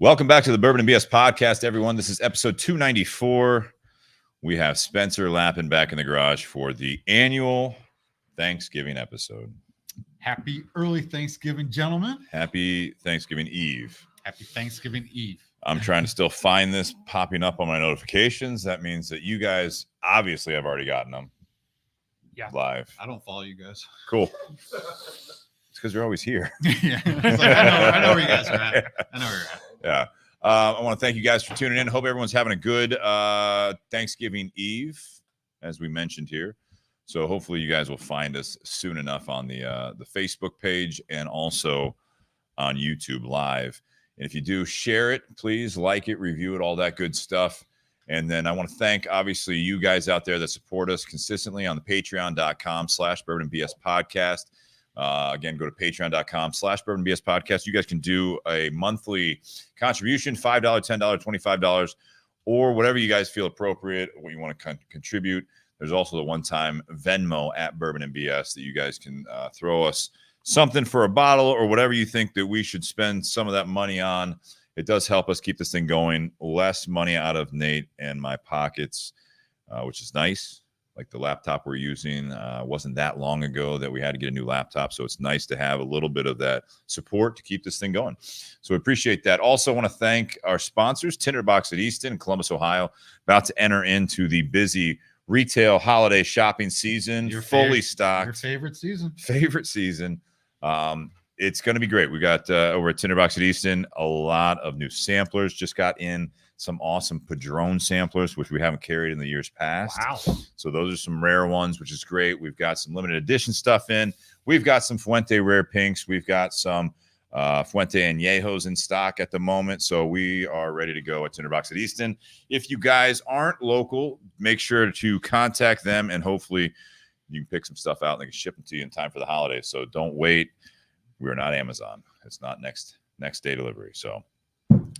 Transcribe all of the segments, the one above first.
Welcome back to the Bourbon and BS podcast, everyone. This is episode 294. We have Spencer Lappin back in the garage for the annual Thanksgiving episode. Happy early Thanksgiving, gentlemen. Happy Thanksgiving Eve. Happy Thanksgiving Eve. I'm trying to still find this popping up on my notifications. That means that you guys obviously have already gotten them. Yeah. Live. I don't follow you guys. Cool. It's because you're always here. Yeah. It's like, I know where you guys are at. I know where you're at. Yeah. I want to thank you guys for tuning in. Hope everyone's having a good Thanksgiving Eve, as we mentioned here. So hopefully you guys will find us soon enough on the Facebook page and also on YouTube Live. And if you do, share it, please like it, review it, all that good stuff. And then I want to thank, obviously, you guys out there that support us consistently on the patreon.com/bourbonbs podcast. Again, go to patreon.com/bourbonbs podcast. You guys can do a monthly contribution, $5, $10, $25, or whatever you guys feel appropriate, what you want to contribute. There's also the one-time Venmo at Bourbon and BS that you guys can throw us something for a bottle or whatever you think that we should spend some of that money on. It does help us keep this thing going. Less money out of Nate and my pockets, which is nice. Like the laptop we're using wasn't that long ago that we had to get a new laptop. So it's nice to have a little bit of that support to keep this thing going. So we appreciate that. Also want to thank our sponsors, Tinder Box at Easton, Columbus, Ohio, about to enter into the busy retail holiday shopping season, fully stocked. Your favorite season. Favorite season. It's going to be great. We got over at Tinder Box at Easton, a lot of new samplers. Just got in some awesome Padron samplers, which we haven't carried in the years past. Wow. So those are some rare ones, which is great. We've got some limited edition stuff in. We've got some Fuente Rare Pinks. We've got some Fuente Añejos in stock at the moment. So we are ready to go at Tinder Box at Easton. If you guys aren't local, make sure to contact them, and hopefully you can pick some stuff out and they can ship them to you in time for the holidays. So don't wait. We're not Amazon. It's not next day delivery. So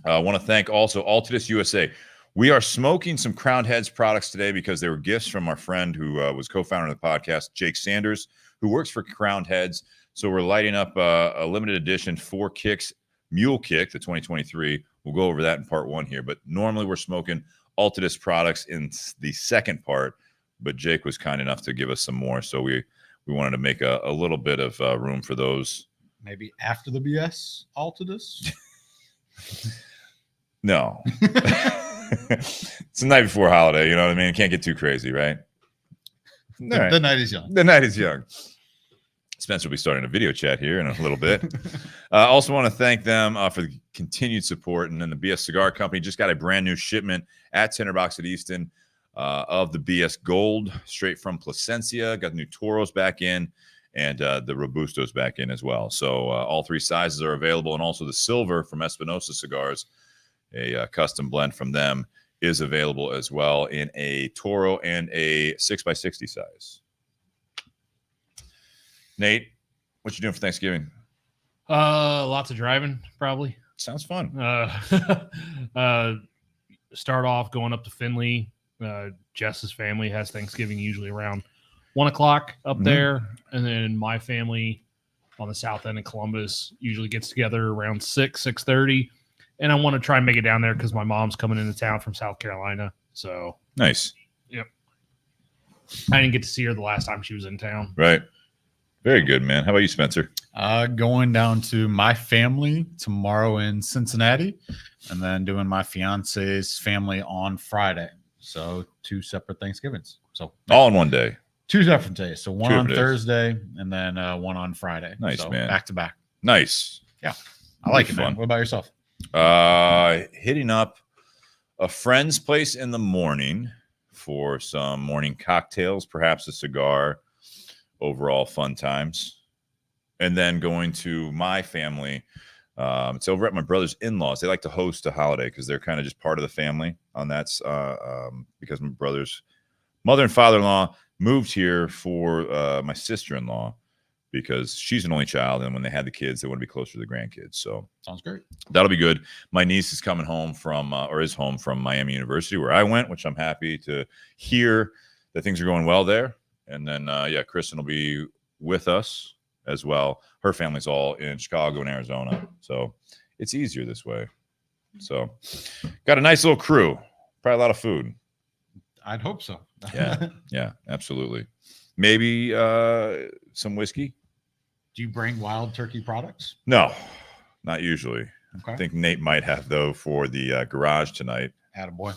I want to thank also Altadis USA. We are smoking some Crowned Heads products today because they were gifts from our friend who was co-founder of the podcast, Jake Sanders, who works for Crowned Heads. So we're lighting up a limited edition 4 Kicks Mule Kick, the 2023. We'll go over that in part 1 here. But normally we're smoking Altadis products in the second part. But Jake was kind enough to give us some more. So we wanted to make a little bit of room for those. Maybe after the BS Altadis? No. It's the night before holiday, you know what I mean? It can't get too crazy, right? The night is young. The night is young. Spencer will be starting a video chat here in a little bit. Also want to thank them for the continued support. And then the BS Cigar Company just got a brand new shipment at Tinder Box at Easton of the BS Gold, straight from Plasencia. Got the new Toros back in, and the Robustos back in as well. So all 3 sizes are available, and also the silver from Espinosa Cigars, a custom blend from them, is available as well in a Toro and a 6x60 size. Nate, what you doing for Thanksgiving? Lots of driving, probably. Sounds fun. Start off going up to Findlay. Jess's family has Thanksgiving usually around 1 o'clock up there, and then my family on the south end of Columbus usually gets together around 6:30, and I want to try and make it down there because my mom's coming into town from South Carolina. So nice. Yep. I didn't get to see her the last time she was in town. Right. Very good, man. How about you, Spencer? Going down to my family tomorrow in Cincinnati, and then doing my fiance's family on Friday. So 2 separate Thanksgivings. So all in one day. 2 different days. So 1 on days. Thursday and then 1 on Friday. Nice, so man. Back to back. Nice. Yeah. I like it, fun. man. What about yourself? Hitting up a friend's place in the morning for some morning cocktails, perhaps a cigar, overall fun times. And then going to my family. It's over at my brother's in-laws. They like to host a holiday because they're kind of just part of the family on that. Because my brother's mother and father-in-law moved here for my sister-in-law because she's an only child. And when they had the kids, they want to be closer to the grandkids. So sounds great. That'll be good. My niece is coming home from, or is home from Miami University, where I went, which I'm happy to hear that things are going well there. And then, Kristen will be with us as well. Her family's all in Chicago and Arizona. So it's easier this way. So, got a nice little crew. Probably a lot of food. I'd hope so. Yeah. Yeah, absolutely. Maybe some whiskey. Do you bring wild turkey products? No, not usually. Okay. I think Nate might have though for the garage tonight. Attaboy.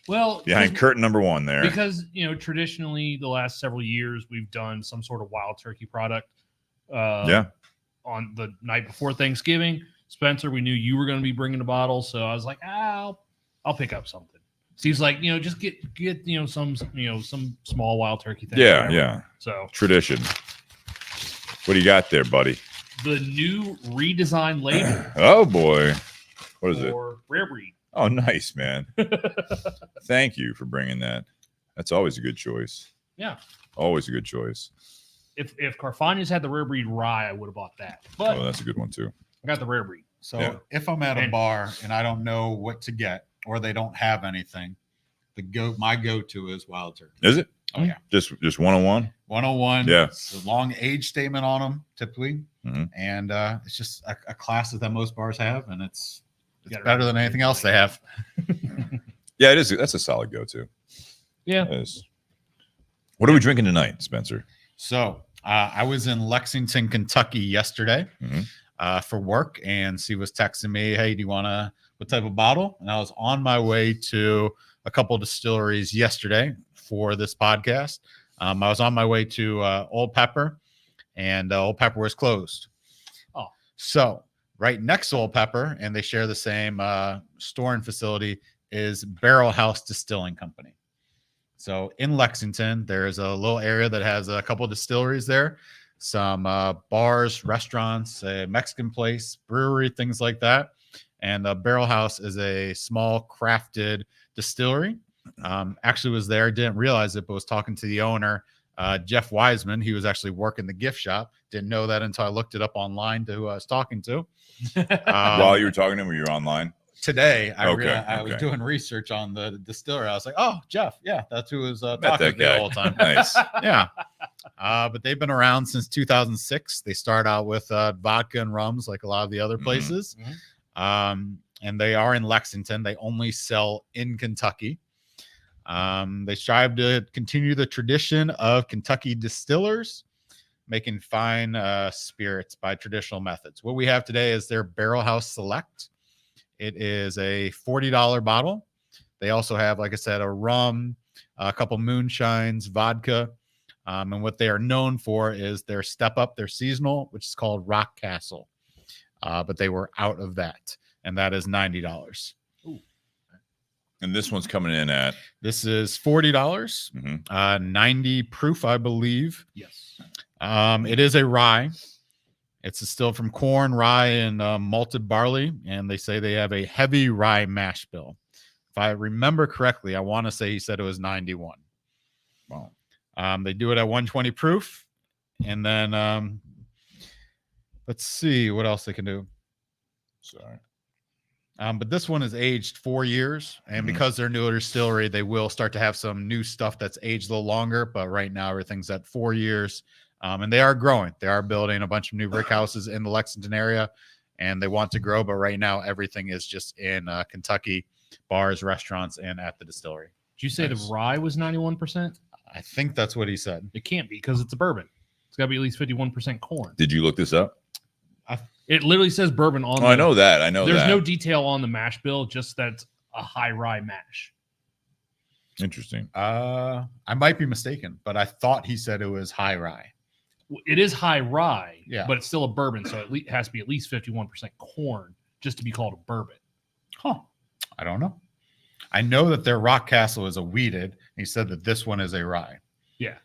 Well, Behind curtain number 1 there. Because, traditionally the last several years we've done some sort of wild turkey product. Yeah. On the night before Thanksgiving, Spencer, we knew you were going to be bringing a bottle, so I was like, I'll pick up something. Steve's like, just get some small wild turkey thing. Yeah, whatever. yeah. So Tradition. What do you got there, buddy? the new redesigned label Oh boy. What is it? for Rare Breed. Oh, nice, man. Thank you for bringing that. That's always a good choice. Yeah. Always a good choice. If Carfagna's had the Rare Breed rye, I would have bought that. But Oh, that's a good one too. I got the Rare Breed. So Yeah. if I'm at a And- bar and I don't know what to get or they don't have anything, my go-to is wild turkey. Is it? Oh yeah. Just 101? 101. Yeah. It's a long age statement on them typically. Mhm. And it's just a class that most bars have, and it's Got it better right. than anything else they have. Yeah, it is. That's a solid go-to. Yeah. It is. What are we drinking tonight, Spencer? So I was in Lexington, Kentucky yesterday for work, and she was texting me, "Hey, do you want what type of bottle?" And I was on my way to a couple distilleries yesterday for this podcast. I was on my way to Old Pepper, and Old Pepper was closed. Oh. So right next to Old Pepper, and they share the same storing facility, is Barrel House Distilling Company. So in Lexington, there's a little area that has a couple of distilleries there, some bars, restaurants, a Mexican place, brewery, things like that. And Barrel House is a small crafted distillery. Actually was there, didn't realize it, but was talking to the owner, Jeff Wiseman. He was actually working the gift shop. Didn't know that until I looked it up online to who I was talking to. While you were talking to him, were you online? Today, I Okay, was doing research on the distillery. I was like, "Oh, Jeff, yeah, that's who was Met talking that to me the guy. whole time." Nice. Yeah, but they've been around since 2006. They start out with vodka and rums, like a lot of the other places, and they are in Lexington. They only sell in Kentucky. They strive to continue the tradition of Kentucky distillers making fine spirits by traditional methods. What we have today is their Barrel House Select. It is a $40 bottle. They also have, like I said, a rum, a couple moonshines, vodka. And what they are known for is their step up, their seasonal, which is called Rock Castle. But they were out of that. And that is $90. And this one's coming in at This is $40, 90 proof, I believe. Yes. It is a rye. It's distilled from corn, rye, and malted barley, and they say they have a heavy rye mash bill. If I remember correctly, I want to say he said it was 91. wow. They do it at 120 proof, and then let's see what else they can do. Sorry. But this one is aged 4 years, and because they're newer distillery, they will start to have some new stuff that's aged a little longer. But right now, everything's at 4 years. And they are growing. They are building a bunch of new brick houses in the Lexington area, and they want to grow. But right now, everything is just in Kentucky, bars, restaurants, and at the distillery. Did you say the rye was 91%? I think that's what he said. It can't be because it's a bourbon. It's got to be at least 51% corn. Did you look this up? It literally says bourbon on. Oh, I know that. There's that. no detail on the mash bill, just that's a high rye mash. Interesting. I might be mistaken, but I thought he said it was high rye. It is high rye, Yeah. but it's still a bourbon, so it has to be at least 51% corn just to be called a bourbon. Huh. I don't know. I know that their Rock Castle is a wheated. He said that this one is a rye. Yeah.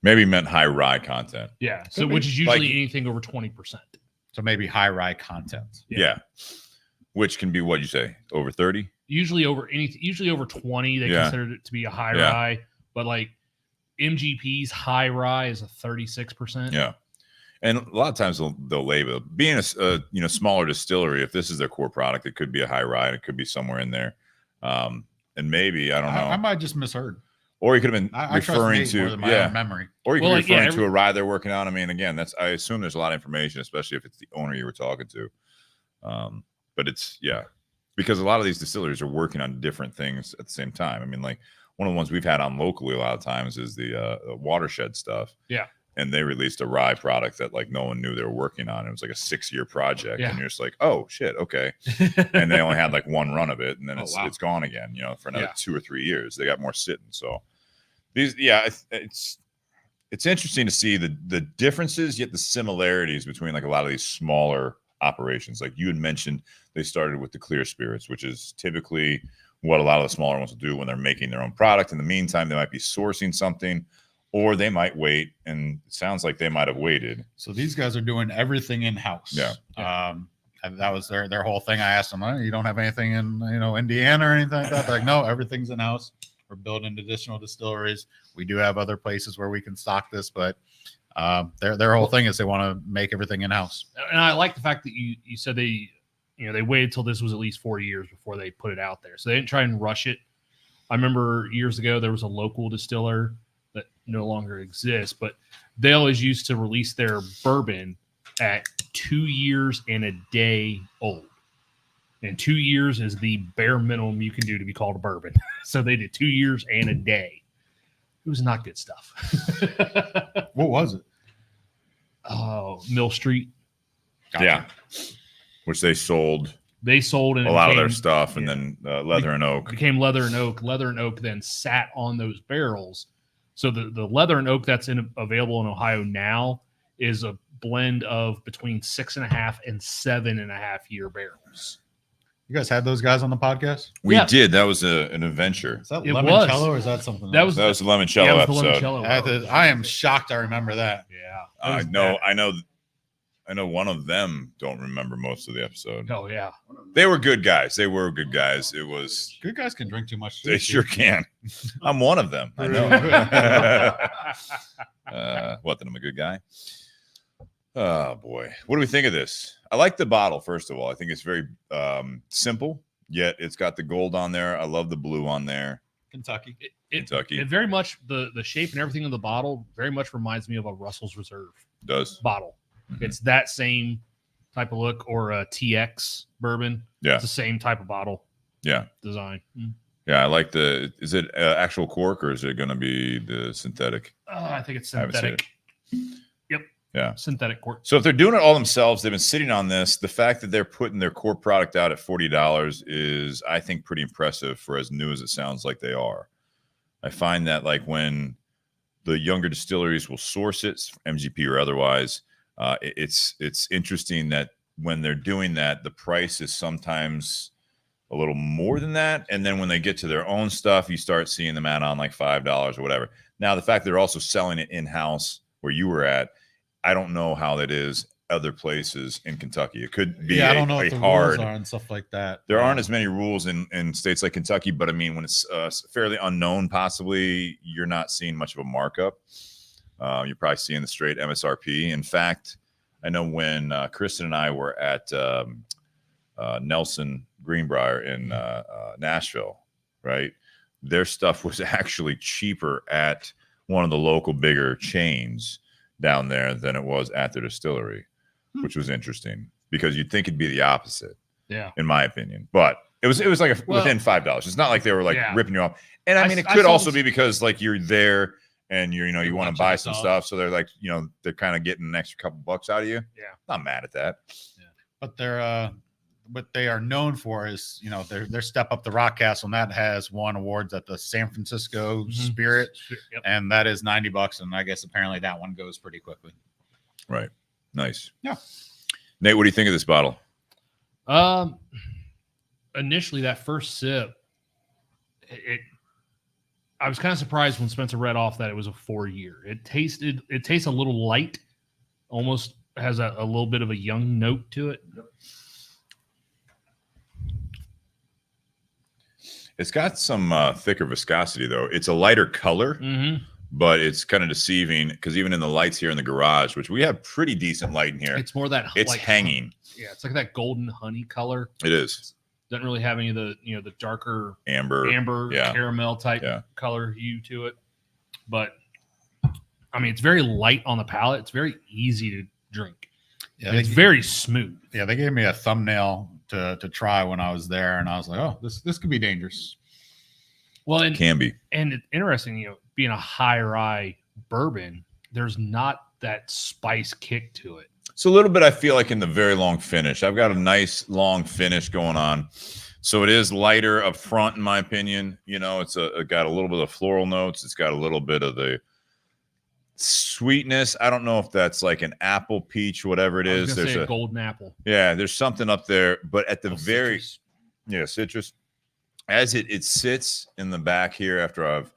Maybe he meant high rye content. Yeah. So Could be. which is usually Like- anything over 20%. So maybe high rye content. Yeah. Which can be what you say, over 30? Usually over 20, they Yeah. consider it to be a high Yeah. rye, but like MGP's high rye is a 36%. Yeah. And a lot of times they'll label being a smaller distillery. If this is their core product, it could be a high rye. And it could be somewhere in there. And maybe, I don't know. I might just misheard. Or he could have been I trust referring Nate more to, than my own memory. or you could Well, be like, yeah, referring to a rye they're working on. I mean, again, I assume there's a lot of information, especially if it's the owner you were talking to. But it's because a lot of these distilleries are working on different things at the same time. I mean, like one of the ones we've had on locally a lot of times is the Watershed stuff. Yeah. And they released a rye product that like no one knew they were working on. It was like a 6-year project. Yeah. And you're just like, oh shit, okay. And they only had like one run of it, and then it's gone again, you know, for another 2 or 3 years. They got more sitting. So these, it's interesting to see the differences, yet the similarities between like a lot of these smaller operations. Like you had mentioned, they started with the clear spirits, which is typically what a lot of the smaller ones will do when they're making their own product. In the meantime, they might be sourcing something, or they might wait, and it sounds like they might have waited. So these guys are doing everything in house. Yeah. And that was their whole thing. I asked them, you don't have anything in Indiana or anything like that? They're like, no, everything's in house. We're building additional distilleries. We do have other places where we can stock this, but their whole thing is they want to make everything in house. And I like the fact that you said they waited till this was at least 4 years before they put it out there. So they didn't try and rush it. I remember years ago there was a local distiller that no longer exists, but they always used to release their bourbon at 2 years and a day old. And 2 years is the bare minimum you can do to be called a bourbon. So they did 2 years and a day. It was not good stuff. What was it? Oh, Mill Street. Gotcha. Yeah. Which they sold And a lot of their stuff, and then Leather and Oak. Became Leather and Oak. Leather and Oak then sat on those barrels. So the Leather and Oak that's available in Ohio now is a blend of between 6.5 and 7.5 year barrels. You guys had those guys on the podcast? We did. That was an adventure. Is that It limoncello was. or is that something That else? was That was the limoncello yeah, it was the episode. limoncello. I am shocked I remember that. Yeah. I know one of them don't remember most of the episode. Oh yeah. They were good guys. It was Good guys can drink too much. they sure can. I'm one of them. I know. What, then I'm a good guy? Oh boy. What do we think of this? I like the bottle, first of all. I think it's very simple, yet it's got the gold on there. I love the blue on there. Kentucky. Kentucky. It very much the shape and everything of the bottle very much reminds me of a Russell's Reserve Does. bottle. Mhm. It's that same type of look, or a TX bourbon. Yeah. It's the same type of bottle. Yeah. Design. Yeah, I like is it actual cork, or is it going to be the synthetic? I think it's I haven't seen synthetic. Yep. Yeah. Synthetic cork. So if they're doing it all themselves, they've been sitting on this. The fact that they're putting their core product out at $40 is, I think, pretty impressive for as new as it sounds like they are. I find that like when the younger distilleries will source it, MGP or otherwise, it's interesting that when they're doing that, the price is sometimes a little more than that. And then when they get to their own stuff, you start seeing them out on like $5 or whatever. Now, the fact that they're also selling it in-house where you were at, I don't know how that is other places in Kentucky. It could be I don't know what the hard rules are and stuff like that. There aren't as many rules in states like Kentucky, but I mean, when it's fairly unknown, possibly you're not seeing much of a markup. You're probably seeing the straight MSRP. In fact, I know when Kristen and I were at Nelson Greenbrier in Nashville, right? Their stuff was actually cheaper at one of the local bigger chains down there than it was at their distillery, which was interesting because you'd think it'd be the opposite. Yeah. In my opinion, but it was like within $5. It's not like they were like ripping you off. And I mean, it could also be because like you're there and you want to buy some stuff. So they're like, they're kind of getting an extra couple bucks out of you. Yeah. Not mad at that. Yeah. But what they are known for is, their Step Up the Rock Castle, and that has won awards at the San Francisco Spirit, and that is $90. And I guess apparently that one goes pretty quickly. Right. Nice. Yeah. Nate, what do you think of this bottle? Initially that first sip, I was kind of surprised when Spencer read off that it was a 4-year. It tastes a little light, almost has a little bit of a young note to it. It's got some thicker viscosity, though. It's a lighter color, but it's kind of deceiving because even in the lights here in the garage, which we have pretty decent light in here, it's more that it's like hanging. Yeah, it's like that golden honey color. It is. Doesn't really have any of the the darker amber caramel type color hue to it. But I mean, it's very light on the palate. It's very easy to drink. Yeah, it's very smooth. Yeah, they gave me a thumbnail to try when I was there, and I was like, oh, this could be dangerous. Well, and Can be. And it's interesting, being a high rye bourbon, there's not that spice kick to it. So a little bit, I feel like in the very long finish. I've got a nice long finish going on. So it is lighter up front, in my opinion. It's it got a little bit of floral notes. It's got a little bit of the sweetness. I don't know if that's like an apple, peach, whatever it is. There's a golden apple. Yeah, there's something up there. But at the very citrus. Yeah, citrus. As it sits in the back here after I've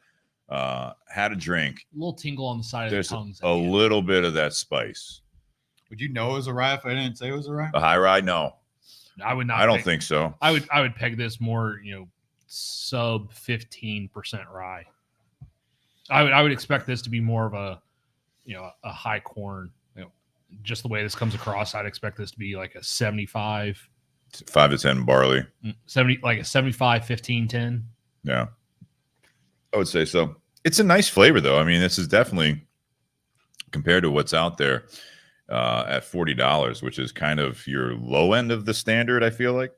had a drink, A little tingle on the side of the there's tongue. a little bit of that spice. Would you know it was a rye if I didn't say it was a rye? A high rye? No, I would not. I don't think so. I would peg this more, sub 15% rye. I would expect this to be more of a high corn. Just the way this comes across, I'd expect this to be like a 75, 5 to 10 barley. 70, like a 75, 15, 10. Yeah, I would say so. It's a nice flavor, though. I mean, this is definitely compared to what's out there at $40, which is kind of your low end of the standard. I feel like,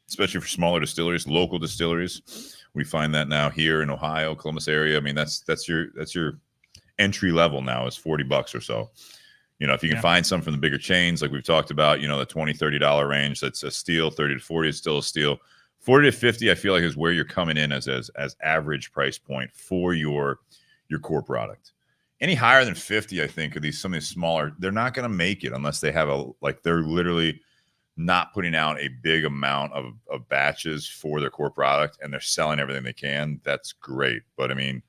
especially for smaller distilleries, local distilleries. We find that now here in Ohio, Columbus area. I mean, that's your entry level now is $40 or so. If you can find some from the bigger chains, like we've talked about, the $20, $30 range, that's a steal. 30 to 40 is still a steal. 40 to 50, I feel like, is where you're coming in as average price point for your core product. Any higher than 50, I think, of some of these smaller, they're not going to make it unless they have they're literally not putting out a big amount of batches for their core product, and they're selling everything they can. That's great. But I mean,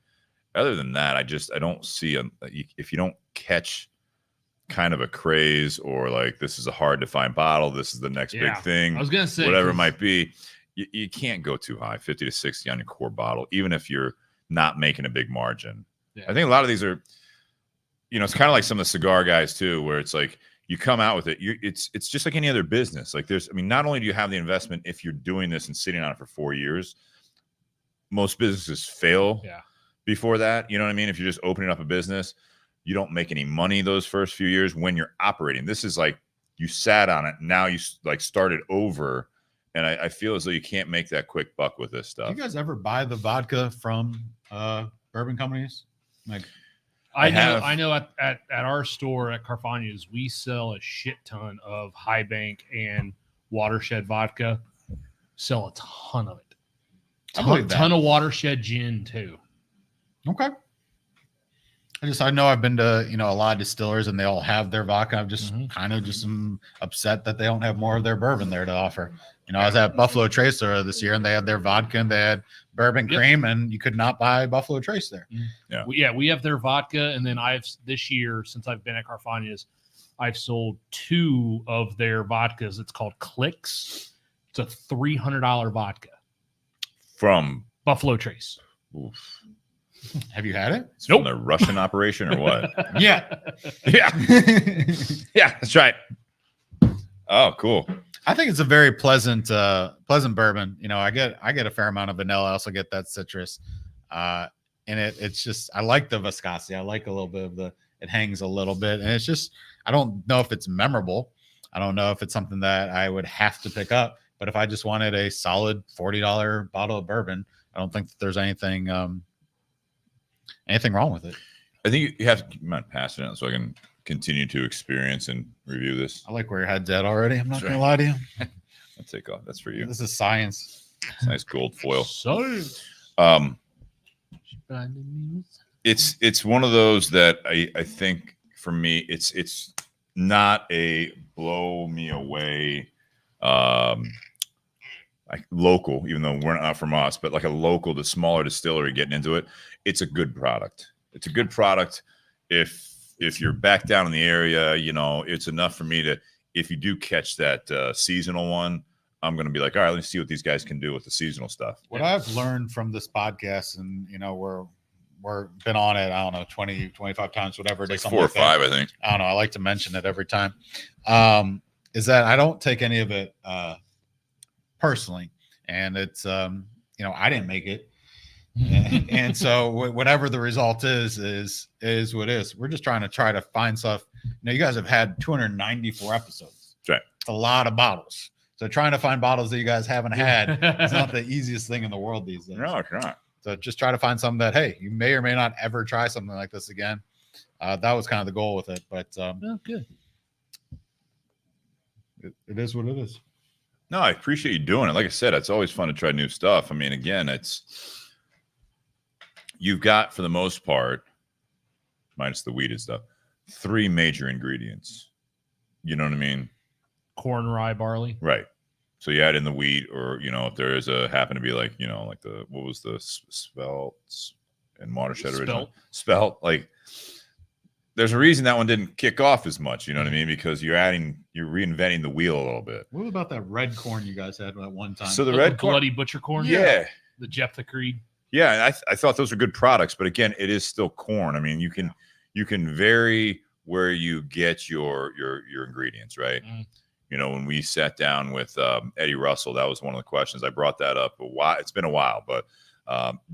other than that, I don't see if you don't catch kind of a craze or like this is a hard to find bottle, this is the next big thing. I was gonna say whatever it might be, you can't go too high, 50 to 60 on your core bottle, even if you're not making a big margin. Yeah. I think a lot of these are, it's kind of like some of the cigar guys too, where it's like you come out with it. It's just like any other business. Like not only do you have the investment if you're doing this and sitting on it for 4 years, most businesses fail before that. You know what I mean? If you're just opening up a business, you don't make any money those first few years when you're operating. This is like you sat on it. Now you like started over. And I feel as though you can't make that quick buck with this stuff. Do you guys ever buy the vodka from bourbon companies? Like, I know at our store at Carfagna's, we sell a shit ton of High Bank and Watershed vodka. Sell a ton of it. Ton of Watershed gin too. Okay. I know I've been to, a lot of distillers and they all have their vodka. I'm just am upset that they don't have more of their bourbon there to offer. I was at Buffalo Trace this year and they had their vodka and they had bourbon cream and you could not buy Buffalo Trace there. We have their vodka. And then this year, since I've been at Carfagna's, I've sold 2 of their vodkas. It's called Clicks. It's a $300 vodka from Buffalo Trace. Oof. Have you had it? It's from the Russian operation or what? Yeah. Yeah, that's right. Oh, cool. I think it's a very pleasant bourbon. I get a fair amount of vanilla. I also get that citrus. And it's just, I like the viscosity. I like a little bit of it hangs a little bit. And it's just, I don't know if it's memorable. I don't know if it's something that I would have to pick up. But if I just wanted a solid $40 bottle of bourbon, I don't think that there's anything wrong with it. I think you have to mind passing it so I can continue to experience and review this. I like where your head's at already. I'm not going to lie to you. I'll take off. That's for you. This is science. It's nice gold foil. Science. It's one of those that I think for me, it's not a blow me away like local, even though we're not from us, but like a local, the smaller distillery getting into it. It's a good product. It's a good product. If you're back down in the area, it's enough for me to, if you do catch that seasonal one, I'm going to be like, all right, let's see what these guys can do with the seasonal stuff. What I've learned from this podcast, and we're been on it, I don't know, 20, 25 times, whatever it is. Like 4 or 5, I think. I don't know. I like to mention it every time. Is that I don't take any of it personally. And it's, I didn't make it. and so whatever the result is what it is. We're just trying to find stuff. You guys have had 294 episodes. That's right. It's a lot of bottles. So trying to find bottles that you guys haven't had is not the easiest thing in the world these days. No, it's not. So just try to find something that, hey, you may or may not ever try something like this again. That was kind of the goal with it, but good. it is what it is. No, I appreciate you doing it. Like I said, it's always fun to try new stuff. I mean, again, you've got, for the most part, minus the weeded stuff, 3 major ingredients. You know what I mean? Corn, rye, barley. Right. So you add in the wheat, or, if there is happen to be like, like what was the spelt and watershed original? Spelt. Like, there's a reason that one didn't kick off as much. You know what I mean? Because you're reinventing the wheel a little bit. What about that red corn you guys had at one time? So the red corn, bloody butcher corn. Yeah. The Jephthah Creed. Yeah, I thought those were good products, but again, it is still corn. I mean, you can vary where you get your ingredients, right? Mm. When we sat down with Eddie Russell, that was one of the questions. I brought that up a while. It's been a while, but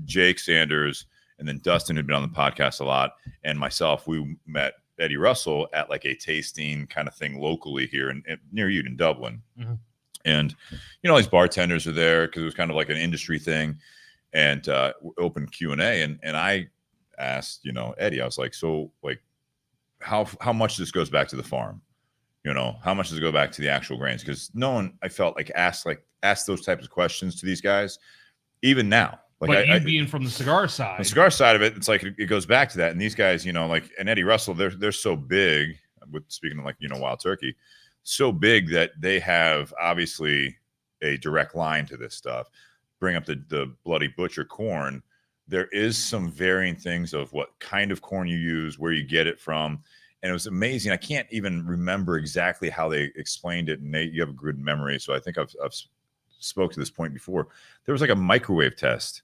Jake Sanders and then Dustin had been on the podcast a lot, and myself, we met Eddie Russell at like a tasting kind of thing locally here in near you in Dublin. Mm-hmm. And these bartenders are there because it was kind of like an industry thing. And open Q&A, and I asked, Eddie, I was like, so like, how much this goes back to the farm? How much does it go back to the actual grains? Because no one, I felt like asked those types of questions to these guys, even now. Like, but being from the cigar side, of it, it's like it goes back to that. And these guys, and Eddie Russell, they're so big. With speaking of Wild Turkey, so big that they have obviously a direct line to this stuff. Bring up the bloody butcher corn. There is some varying things of what kind of corn you use, where you get it from, and it was amazing. I can't even remember exactly how they explained it. And Nate, you have a good memory, so I think I've spoke to this point before. There was like a microwave test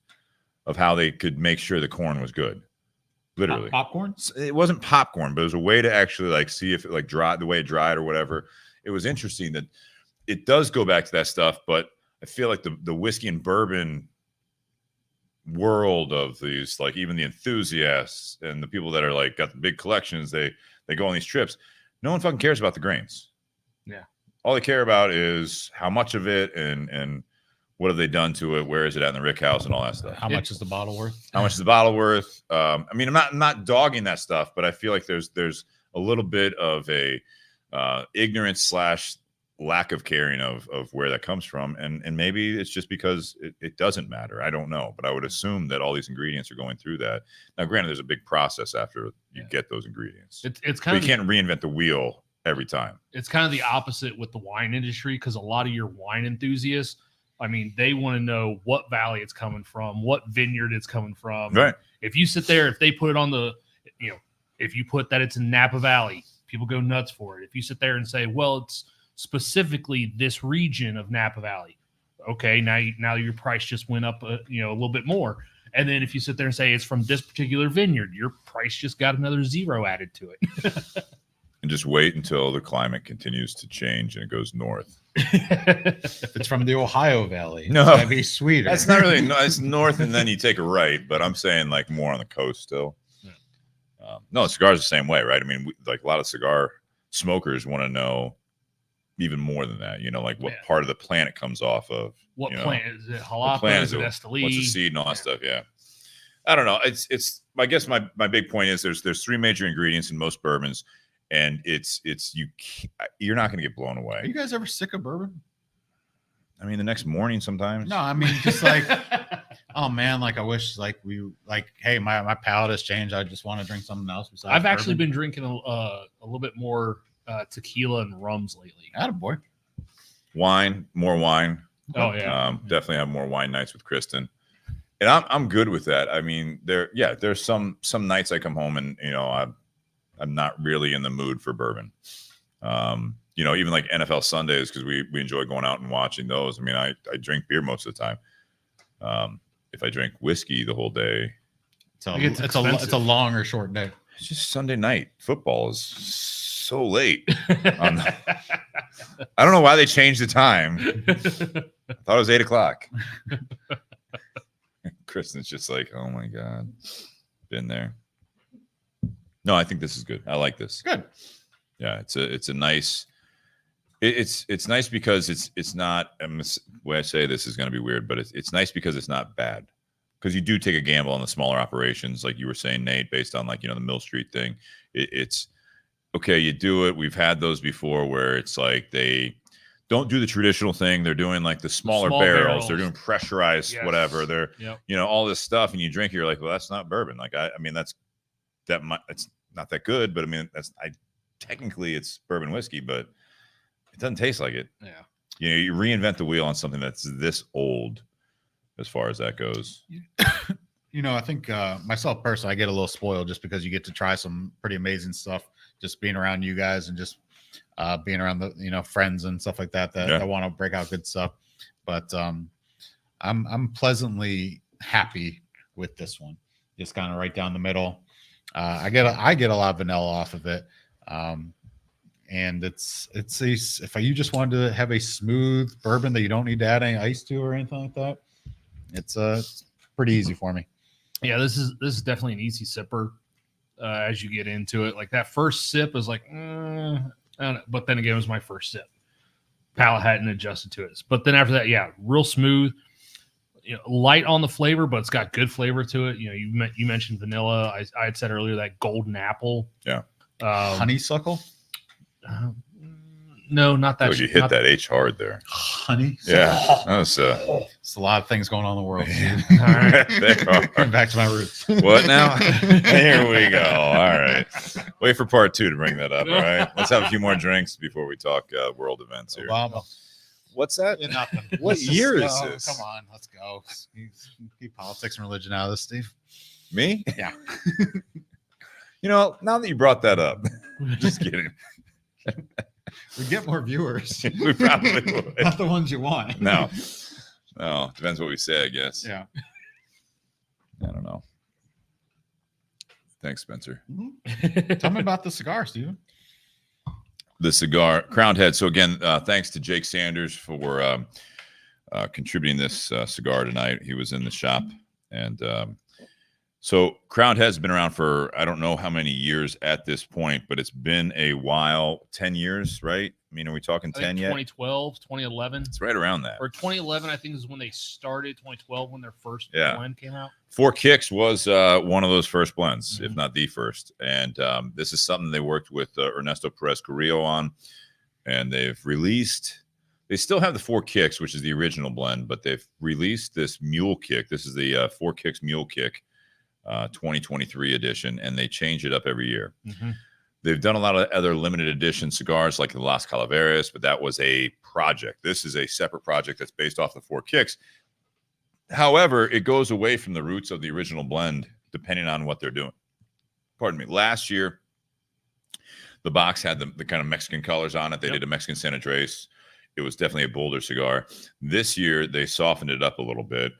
of how they could make sure the corn was good. Literally, popcorn. It wasn't popcorn, but it was a way to actually see if it dried the way it dried or whatever. It was interesting that it does go back to that stuff, but I feel like the whiskey and bourbon world of these, even the enthusiasts and the people that are got the big collections, they go on these trips. No one fucking cares about the grains. Yeah. All they care about is how much of it and what have they done to it? Where is it at in the rick house and all that stuff? How much is the bottle worth? How much is the bottle worth? I mean, I'm not dogging that stuff, but I feel like there's a little bit of a ignorance / lack of caring of where that comes from, and maybe it's just because it doesn't matter. I don't know, but I would assume that all these ingredients are going through that. Now, granted, there's a big process after you get those ingredients. It's kind of, you can't reinvent the wheel every time. It's kind of the opposite with the wine industry, because a lot of your wine enthusiasts, I mean, they want to know what valley it's coming from, what vineyard it's coming from. Right. If you sit there, if they put it on the, if you put that it's in Napa Valley, people go nuts for it. If you sit there and say, well, it's specifically this region of Napa Valley, okay, now your price just went up a little bit more. And then if you sit there and say it's from this particular vineyard, your price just got another 0 added to it. And just wait until the climate continues to change and it goes north. If it's from the Ohio Valley, no, it's gotta be sweeter. That's not really. No, it's north, and then you take a right. But I'm saying more on the coast still. Yeah. No, cigars the same way, right? I mean, a lot of cigar smokers want to know even more than that. What part of the plant it comes off of. What plant is it? Jalapa? Is it Esteli? What's the seed and all that stuff? Yeah. I don't know. It's. I guess my big point is there's 3 major ingredients in most bourbons. And you're not going to get blown away. Are you guys ever sick of bourbon? I mean, the next morning sometimes. No, I mean, just oh man, I wish hey, my palate has changed. I just want to drink something else besides I've actually bourbon. been drinking a little bit more tequila and rums lately. Attaboy. More wine. Oh yeah. Definitely have more wine nights with Kristen. And I'm good with that. I mean, there's some nights I come home and I'm not really in the mood for bourbon. Even like NFL Sundays, because we enjoy going out and watching those. I mean, I drink beer most of the time. If I drink whiskey the whole day, it's a long or short day. It's just Sunday night. Football is so late. I don't know why they changed the time. I thought it was 8:00. Kristen's just like, oh my God, been there. No, I think this is good. I like this. Good. Yeah, it's a nice. It's nice because it's not. The way I say this is going to be weird, but it's nice because it's not bad. Because you do take a gamble on the smaller operations, like you were saying, Nate, based on like the Mill Street thing. It's okay. You do it. We've had those before where it's like they don't do the traditional thing. They're doing like the smaller barrels. They're doing pressurized whatever. They're all this stuff, and you drink it, you're like, well, that's not bourbon. Like I mean, it's not that good, but I mean, technically it's bourbon whiskey, but it doesn't taste like it. Yeah. You reinvent the wheel on something that's this old as far as that goes. I think myself personally, I get a little spoiled just because you get to try some pretty amazing stuff just being around you guys and just being around the friends and stuff like that want to break out good stuff. But I'm pleasantly happy with this one. Just kind of right down the middle. I get a lot of vanilla off of it. And if you just wanted to have a smooth bourbon that you don't need to add any ice to or anything like that, it's pretty easy for me. Yeah, this is definitely an easy sipper as you get into it. Like that first sip is like, but then again, it was my first sip. Palate hadn't adjusted to it. But then after that, yeah, real smooth. Light on the flavor, but it's got good flavor to it. You mentioned vanilla. I had said earlier that golden apple. Yeah. Honeysuckle. No, not that. Oh, you hit that H hard there. Honey. Yeah. That was, it's a lot of things going on in the world. All right. Going back to my roots. What now? Here we go. All right. Wait for part 2 to bring that up. All right. Let's have a few more drinks before we talk world events here. Obama. What's that? Nothing. What year is this? Come on, let's go. Keep politics and religion out of this, Steve. Me? Yeah. Now that you brought that up, just kidding. We get more viewers. We probably would. Not the ones you want. No. Depends what we say, I guess. Yeah. I don't know. Thanks, Spencer. Mm-hmm. Tell me about the cigar, Steven. The cigar, Crowned Head. So again, thanks to Jake Sanders for contributing this cigar tonight. He was in the shop, and so Crowned Head's been around for I don't know how many years at this point, but it's been a while. 10 years, right? I mean, are we talking 10 yet? 2012, 2011. It's right around that. Or 2011, I think is when they started. 2012, when their first blend came out. Four Kicks was one of those first blends, if not the first. And this is something they worked with Ernesto Perez Carrillo on, and they've released. They still have the Four Kicks, which is the original blend, but they've released this Mule Kick. This is the Four Kicks Mule Kick 2023 edition, and they change it up every year. Mm-hmm. They've done a lot of other limited edition cigars like the Las Calaveras, but that was a project. This is a separate project that's based off the Four Kicks. However, it goes away from the roots of the original blend depending on what they're doing. Pardon me. Last year, the box had the kind of Mexican colors on it. They did a Mexican San Andres. It was definitely a bolder cigar. This year, they softened it up a little bit.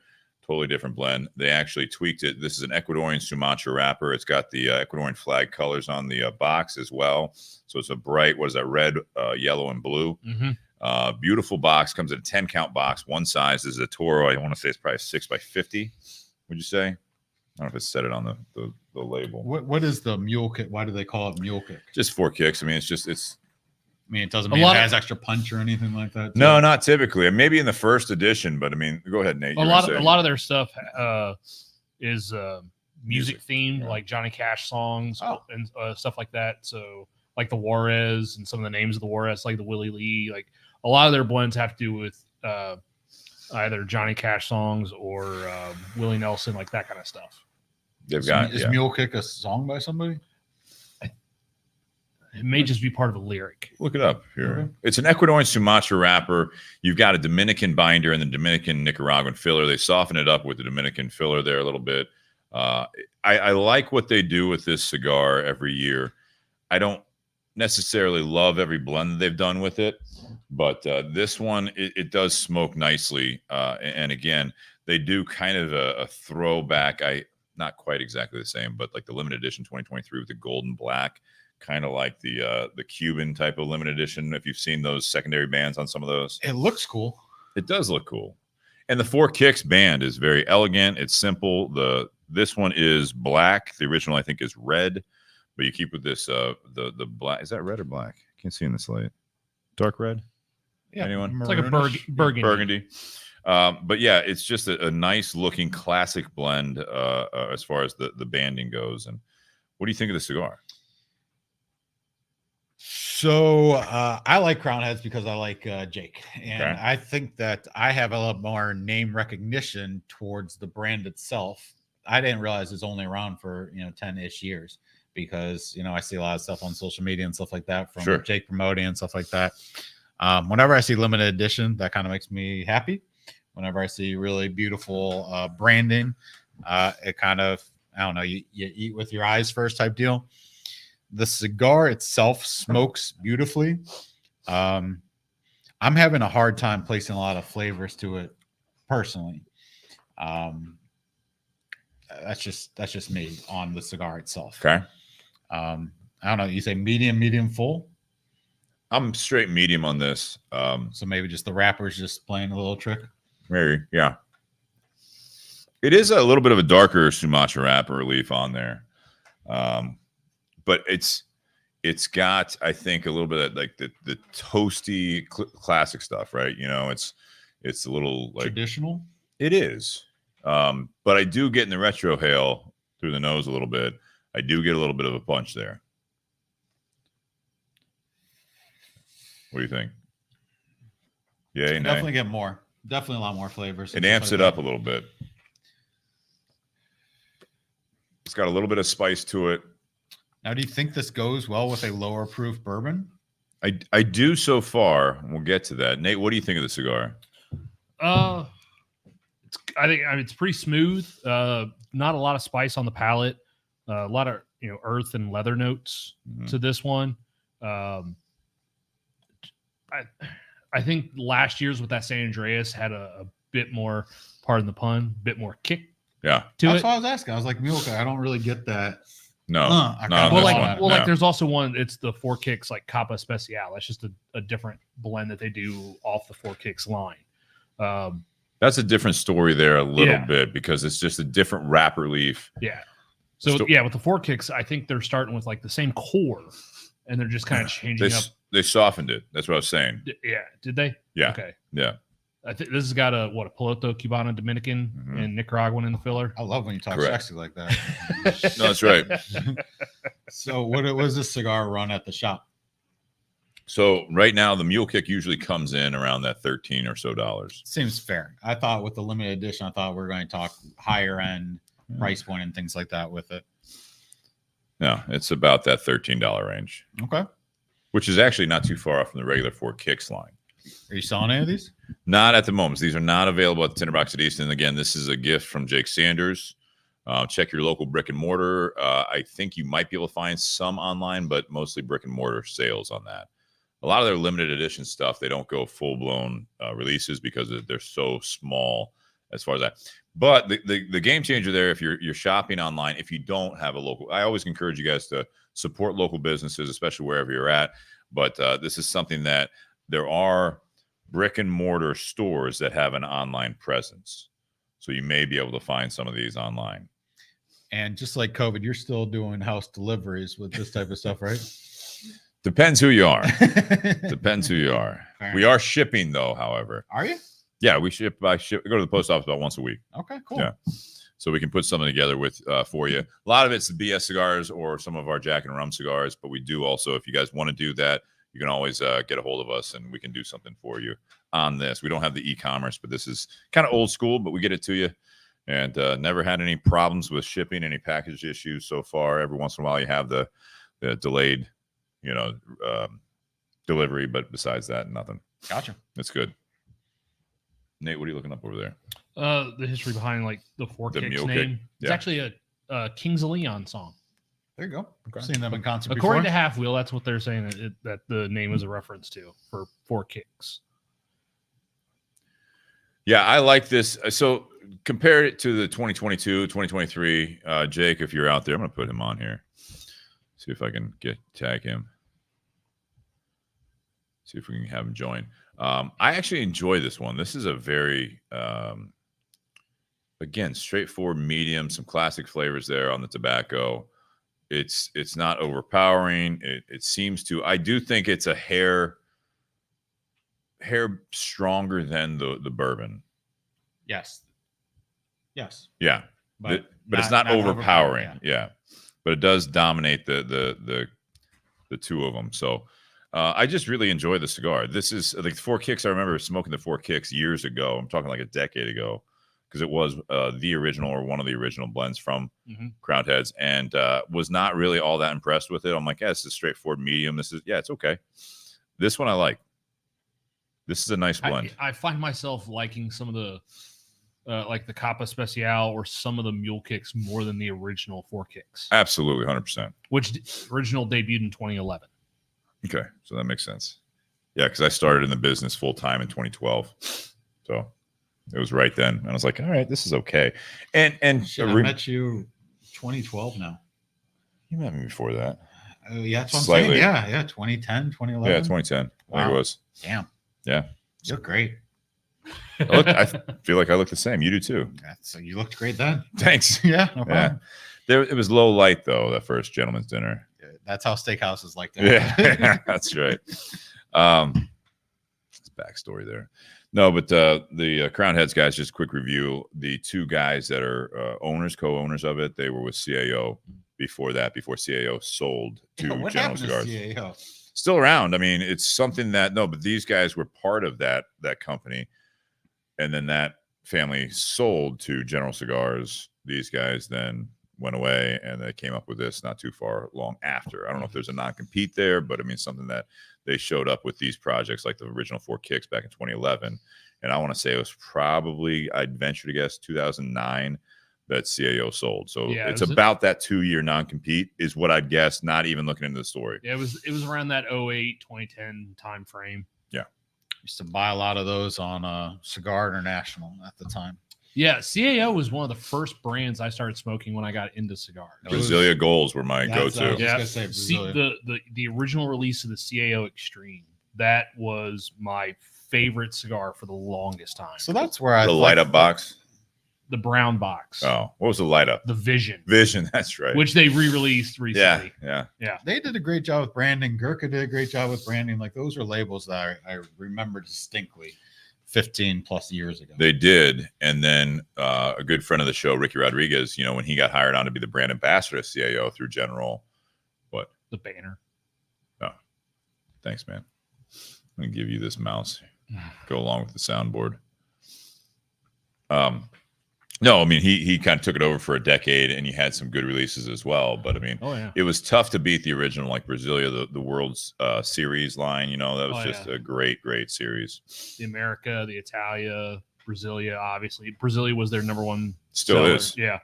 Totally different blend. They actually tweaked it. This is an Ecuadorian Sumatra wrapper. It's got the Ecuadorian flag colors on the box as well. So it's a bright, what is that, red, yellow, and blue. Mm-hmm. Beautiful box. Comes in a 10-count box. One size is a Toro. I want to say it's probably 6x50. Would you say? I don't know if it's said it on the label. What is the Mule Kick? Why do they call it Mule Kick? Just Four Kicks. I mean, it doesn't mean it has extra punch or anything like that. Too. No, not typically. Maybe in the first edition, but I mean, go ahead, Nate. A lot of their stuff is music themed, like Johnny Cash songs and stuff like that. So, like the Juarez and some of the names of the Juarez, like the Willie Lee, like a lot of their blends have to do with either Johnny Cash songs or Willie Nelson, like that kind of stuff. Is Mule Kick a song by somebody? It may just be part of a lyric. Look it up here. Okay. It's an Ecuadorian Sumatra wrapper. You've got a Dominican binder and the Dominican Nicaraguan filler. They soften it up with the Dominican filler there a little bit. I like what they do with this cigar every year. I don't necessarily love every blend that they've done with it, but this one, it does smoke nicely. And again, they do kind of a throwback. Not quite exactly the same, but like the limited edition 2023 with the golden black. Kind of like the Cuban type of limited edition. If you've seen those secondary bands on some of those, it looks cool. It does look cool. And the Four Kicks band is very elegant. It's simple. This one is black. The original, I think, is red. But you keep with this the black. Is that red or black? I can't see in this light. Dark red. Yeah, Anyone? It's like a maroonish. burgundy. Burgundy. But yeah, it's just a nice looking classic blend as far as the banding goes. And what do you think of the cigar? So I like Crown Heads because I like Jake, and Okay. I think that I have a lot more name recognition towards the brand itself. I didn't realize it's only around for 10-ish years, because I see a lot of stuff on social media and stuff like that from Sure. Jake promoting and stuff like that. Whenever I see limited edition, that kind of makes me happy. Whenever I see really beautiful branding, it kind of, I don't know, you eat with your eyes first type deal. The cigar itself smokes beautifully. I'm having a hard time placing a lot of flavors to it personally. That's just me on the cigar itself. Okay. I don't know. You say medium full. I'm straight medium on this. So maybe just the wrapper's just playing a little trick. Maybe, yeah. It is a little bit of a darker Sumatra wrapper relief on there. But it's got, I think, a little bit of like the toasty classic stuff, right? It's a little like Traditional. It is. But I do get in the retrohale through the nose a little bit. I do get a little bit of a punch there. What do you think? Yeah, Definitely get more. Definitely a lot more flavors. It amps it up a little bit. It's got a little bit of spice to it. Now, do you think this goes well with a lower proof bourbon? I do so far. We'll get to that. Nate, what do you think of the cigar? I think it's pretty smooth. Not a lot of spice on the palate. A lot of earth and leather notes to this one. I think last year's with that San Andreas had a bit more, pardon the pun, bit more kick. Yeah. That's what I was asking. I was like, Mule Kick, I don't really get that. No. Like there's also one. It's the Four Kicks like Capa Especial. That's just a different blend that they do off the Four Kicks line. That's a different story there a little bit, because it's just a different wrapper leaf. Yeah. So with the Four Kicks, I think they're starting with like the same core, and they're just kind of changing up. They softened it. That's what I was saying. Yeah. Did they? Yeah. Okay. Yeah. I think this has got a Piloto Cubano Dominican and Nicaraguan in the filler. I love when you talk Correct. sexy like that. No, that's right. So what was this cigar run at the shop? So right now the Mule Kick usually comes in around that $13 or so. Seems fair. I thought with the limited edition, I thought we were going to talk higher end price point and things like that with it. No, it's about that $13 range. Okay. Which is actually not too far off from the regular Four Kicks line. Are you selling any of these? Not at the moment. These are not available at the Tinder Box at Easton. Again, this is a gift from Jake Sanders. Check your local brick and mortar. I think you might be able to find some online, but mostly brick and mortar sales on that. A lot of their limited edition stuff, they don't go full-blown releases because they're so small as far as that. But the game changer there, if you're shopping online, if you don't have a local, I always encourage you guys to support local businesses, especially wherever you're at. But this is something that there are brick and mortar stores that have an online presence. So you may be able to find some of these online. And just like COVID, you're still doing house deliveries with this type of stuff, right? Depends who you are. Depends who you are. Fair. We are shipping though, however. Are you? Yeah, we ship. Go to the post office about once a week. Okay, cool. Yeah. So we can put something together with for you. A lot of it's the BS cigars or some of our Jack and Rum cigars, but we do also, if you guys want to do that, you can always get a hold of us and we can do something for you on this. We don't have the e-commerce, but this is kind of old school, but we get it to you. And never had any problems with shipping, any package issues so far. Every once in a while you have the delayed, delivery, but besides that, nothing. Gotcha. That's good. Nate, what are you looking up over there? The history behind like the Four The Kicks Mule name. Kick? It's actually a Kings of Leon song. There you go. Okay. Seen them in concert According before. to Half Wheel, that's what they're saying that the name is a reference to for Four Kicks. Yeah, I like this. So compare it to the 2022, 2023. Jake, if you're out there, I'm going to put him on here. See if I can tag him. See if we can have him join. I actually enjoy this one. This is a very, again, straightforward medium, some classic flavors there on the tobacco. It's not overpowering. It seems to, I do think it's a hair hair stronger than the bourbon. Yes. Yes. Yeah. But it's not overpowering. Yeah. But it does dominate the two of them. So I just really enjoy the cigar. This is like 4 Kicks. I remember smoking the 4 Kicks years ago. I'm talking like a decade ago, because it was the original or one of the original blends from Crowned Heads, and was not really all that impressed with it. I'm like, yeah, it's a straightforward medium. It's okay. This one I like. This is a nice blend. I find myself liking some of the like the Capa Especial or some of the Mule Kicks more than the original 4 Kicks. Absolutely, 100%. Which original debuted in 2011. Okay, so that makes sense. Yeah, because I started in the business full time in 2012, so it was right then, and I was like, all right, this is okay. And Shit, I met you 2012 now. You met me before that. Yeah, that's what I'm Slightly. saying. Yeah, 2010, 2011. Yeah, 2010. Wow. I think it was. Damn. Yeah. You look great. I feel like I look the same. You do too. So you looked great then. Thanks. Yeah, no problem. It was low light though, that first gentleman's dinner. That's how steakhouses like that. Yeah, that's right. It's backstory there. No, but the Crowned Heads guys, just a quick review. The 2 guys that are co-owners of it, they were with CAO before that, before CAO sold to What General happened Cigars. to CAO? Still around. I mean, it's something but these guys were part of that company. And then that family sold to General Cigars. These guys then went away, and they came up with this not too far long after. I don't know if there's a non-compete there, but I mean, something that they showed up with these projects like the original 4 Kicks back in 2011. And I want to say it was probably, I'd venture to guess, 2009 that CAO sold. So Yeah, it's about that 2-year non-compete is what I'd guess, not even looking into the story. Yeah, it was around that 08, 2010 time frame. Yeah. Used to buy a lot of those on Cigar International at the time. Yeah, CAO was one of the first brands I started smoking when I got into cigars. Brasilia Golds were my That's what I go-to. was Yeah, just gonna say, see Brasilia. the original release of the CAO Extreme. That was my favorite cigar for the longest time. So that's where I The light up box. The brown box. Oh, what was the light up? The Vision. Vision. That's right. Which they re-released yeah, recently. yeah. They did a great job with branding. Gurkha did a great job with branding. Like those are labels that I remember distinctly 15 plus years ago. They did. And then a good friend of the show, Ricky Rodriguez, when he got hired on to be the brand ambassador of CAO through General, what? The banner. Oh, thanks, man. I'm going to give you this mouse. Go along with the soundboard. No, I mean, he kind of took it over for a decade, and you had some good releases as well. But I mean, it was tough to beat the original, like Brasilia, the World's Series line. That was just a great, great series. The America, the Italia, Brasilia, obviously. Brasilia was their number one. Still seller. is. Yeah.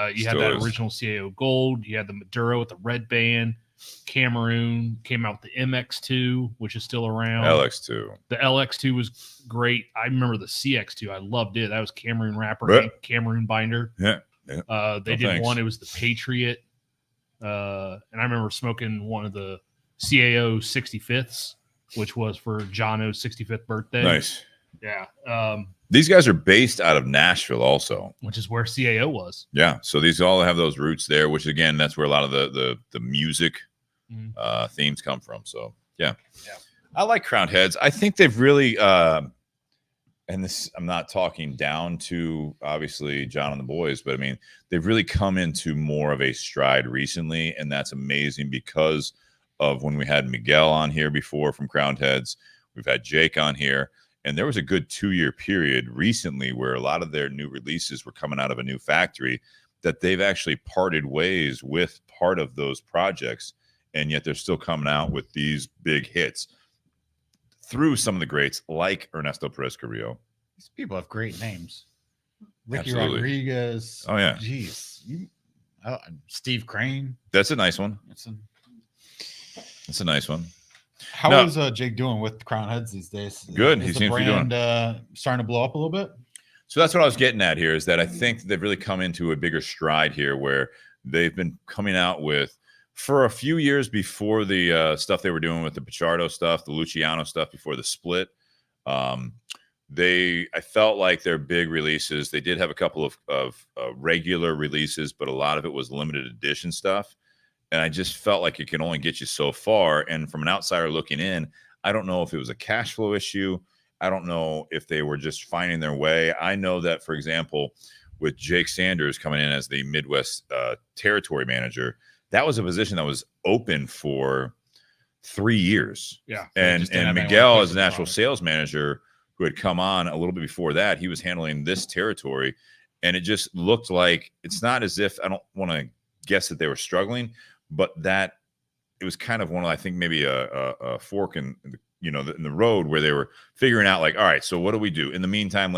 You Still had that is. original CAO Gold. You had the Maduro with the red band. Cameroon came out with the MX2, which is still around. LX2. The LX2 was great. I remember the CX2. I loved it. That was Cameroon wrapper, Yeah. and Cameroon binder. Yeah. They did one. It was the Patriot. And I remember smoking one of the CAO 65ths, which was for Jono's 65th birthday. Nice. Yeah. These guys are based out of Nashville also. Which is where CAO was. Yeah. So these all have those roots there, which again, that's where a lot of the music themes come from. So yeah. I like Crowned Heads. I think they've really and this, I'm not talking down to obviously John and the boys, but I mean, they've really come into more of a stride recently, and that's amazing because of when we had Miguel on here before from Crowned Heads. We've had Jake on here. And there was a good 2-year period recently where a lot of their new releases were coming out of a new factory that they've actually parted ways with part of those projects. And yet they're still coming out with these big hits through some of the greats like Ernesto Perez Carrillo. These people have great names. Ricky Absolutely. Rodriguez. Oh, yeah. Jeez. Steve Crane. That's a nice one. That's a nice one. How is Jake doing with Crowned Heads these days? Good. Is He the seems to be brand doing starting to blow up a little bit? So that's what I was getting at here, is that I think they've really come into a bigger stride here where they've been coming out with, for a few years before the stuff they were doing with the Pichardo stuff, the Luciano stuff before the split, I felt like their big releases, they did have a couple of regular releases, but a lot of it was limited edition stuff. And I just felt like it can only get you so far. And from an outsider looking in, I don't know if it was a cash flow issue. I don't know if they were just finding their way. I know that, for example, with Jake Sanders coming in as the Midwest territory manager, that was a position that was open for 3 years. Yeah. And Miguel, as a national sales manager, who had come on a little bit before that, he was handling this territory. And it just looked like, it's not as if, I don't want to guess that they were struggling, but that it was kind of one of, I think, maybe a fork in the road where they were figuring out, like, all right, so what do we do? In the meantime,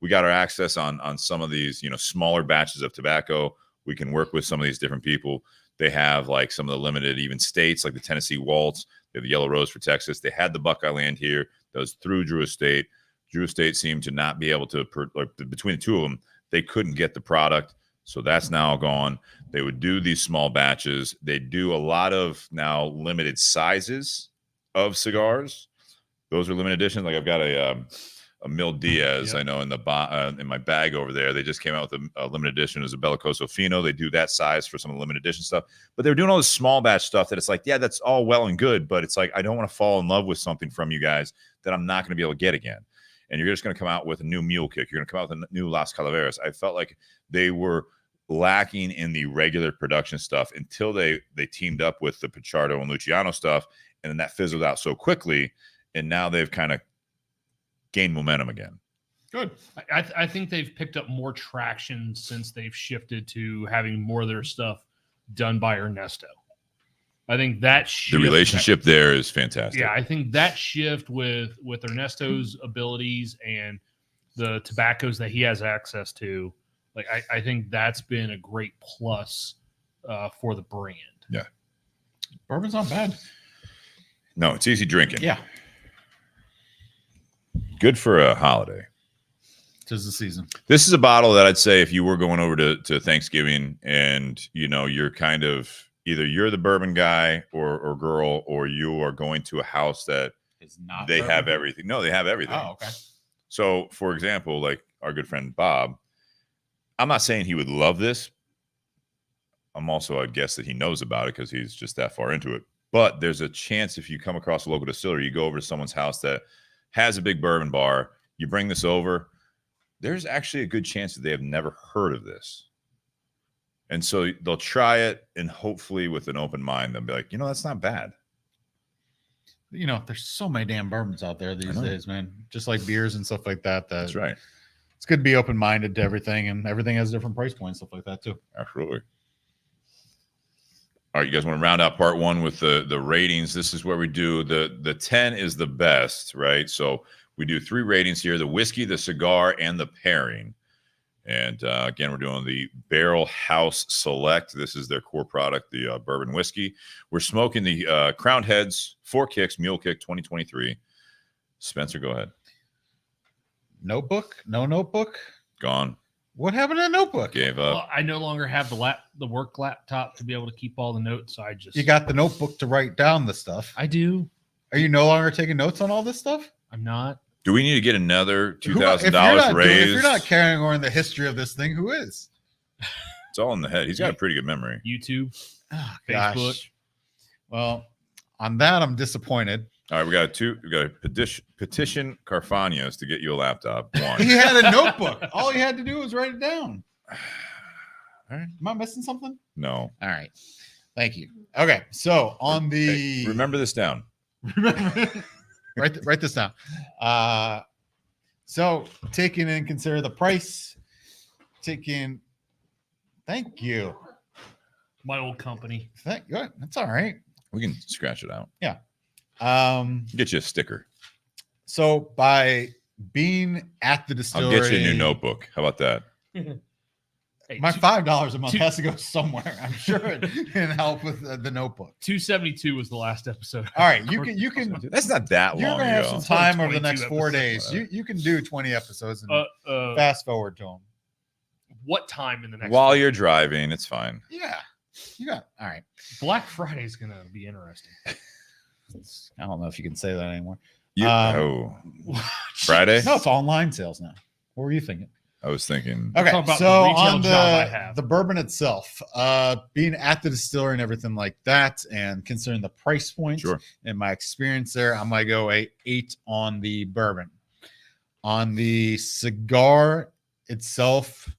we got our access on some of these, smaller batches of tobacco. We can work with some of these different people. They have like some of the limited even states, like the Tennessee Waltz. They have the Yellow Rose for Texas. They had the Buckeye Land here. That was through Drew Estate. Drew Estate seemed to not be able to, between the two of them, they couldn't get the product. So that's now gone. They would do these small batches. They do a lot of now limited sizes of cigars. Those are limited editions. Like I've got a Mil Diaz, I know, in my bag over there. They just came out with a limited edition as a Bellicoso Fino. They do that size for some of the limited edition stuff. But they were doing all this small batch stuff that it's like, yeah, that's all well and good, but it's like, I don't want to fall in love with something from you guys that I'm not going to be able to get again. And you're just going to come out with a new Mule Kick. You're going to come out with a new Las Calaveras. I felt like they were lacking in the regular production stuff until they teamed up with the Pichardo and Luciano stuff, and then that fizzled out so quickly, and now they've kind of gained momentum again. Good. I think they've picked up more traction since they've shifted to having more of their stuff done by Ernesto. I think that shift, the relationship there is fantastic. Yeah, I think that shift with Ernesto's abilities and the tobaccos that he has access to, like I think that's been a great plus for the brand. Yeah, bourbon's not bad. No, it's easy drinking. Yeah, good for a holiday. 'Tis the season. This is a bottle that I'd say if you were going over to Thanksgiving and you're kind of either you're the bourbon guy or girl, or you are going to a house that is not they bourbon. have everything. No, they have everything. Oh, okay. So, for example, like our good friend Bob, I'm not saying he would love this. I'd guess that he knows about it because he's just that far into it. But there's a chance if you come across a local distillery, you go over to someone's house that has a big bourbon bar, you bring this over, there's actually a good chance that they have never heard of this. And so they'll try it, and hopefully with an open mind, they'll be like, that's not bad. There's so many damn bourbons out there these days, man. Just like beers and stuff like that. That's right. It's good to be open-minded to everything, and everything has different price points, stuff like that too. Absolutely. All right, you guys want to round out part one with the ratings. This is where we do the 10 is the best, right? So we do 3 ratings here: the whiskey, the cigar, and the pairing. And again, we're doing the Barrel House Select. This is their core product, the bourbon whiskey. We're smoking the Crowned Heads 4 Kicks Mule Kick 2023. Spencer, go ahead. Notebook? No notebook? Gone. What happened to the notebook? Gave up. Well, I no longer have the work laptop to be able to keep all the notes. So You got the notebook to write down the stuff. I do. Are you no longer taking notes on all this stuff? I'm not. Do we need to get another $2,000 raise? If you're not carrying on the history of this thing, who is? It's all in the head. He's got a pretty good memory. YouTube, Facebook. gosh. Well, on that, I'm disappointed. All right, we got a petition Carfagnas to get you a laptop. One. He had a notebook. All he had to do was write it down. All right. Am I missing something? No. All right. Thank you. Okay. So on the remember this down. write this down. So taking in consider the price, thank you. My old company. Good. That's all right. We can scratch it out. Yeah. Get you a sticker. So by being at the distillery, I'll get you a new notebook. How about that? Hey, my $5 a month has to go somewhere. I'm sure it can help with the notebook. 272 was the last episode. All right, you can. That's not that You're long gonna have ago. some time over the 22 next 4 episodes. days. You can do 20 episodes and fast forward to them. What time in the next? While you're driving, it's fine. Yeah, you got all right. Black Friday is gonna be interesting. I don't know if you can say that anymore. Friday? No, it's online sales now. What were you thinking? I was thinking. Okay, Talk about so the retail on job I have. the bourbon itself, being at the distillery and everything like that, and considering the price point Sure. and my experience there, I'm gonna go 8 on the bourbon. On the cigar itself,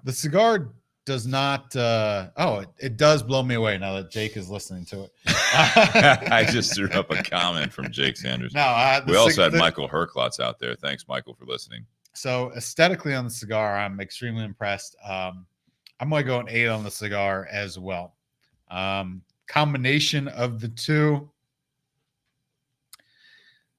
the cigar does not. It does blow me away now that Jake is listening to it. I just threw up a comment from Jake Sanders. No, We also had Michael Herklotz out there. Thanks, Michael, for listening. So aesthetically on the cigar, I'm extremely impressed. I'm going to go an 8 on the cigar as well. Combination of the two,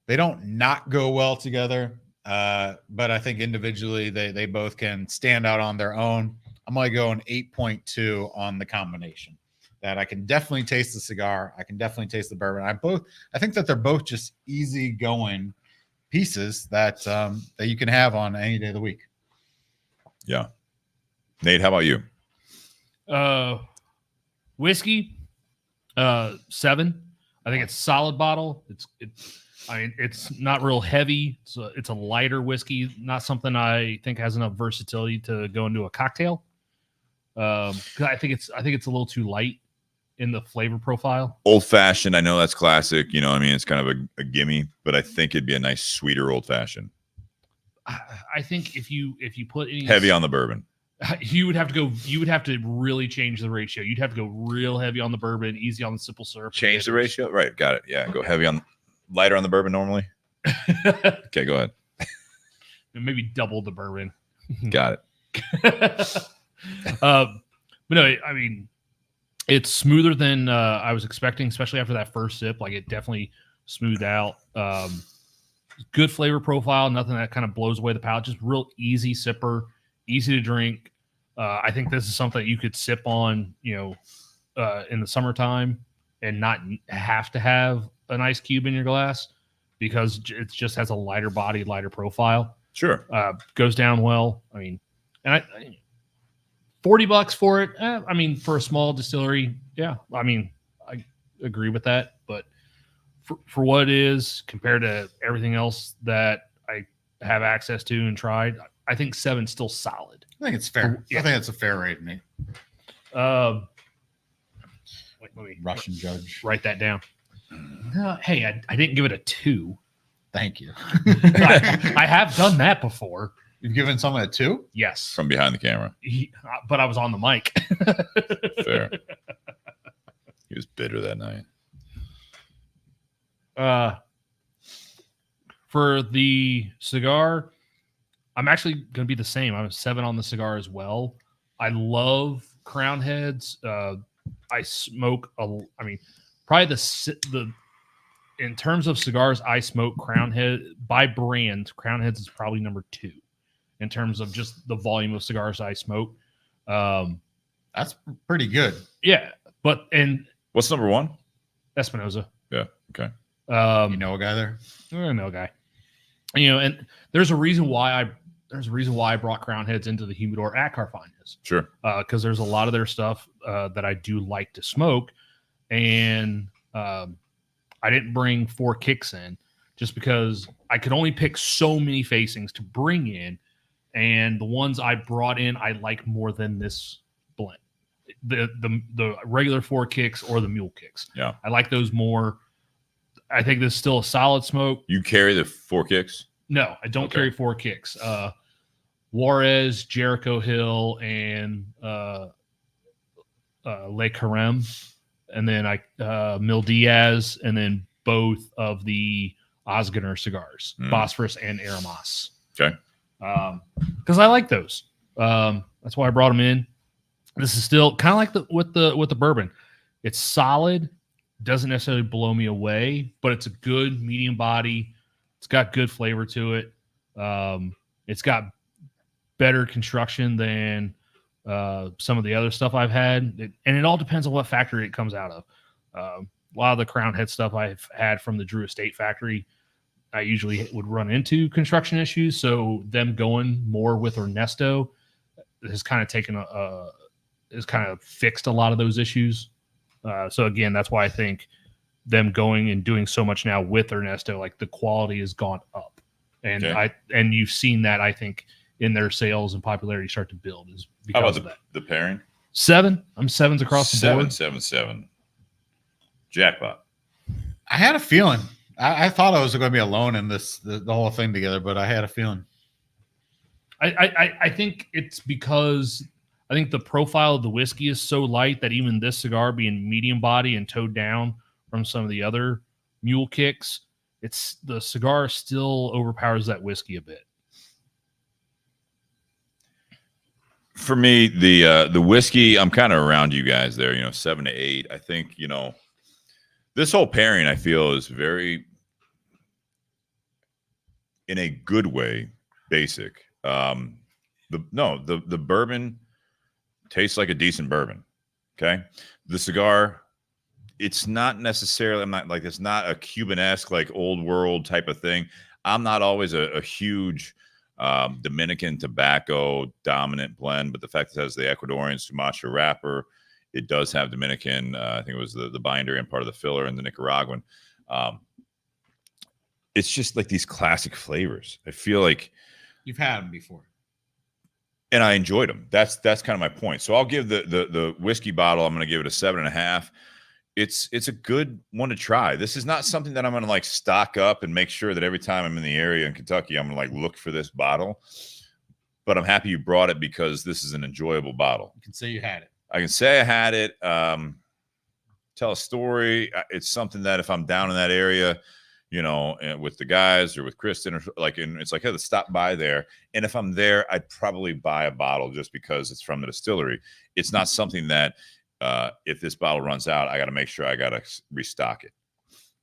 they don't not go well together, but I think individually they both can stand out on their own. I'm going to go an 8.2 on the combination. That I can definitely taste the cigar. I can definitely taste the bourbon. I think that they're both just easy going pieces that you can have on any day of the week. Yeah. Nate, how about you? Whiskey, 7. I think it's a solid bottle. It's not real heavy. It's a lighter whiskey, not something I think has enough versatility to go into a cocktail. 'Cause I think it's a little too light in the flavor profile. Old fashioned. I know that's classic. You know, I mean, it's kind of a gimme, but I think it'd be a nice, sweeter old fashioned. I think if you put any Heavy on the bourbon. you would have to really change the ratio. You'd have to go real heavy on the bourbon, easy on the simple syrup. Change the ratio? Right. Got it. Yeah. Go heavy on, lighter on the bourbon normally. Okay, go ahead. Maybe double the bourbon. Got it. But no, I mean, it's smoother than I was expecting, especially after that first sip. Like, it definitely smoothed out. Good flavor profile, nothing that kind of blows away the palate. Just real easy sipper, easy to drink. I think this is something that you could sip on, in the summertime and not have to have an ice cube in your glass because it just has a lighter body, lighter profile. Sure. Goes down well. I mean, and $40 for it. I mean, for a small distillery, yeah. I mean, I agree with that. But for what it is compared to everything else that I have access to and tried, I think 7's still solid. I think it's fair. Yeah. I think it's a fair rating. Let me Russian judge. write that down. Hey, I didn't give it a 2. Thank you. I have done that before. You've given someone a 2? Yes. From behind the camera. But I was on the mic. Fair. He was bitter that night. For the cigar, I'm actually going to be the same. I'm a 7 on the cigar as well. I love Crown Heads. I smoke probably the in terms of cigars, I smoke Crown Head by brand. Crown Heads is probably number 2 in terms of just the volume of cigars I smoke. That's pretty good. Yeah, and What's number 1? Espinosa. Yeah. Okay. You know a guy there? I know a guy. And there's a reason why I brought Crown Heads into the humidor at Carfagna's. Sure. Because there's a lot of their stuff that I do like to smoke, and I didn't bring 4 kicks in just because I could only pick so many facings to bring in, and the ones I brought in I like more than this blend, the regular 4 kicks or the mule kicks. Yeah, I like those more. I think this is still a solid smoke. You carry the 4 kicks? No, I don't carry 4 kicks. Juarez, Jericho Hill, and Le Carême, and then Mil Diaz, and then both of the Osgener cigars, Bosphorus and Aramas. Okay. Because I like those. That's why I brought them in. This is still kind of like with the bourbon. It's solid. Doesn't necessarily blow me away, but it's a good medium body. It's got good flavor to it. It's got better construction than some of the other stuff I've had. And it all depends on what factory it comes out of. A lot of the Crown Head stuff I've had from the Drew Estate factory, I usually would run into construction issues. So them going more with Ernesto has kind of fixed a lot of those issues. So again, that's why I think them going and doing so much now with Ernesto, like the quality has gone up, and Okay. and you've seen that I think in their sales and popularity start to build is How because about of that. the pairing? 7. I'm 7s across the board. 777. Jackpot. I had a feeling. I thought I was going to be alone in this the whole thing together, but I had a feeling. I think it's because I think the profile of the whiskey is so light that even this cigar being medium body and towed down from some of the other mule kicks, it's the cigar still overpowers that whiskey a bit. For me, the whiskey, I'm kind of around you guys there, 7 to 8. I think, this whole pairing I feel is very, in a good way, basic. The bourbon tastes like a decent bourbon. Okay. The cigar, it's not necessarily, it's not a Cuban-esque, like old world type of thing. I'm not always a huge Dominican tobacco dominant blend, but the fact that it has the Ecuadorian Sumatra wrapper, it does have Dominican, I think it was the binder and part of the filler, and the Nicaraguan. It's just like these classic flavors. I feel like You've had them before. And I enjoyed them. That's kind of my point. So I'll give the whiskey bottle, I'm going to give it a 7.5. It's a good one to try. This is not something that I'm going to like stock up and make sure that every time I'm in the area in Kentucky, I'm going to like look for this bottle. But I'm happy you brought it because this is an enjoyable bottle. You can say you had it. I can say I had it. Tell a story. It's something that if I'm down in that area, with the guys or with Kristen, or and it's like, hey, let's stop by there. And if I'm there, I'd probably buy a bottle just because it's from the distillery. It's not something that if this bottle runs out, I got to make sure I got to restock it.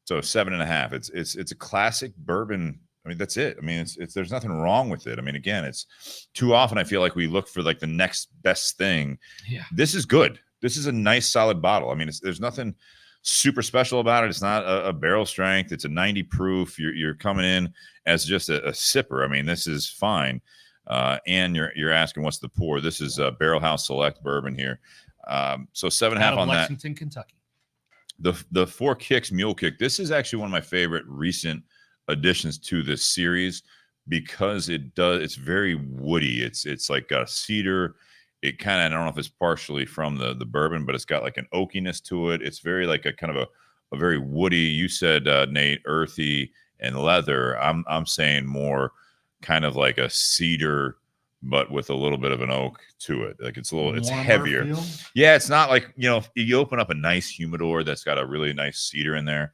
So 7.5. It's a classic bourbon. I mean, that's it. I mean, it's there's nothing wrong with it. I mean, again, it's too often I feel like we look for like the next best thing. Yeah. This is good. This is a nice, solid bottle. I mean, there's nothing super special about it. It's not a barrel strength. It's a 90 proof. You're coming in as just a sipper. I mean, this is fine. And you're asking what's the pour. This is a Barrel House Select bourbon here. So 7.5 on Lexington, Kentucky. The 4 Kicks Mule Kick. This is actually one of my favorite recent additions to this series because it's very woody. It's like got a cedar. It kind of, I don't know if it's partially from the bourbon, but it's got like an oakiness to it. It's very like a kind of a very woody. You said, Nate, earthy and leather. I'm saying more kind of like a cedar, but with a little bit of an oak to it. Like it's heavier. Feel? Yeah, it's not like, you open up a nice humidor that's got a really nice cedar in there.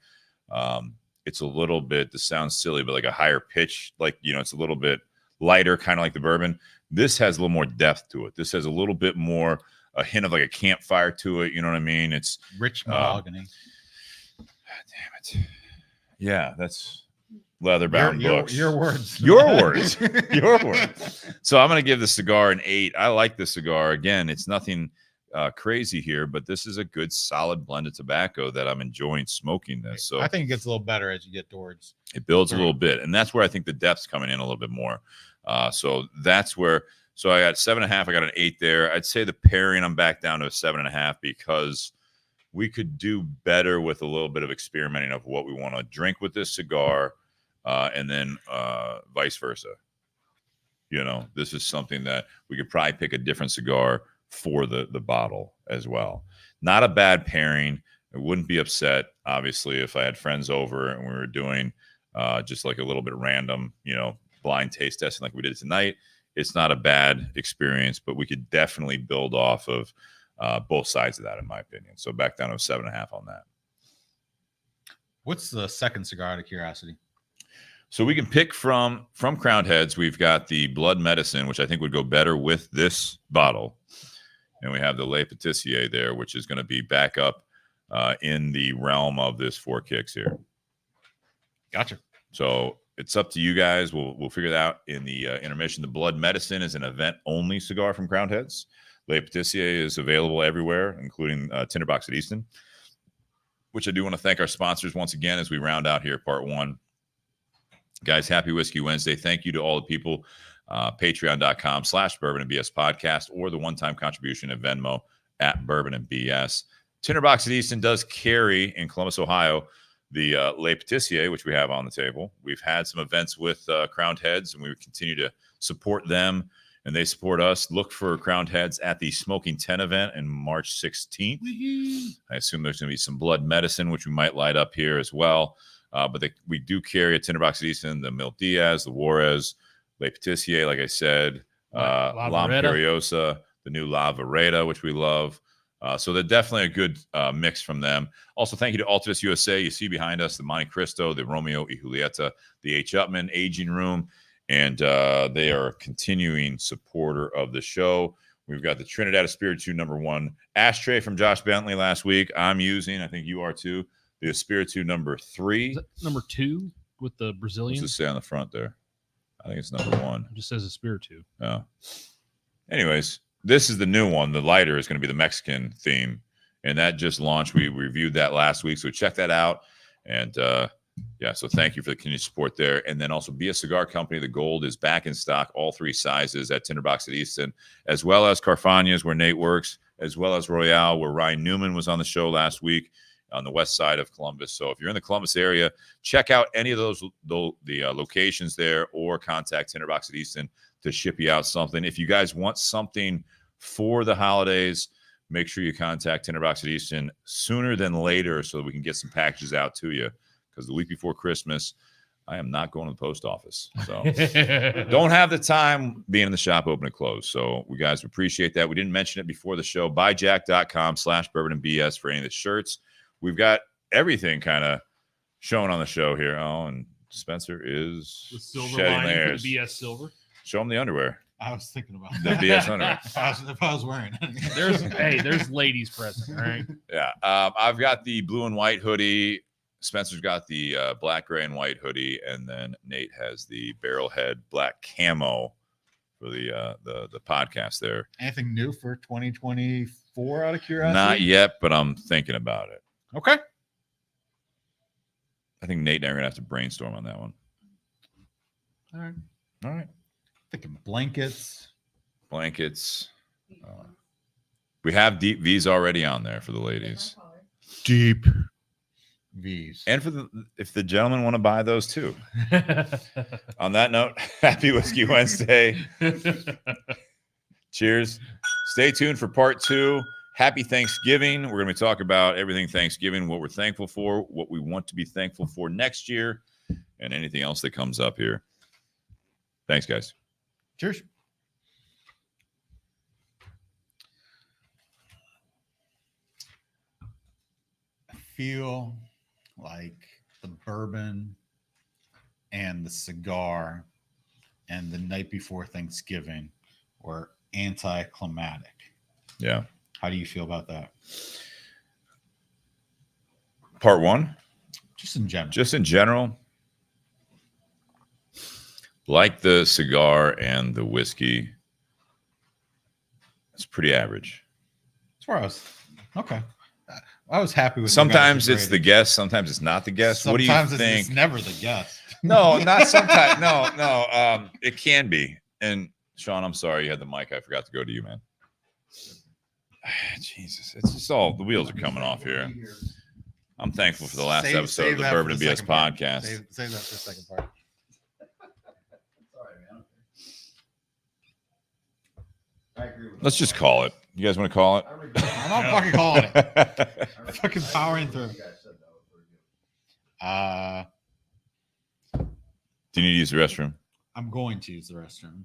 It's a little bit, this sounds silly, but like a higher pitch, like, it's a little bit lighter, kind of like the bourbon. This has a little more depth to it. This has a little bit more, a hint of like a campfire to it. You know what I mean? It's rich mahogany. Damn it. Yeah, that's leather-bound books. Your words. Your words. Your words. So I'm going to give the cigar an 8. I like the cigar. Again, it's nothing crazy here, but this is a good, solid blended tobacco that I'm enjoying smoking this. So I think it gets a little better as you get towards. It builds a little bit, and that's where I think the depth's coming in a little bit more. So that's where. So I got 7.5. I got an 8 there. I'd say the pairing, I'm back down to a 7.5 because we could do better with a little bit of experimenting of what we want to drink with this cigar, and then vice versa. This is something that we could probably pick a different cigar for the bottle as well. Not a bad pairing. I wouldn't be upset, obviously, if I had friends over and we were doing just like a little bit random, blind taste testing like we did tonight. It's not a bad experience, but we could definitely build off of both sides of that, in my opinion. So back down to a 7.5 on that. What's the second cigar, out of curiosity? So we can pick from Crowned Heads. We've got the Blood Medicine, which I think would go better with this bottle. And we have the Le Patissier there, which is going to be back up in the realm of this 4 Kicks here. Gotcha. So it's up to you guys. We'll figure it out in the intermission. The Blood Medicine is an event-only cigar from Crowned Heads. Le Patissier is available everywhere, including Tinder Box at Easton, which I do want to thank our sponsors once again as we round out here part 1. Guys, happy Whiskey Wednesday. Thank you to all the people. Patreon.com/Bourbon and BS podcast, or the one-time contribution at Venmo at Bourbon and BS. Tinder Box at Easton does carry in Columbus, Ohio, the Le Patissier, which we have on the table. We've had some events with Crowned Heads, and we continue to support them and they support us. Look for Crowned Heads at the Smoking 10 event in March 16th. I assume there's going to be some blood medicine, which we might light up here as well. But we do carry a Tinderbox at Easton, the Mil Diaz, the Juarez, Le Patissier, like I said, La Imperiosa, the new La Vereda, which we love. So they're definitely a good mix from them. Also, thank you to Altus USA. You see behind us the Monte Cristo, the Romeo y Julieta, the H. Upman Aging Room, and they are a continuing supporter of the show. We've got the Trinidad Espiritu #1 ashtray from Josh Bentley last week. I'm using, I think you are too, the Espiritu #3. Is that number 2 with the Brazilian? What's it say on the front there? I think it's #1. It just says Espiritu. Oh. Anyways, this is the new one. The lighter is going to be the Mexican theme, and that just launched. We reviewed that last week, so check that out. And yeah, so thank you for the continued support there. And then also Be a Cigar Company. The gold is back in stock, all 3 sizes at Tinderbox at Easton, as well as Carfagna's, where Nate works, as well as Royale, where Ryan Newman was on the show last week on the west side of Columbus. So if you're in the Columbus area, check out any of those locations there, or contact Tinderbox at Easton to ship you out something. If you guys want something for the holidays, make sure you contact Tinderbox at Easton sooner than later so that we can get some packages out to you. Because the week before Christmas, I am not going to the post office. So don't have the time being in the shop open and closed. So we guys appreciate that. We didn't mention it before the show. Buyjack.com/bourbon&bs for any of the shirts. We've got everything kind of shown on the show here. Oh, and Spencer is The silver shedding lining for layers. the BS silver. Show him the underwear. I was thinking about The that. BS underwear. if I was wearing it. There's ladies present, all right? Yeah. I've got the blue and white hoodie. Spencer's got the black, gray, and white hoodie, and then Nate has the barrelhead black camo for the podcast there. Anything new for 2024 out of curiosity? Not yet, but I'm thinking about it. Okay. I think Nate and I are gonna have to brainstorm on that one. All right. All right. Thinking blankets. Blankets. We have deep V's already on there for the ladies, Deep V's. and for if the gentlemen want to buy those too. On that note, happy Whiskey Wednesday. Cheers. Stay tuned for part 2. Happy Thanksgiving. We're going to be talking about everything Thanksgiving, what we're thankful for, what we want to be thankful for next year, and anything else that comes up here. Thanks, guys. Cheers. I feel like the bourbon and the cigar and the night before Thanksgiving were anticlimactic. Yeah. How do you feel about that? Part 1, Just in general. just in general, like the cigar and the whiskey, it's pretty average. That's where I was. Okay. I was happy with. Sometimes it's the guest, sometimes it's not the guest. What do you Sometimes think? it's never the guest. No, not sometimes. No. It can be. And Sean, I'm sorry you had the mic. I forgot to go to you, man. Jesus, it's just all the wheels are coming off here. I'm thankful for the last episode of the that Bourbon for the and BS second part. podcast. Save that for the second part. Let's just call it. You guys want to call it? I'm not fucking calling it. Fucking powering through. Do you need to use the restroom? I'm going to use the restroom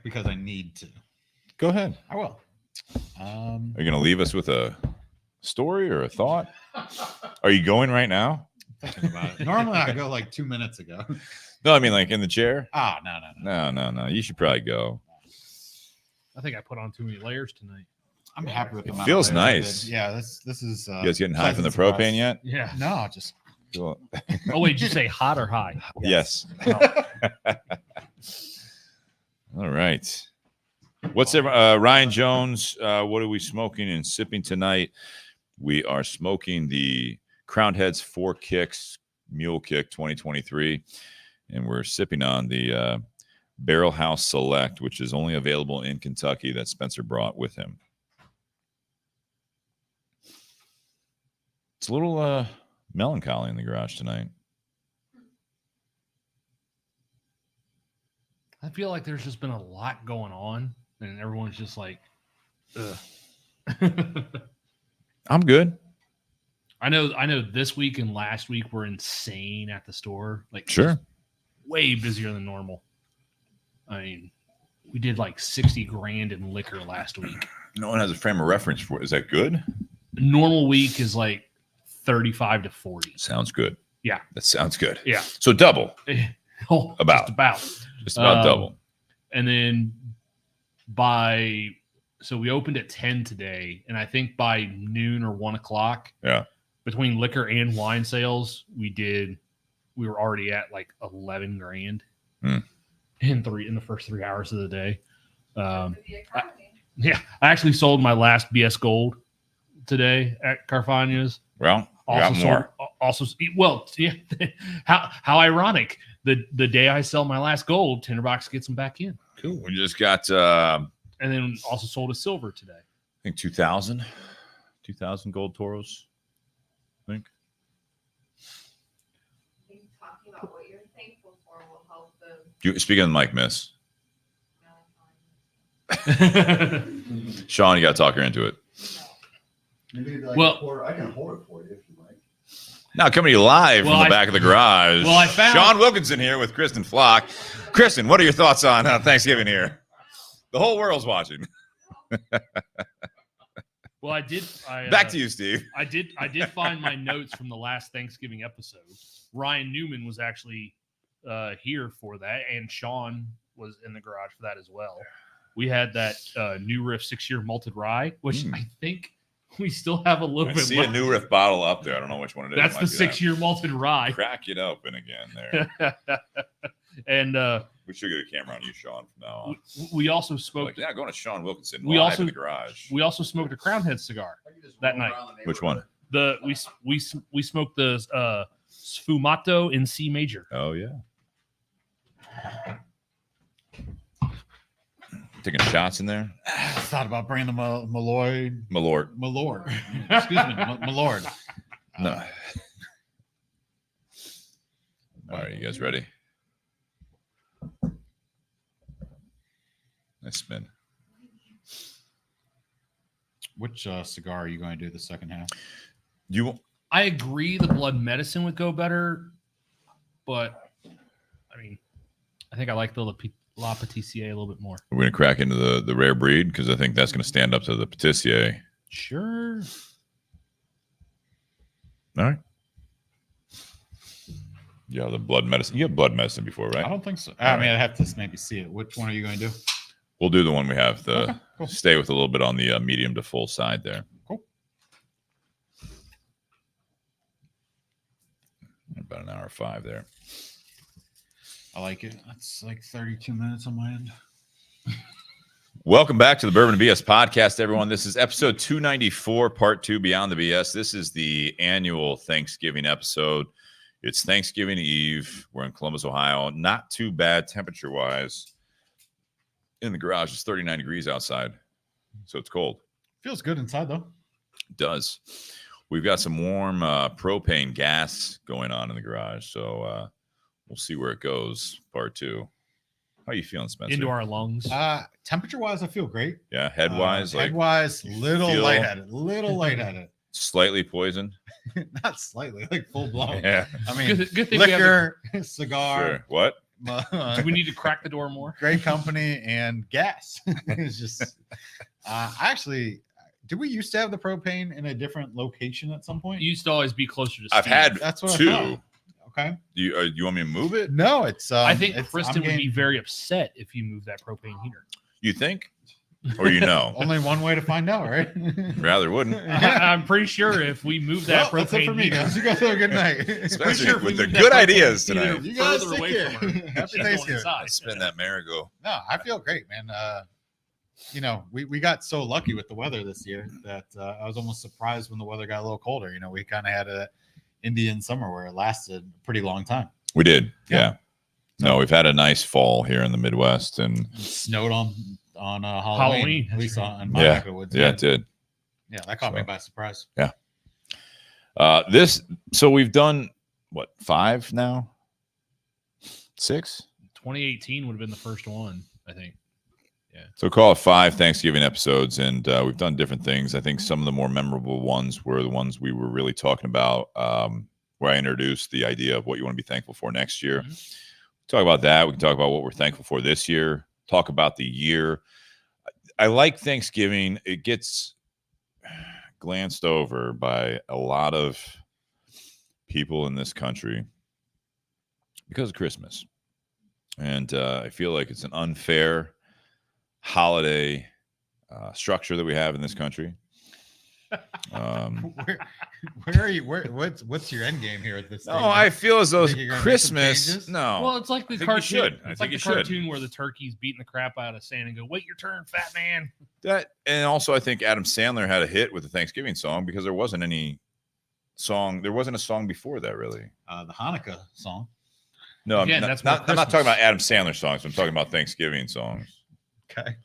because I need to. Go ahead. I will. Are you going to leave us with a story or a thought? Are you going right now? Thinking about it. Normally I go like 2 minutes ago. No, I mean like in the chair. Oh, no. No. You should probably go. I think I put on too many layers tonight. I'm happy with the It amount feels of layers I nice. did. Yeah, this is. You guys getting high from the pleasant propane surprise. yet? Yeah. No, just Cool. Oh, wait, did you say hot or high? Yes. All right. What's it? Ryan Jones, what are we smoking and sipping tonight? We are smoking the Crowned Heads 4 Kicks Mule Kick 2023, and we're sipping on the Barrel House Select, which is only available in Kentucky, that Spencer brought with him. It's a little melancholy in the garage tonight. I feel like there's just been a lot going on, and everyone's just like, ugh. I'm good. I know. This week and last week were insane at the store. Like, Sure. just way busier than normal. I mean, we did like 60 grand in liquor last week. No one has a frame of reference for it. Is that good? Normal week is like 35 to 40. Sounds good. Yeah. That sounds good. Yeah. So double. Oh, About. Just about Double. And then so we opened at 10 today, and I think by noon or 1 o'clock, Yeah. between liquor and wine sales, we were already at like 11 grand in the first 3 hours of the day. I actually sold my last BS Gold today at Carfagna's. Well, got more. How ironic. The day I sell my last gold, Tinder Box gets them back in. Cool. We just got And then also sold a silver today. I think 2,000 gold toros. I think. Talking about what you're thankful for will help them. You speaking of the mic, miss. Sean, you got to talk her into it. Maybe like Well- I can hold it for you if you like. Now coming to you live from the back of the garage. Well, I found- Sean Wilkinson here with Kristen Flock. Kristen, what are your thoughts on Thanksgiving here? The whole world's watching. Well, Back to you, Steve. I did find my notes from the last Thanksgiving episode. Ryan Newman was actually here for that, and Sean was in the garage for that as well. We had that New Riff 6-year malted rye, which I think we still have a little I bit see left. a New Riff bottle up there. I don't know which one it is. That's It the might be 6-year malted rye. that. Crack it open again there. And We should get a camera on you, Sean, from now on. we also Like, smoked. yeah, going to Sean Wilkinson We live also- in the garage. We also smoked a Crown Head cigar that night. Which one? We smoked the Sfumato in C major. Oh, yeah. Taking shots in there. Thought about bringing the Malloy. Malort. Excuse me, Malord. No. All right, you guys ready? Nice spin. Which cigar are you going to do the second half? I agree the blood medicine would go better, but I mean, I think I like the La Patissier a little bit more. We're going to crack into the rare breed because I think that's going to stand up to the Patissier. Sure. All right. Yeah, the blood medicine. You have blood medicine before, right? I don't think so. I mean, I'd have to maybe see it. Which one are you going to do? We'll do the one we have. Okay, cool. Stay with a little bit on the medium to full side there. Cool. About an hour 5 there. I like it. That's like 32 minutes on my end. Welcome back to the Bourbon and BS podcast, everyone. This is episode 294, part 2, Beyond the BS. This is the annual Thanksgiving episode. It's Thanksgiving Eve. We're in Columbus, Ohio. Not too bad temperature-wise. In the garage, it's 39 degrees outside, so it's cold. Feels good inside, though. It does. We've got some warm propane gas going on in the garage, so we'll see where it goes, part 2. How are you feeling, Spencer? Into our lungs. Temperature-wise, I feel great. Yeah, head-wise? Head-wise, little feel- lightheaded. Slightly poisoned? Not slightly, like full-blown. Yeah. I mean, Good thing we have liquor, cigar, Sure. What? Do we need to crack the door more? great company, and gas. It's just, did we used to have the propane in a different location at some point? You used to always be closer to I've Steve. had That's what I 2. thought. Okay. Do you want me to move it? No, it's. I think it's- Kristen I'm would be getting very upset if you moved that propane heater. You think? Or you know? only one way to find out, right? Rather wouldn't. I'm pretty sure if we moved that Well, that's it propane for me, heater, guys. You guys have a good night. Spencer sure if with we the moved good that propane ideas heater tonight. You guys further take away care. from her, Happy she's going Thanksgiving. inside. Spin that merry-go. No, I feel great, man. We got so lucky with the weather this year that I was almost surprised when the weather got a little colder. We kind of had a Indian summer where it lasted a pretty long time. We did. Yeah. Yeah. No, we've had a nice fall here in the Midwest, and It snowed on Halloween. Halloween, At least that's in my yeah, neck of the woods. yeah, it did. Yeah, that caught me So. by surprise. So we've done what, 5 now? 6? 2018 would have been the first one, I think. So call it 5 Thanksgiving episodes, and we've done different things. I think some of the more memorable ones were the ones we were really talking about, where I introduced the idea of what you want to be thankful for next year. Talk about that. We can talk about what we're thankful for this year. Talk about the year. I like Thanksgiving. It gets glanced over by a lot of people in this country because of Christmas. And I feel like it's an unfair holiday structure that we have in this country. Where are you? What's your end game here at this? No, I feel as though Think you're gonna make some Christmas. changes? No, Well, it's like the I think you cartoon. should. I It's think like you the should. cartoon where the turkey's beating the crap out of Santa and go, "Wait your turn, fat man." That, and also I think Adam Sandler had a hit with the Thanksgiving song because there wasn't any song. There wasn't a song before that, really. The Hanukkah song. No, Again, I'm that's not, more I'm not talking Christmas. about Adam Sandler songs. I'm talking about Thanksgiving songs. Okay.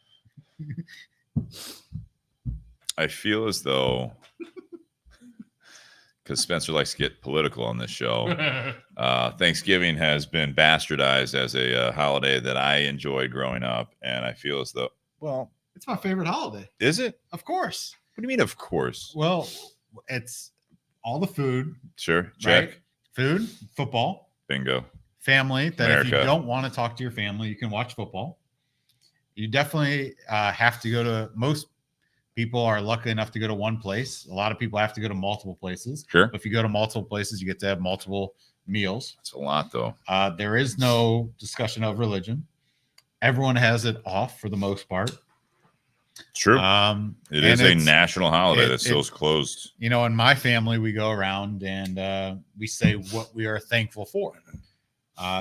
I feel as though, because Spencer likes to get political on this show, Thanksgiving has been bastardized as a holiday that I enjoyed growing up, and I feel as though, well, It's my favorite holiday. is it? Of course. What do you mean? Of course. Well, it's all the food, Sure. Check. right? Food, football, Bingo. family. That if America. you don't want to talk to your family, you can watch football. You definitely have to go to. Most people are lucky enough to go to one place. A lot of people have to go to multiple places. Sure. If you go to multiple places, you get to have multiple meals. That's a lot, though. There is no discussion of religion. Everyone has it off for the most part. True. It is a it's- national holiday it- that still's closed. You know, in my family, we go around and we say what we are thankful for.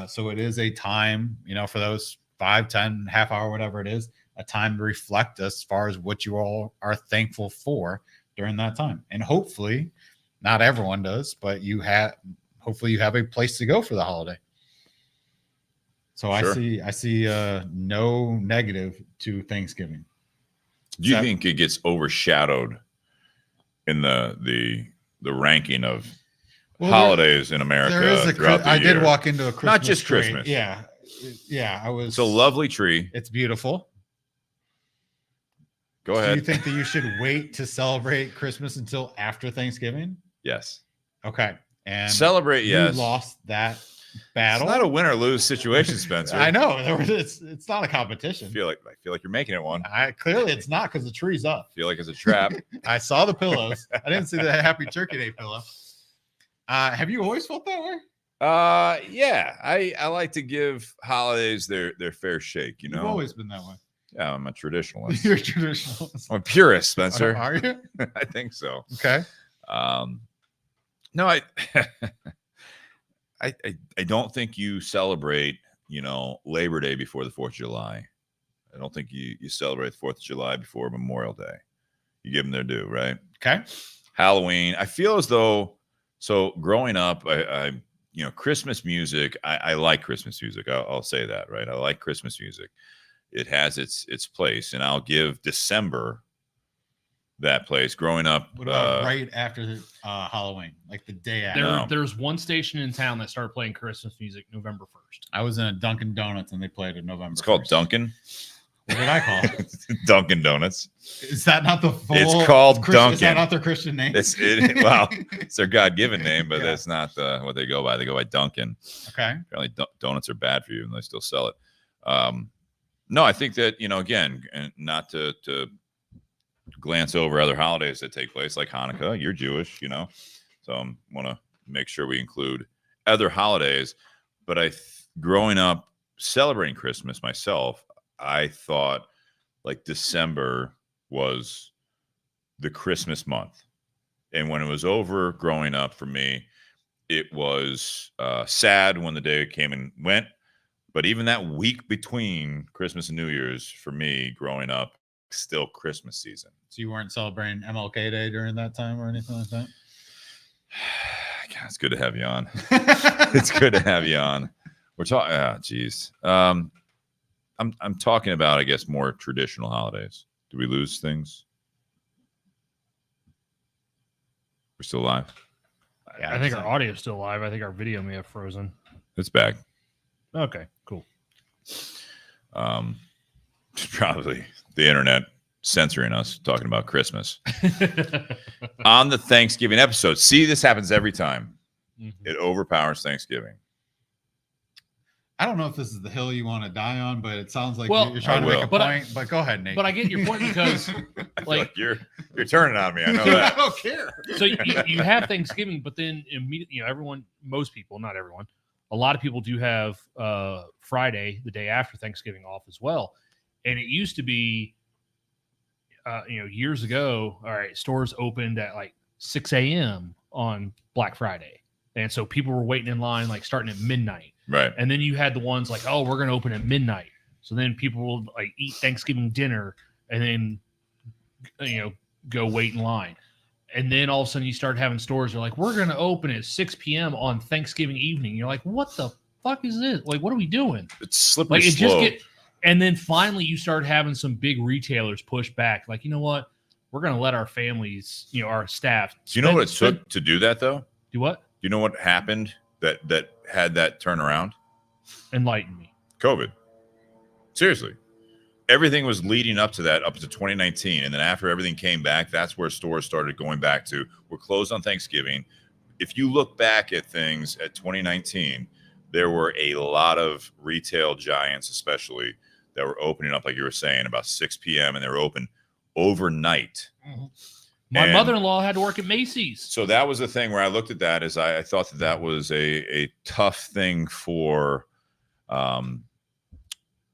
So it is a time, you know, for those 5, 10, half hour, whatever it is, a time to reflect as far as what you all are thankful for during that time. And hopefully, not everyone does, but hopefully you have a place to go for the holiday. So Sure. I see no negative to Thanksgiving. Do you That- think it gets overshadowed in the ranking of Well, holidays in America There is throughout the I year? did walk into a Christmas Not just tree. Christmas. Yeah, I was. It's a lovely tree. It's beautiful. Go Do you ahead. think that you should wait to celebrate Christmas until after Thanksgiving? Yes. Okay. And Celebrate, you yes. lost that It's battle. not a win or lose situation, Spencer. I know. It's not a I competition. feel like you're making it one. Clearly it's not because the tree's up. I feel like it's a trap. I saw the pillows. I didn't see the Happy Turkey Day pillow. Have you always felt that way? Yeah. I like to give holidays their fair shake, you know. You've always been that way. Yeah, I'm a traditionalist. You're traditional. I'm a purist, Spencer. Are you? I think so. Okay. No, I don't think you celebrate, you know, Labor Day before the 4th of July. I don't think you celebrate the 4th of July before Memorial Day. You give them their due, right? Okay. Halloween. I feel as though, so growing up, I you know, Christmas music, I like Christmas music. I'll say that, right? I like Christmas music. It has its place, and I'll give December that place. Growing up, What about right after Halloween, like the day after? No. There's one station in town that started playing Christmas music November 1st. I was in a Dunkin' Donuts and they played it November. it's called 1st. Dunkin'. What did I call it? Dunkin' Donuts. Is that not the full? It's called Is that Dunkin'. not their Christian name? Well, it's their God-given name, but Yeah. that's not what they go by. They go by Dunkin'. Okay. Apparently, donuts are bad for you, and they still sell it. No, I think that, you know, again, and not to glance over other holidays that take place, like Hanukkah. You're Jewish, you know, so I want to make sure we include other holidays. But growing up celebrating Christmas myself, I thought like December was the Christmas month. And when it was over growing up for me, it was sad when the day came and went. But even that week between Christmas and New Year's for me growing up, still Christmas season. So you weren't celebrating MLK Day during that time or anything like that? God, it's good to have you on. It's good to have you on. We're talking. Ah, geez. I'm talking about, I guess, more traditional holidays. Do we lose things? We're still alive. I think our audio is still live. I think our video may have frozen. It's back. Okay, cool. It's probably the internet censoring us talking about Christmas on the Thanksgiving episode. See, this happens every time. It overpowers Thanksgiving. I don't know if this is the hill you want to die on, but it sounds like Well, you're trying to I make a will. point. But go ahead, Nate. But I get your point because, I feel like, you're turning on me. I know I that. don't care. so you have Thanksgiving, but then immediately, most people, not everyone, a lot of people do have Friday, the day after Thanksgiving, off as well. And it used to be, years ago, all right, stores opened at like 6 a.m. on Black Friday. And so people were waiting in line, like starting at midnight. Right. And then you had the ones like, oh, we're going to open at midnight. So then people will like eat Thanksgiving dinner and then, go wait in line. And then all of a sudden you start having stores that are like, we're going to open at 6 p.m. on Thanksgiving evening. You're like, what the fuck is this? Like, what are we doing? It's slippery Like, slope. And then finally you start having some big retailers push back. Like, you know what? We're going to let our families, our staff. Do you know what it took to do that, though? Do what? Do you know what happened that had that turnaround? Enlighten me. COVID. Seriously. Everything was leading up to that, up to 2019. And then after everything came back, that's where stores started going back to, we're closed on Thanksgiving. If you look back at things at 2019, there were a lot of retail giants, especially, that were opening up, like you were saying, about 6 p.m. and they were open overnight. My And mother-in-law had to work at Macy's. so that was the thing where I looked at that as I thought that was a tough thing for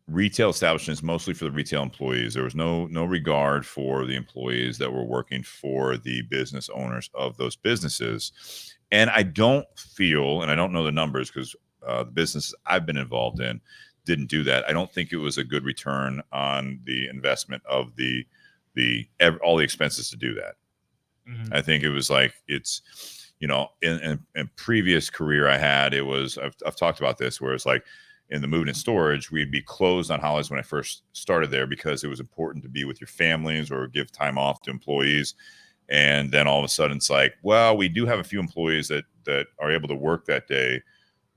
retail establishments, mostly for the retail employees. There was no regard for the employees that were working for the business owners of those businesses. And I don't feel, and I don't know the numbers because the businesses I've been involved in didn't do that. I don't think it was a good return on the investment of all the expenses to do that. Mhm. I think it was like it's, in previous career I had, it was I've talked about this where it's like in the moving and storage, we'd be closed on holidays when I first started there because it was important to be with your families or give time off to employees. And then all of a sudden it's like, well, we do have a few employees that are able to work that day.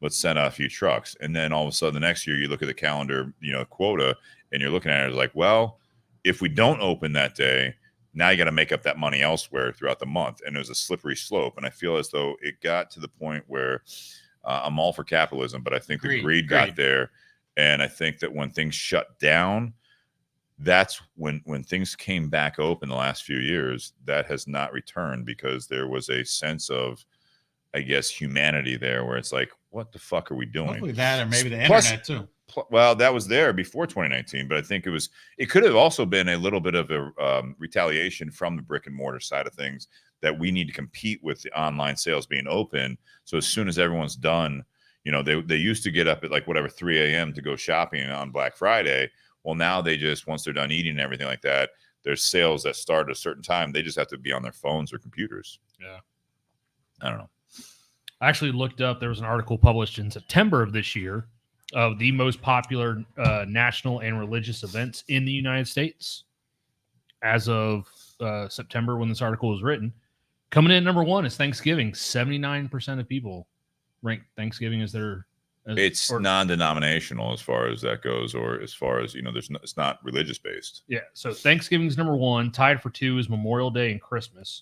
Let's send out a few trucks. And then all of a sudden the next year you look at the calendar, quota, and you're looking at it like, well, if we don't open that day, now you got to make up that money elsewhere throughout the month. And it was a slippery slope. And I feel as though it got to the point where I'm all for capitalism, but I think the greed got there. And I think that when things shut down, that's when things came back open the last few years, that has not returned because there was a sense of, I guess, humanity there where it's like, what the fuck are we doing? Hopefully that, or maybe the Plus- internet too. Well, that was there before 2019, but I think it could have also been a little bit of a retaliation from the brick and mortar side of things that we need to compete with the online sales being open. So as soon as everyone's done, they used to get up at like 3 a.m. to go shopping on Black Friday. Well, now they just, once they're done eating and everything like that, there's sales that start at a certain time. They just have to be on their phones or computers. Yeah. I don't know. I actually looked up, there was an article published in September of this year of the most popular national and religious events in the United States as of September when this article was written. Coming in at number one is Thanksgiving. 79% of people rank Thanksgiving as their... It's non-denominational as far as that goes, or as far as, it's not religious based. Yeah, so Thanksgiving's number one. Tied for two is Memorial Day and Christmas.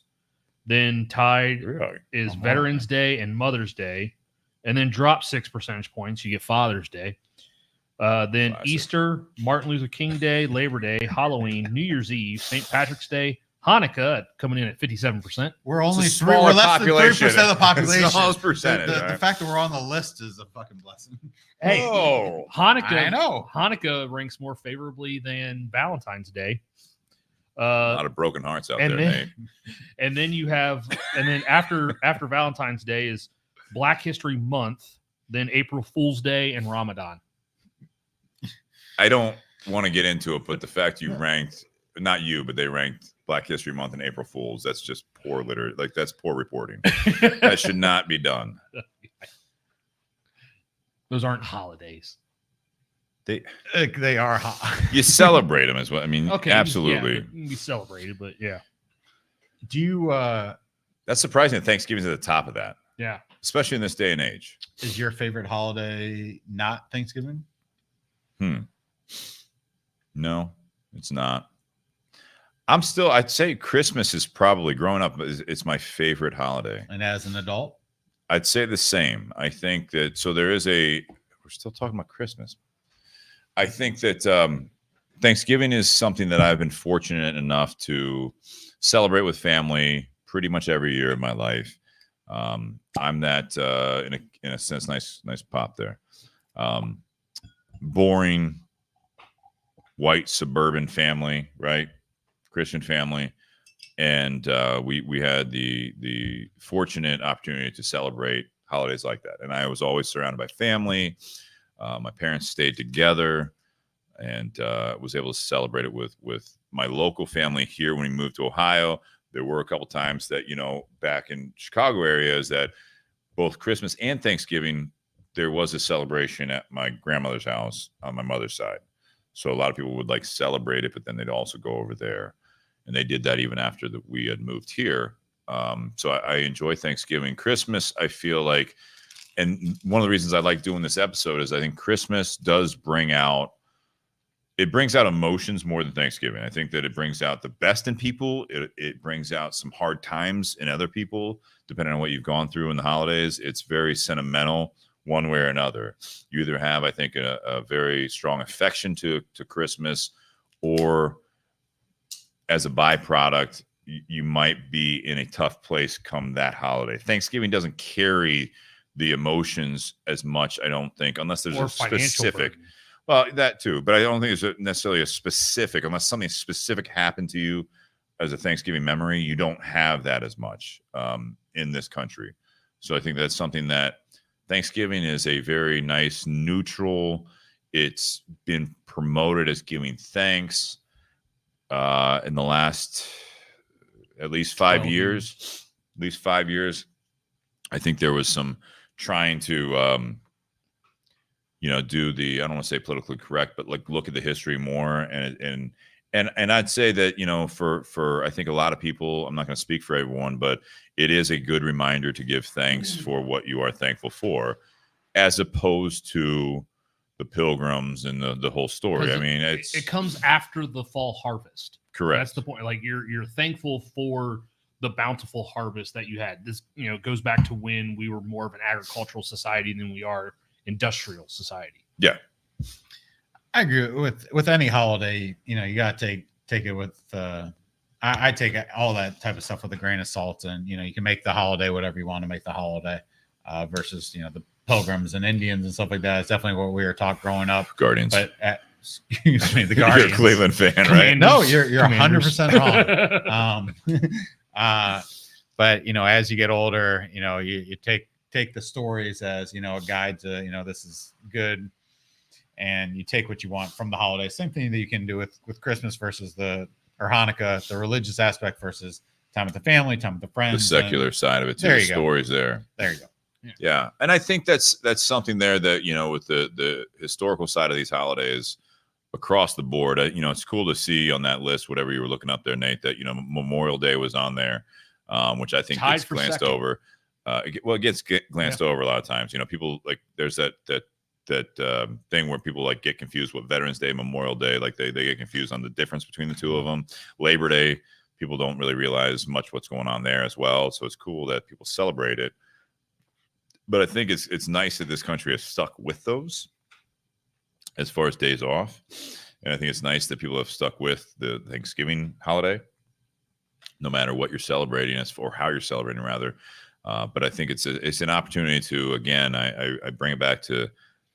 Then tied Really? is Veterans Day and Mother's Day. And then drop 6 percentage points. You get Father's Day. Then Classic. Easter, Martin Luther King Day, Labor Day, Halloween, New Year's Eve, St. Patrick's Day, Hanukkah coming in at 57%. We're only It's a we're smaller less than 3% of the It's the population. smallest percentage. The right? fact that we're on the list is a fucking blessing. Hey, Whoa. Hanukkah. I know. Hanukkah ranks more favorably than Valentine's Day. A lot of broken hearts out and there, then- Nate. And then you have, and then after Valentine's Day is Black History Month, then April Fool's Day and Ramadan. I don't want to get into it, but the fact you ranked, not you, but they ranked Black History Month and April Fools, that's just poor that's poor reporting. That should not be done. Those aren't holidays. They are hot. You celebrate them as well. I mean, Okay, absolutely. Yeah, it can be celebrated, but yeah, Do you That's surprising that Thanksgiving's at the top of that, yeah. especially in this day and age. is your favorite holiday not Thanksgiving? No, it's not. I'd say Christmas is probably growing up. It's my favorite holiday. And as an adult, I'd say the same. I think that, we're still talking about Christmas. I think that Thanksgiving is something that I've been fortunate enough to celebrate with family pretty much every year of my life. I'm that, in a sense, nice pop there. Boring white suburban family, right? Christian family. And we had the fortunate opportunity to celebrate holidays like that. And I was always surrounded by family. My parents stayed together, and was able to celebrate it with my local family here when we moved to Ohio. There were a couple times that, back in Chicago areas, that both Christmas and Thanksgiving, there was a celebration at my grandmother's house on my mother's side. So a lot of people would like celebrate it, but then they'd also go over there. And they did that even after we had moved here. So I enjoy Thanksgiving. Christmas, I feel like, and one of the reasons I like doing this episode is I think Christmas does brings out emotions more than Thanksgiving. I think that it brings out the best in people. It brings out some hard times in other people, depending on what you've gone through in the holidays. It's very sentimental one way or another. You either have, I think, a very strong affection to Christmas, or as a byproduct, you might be in a tough place come that holiday. Thanksgiving doesn't carry the emotions as much, I don't think, unless there's Or a financial specific. burden. Well, that too, but I don't think there's necessarily a specific, unless something specific happened to you as a Thanksgiving memory. You don't have that as much in this country. So I think that's something that Thanksgiving is a very nice neutral. It's been promoted as giving thanks in the last at least 5 years. At least 5 years. I think there was some trying to do the, I don't want to say politically correct, but like look at the history more. And I'd say that, for I think a lot of people, I'm not going to speak for everyone, but it is a good reminder to give thanks for what you are thankful for, as opposed to the Pilgrims and the whole story. I mean, it comes after the fall harvest. Correct. That's the point. Like you're thankful for the bountiful harvest that you had. This, goes back to when we were more of an agricultural society than we are industrial society. Yeah. I agree with any holiday. You got to take it with. I take all that type of stuff with a grain of salt, and you can make the holiday whatever you want to make the holiday. Versus the Pilgrims and Indians and stuff like that. It's definitely what we were taught growing up. Guardians. But excuse me, the Guardians. You're a Cleveland fan, right? No, you're 100% wrong. But as you get older, you take the stories as a guide to this is good, and you take what you want from the holiday. Same thing that you can do with Christmas versus or Hanukkah, the religious aspect versus time with the family, time with the friends, the secular side of it too. There The you go. stories there. There you go. Yeah, and I think that's something there that with the historical side of these holidays across the board. It's cool to see on that list, whatever you were looking up there, Nate, that Memorial Day was on there, which I think Tied gets for glanced second. over. It gets glanced over a lot of times. People like there's that thing where people like get confused with Veterans Day, Memorial Day, like they get confused on the difference between the two of them. Labor Day, people don't really realize much what's going on there as well. So it's cool that people celebrate it. But I think it's nice that this country has stuck with those as far as days off. And I think it's nice that people have stuck with the Thanksgiving holiday, no matter what you're celebrating, or how you're celebrating, rather. But I think it's an opportunity to, again, I bring it back to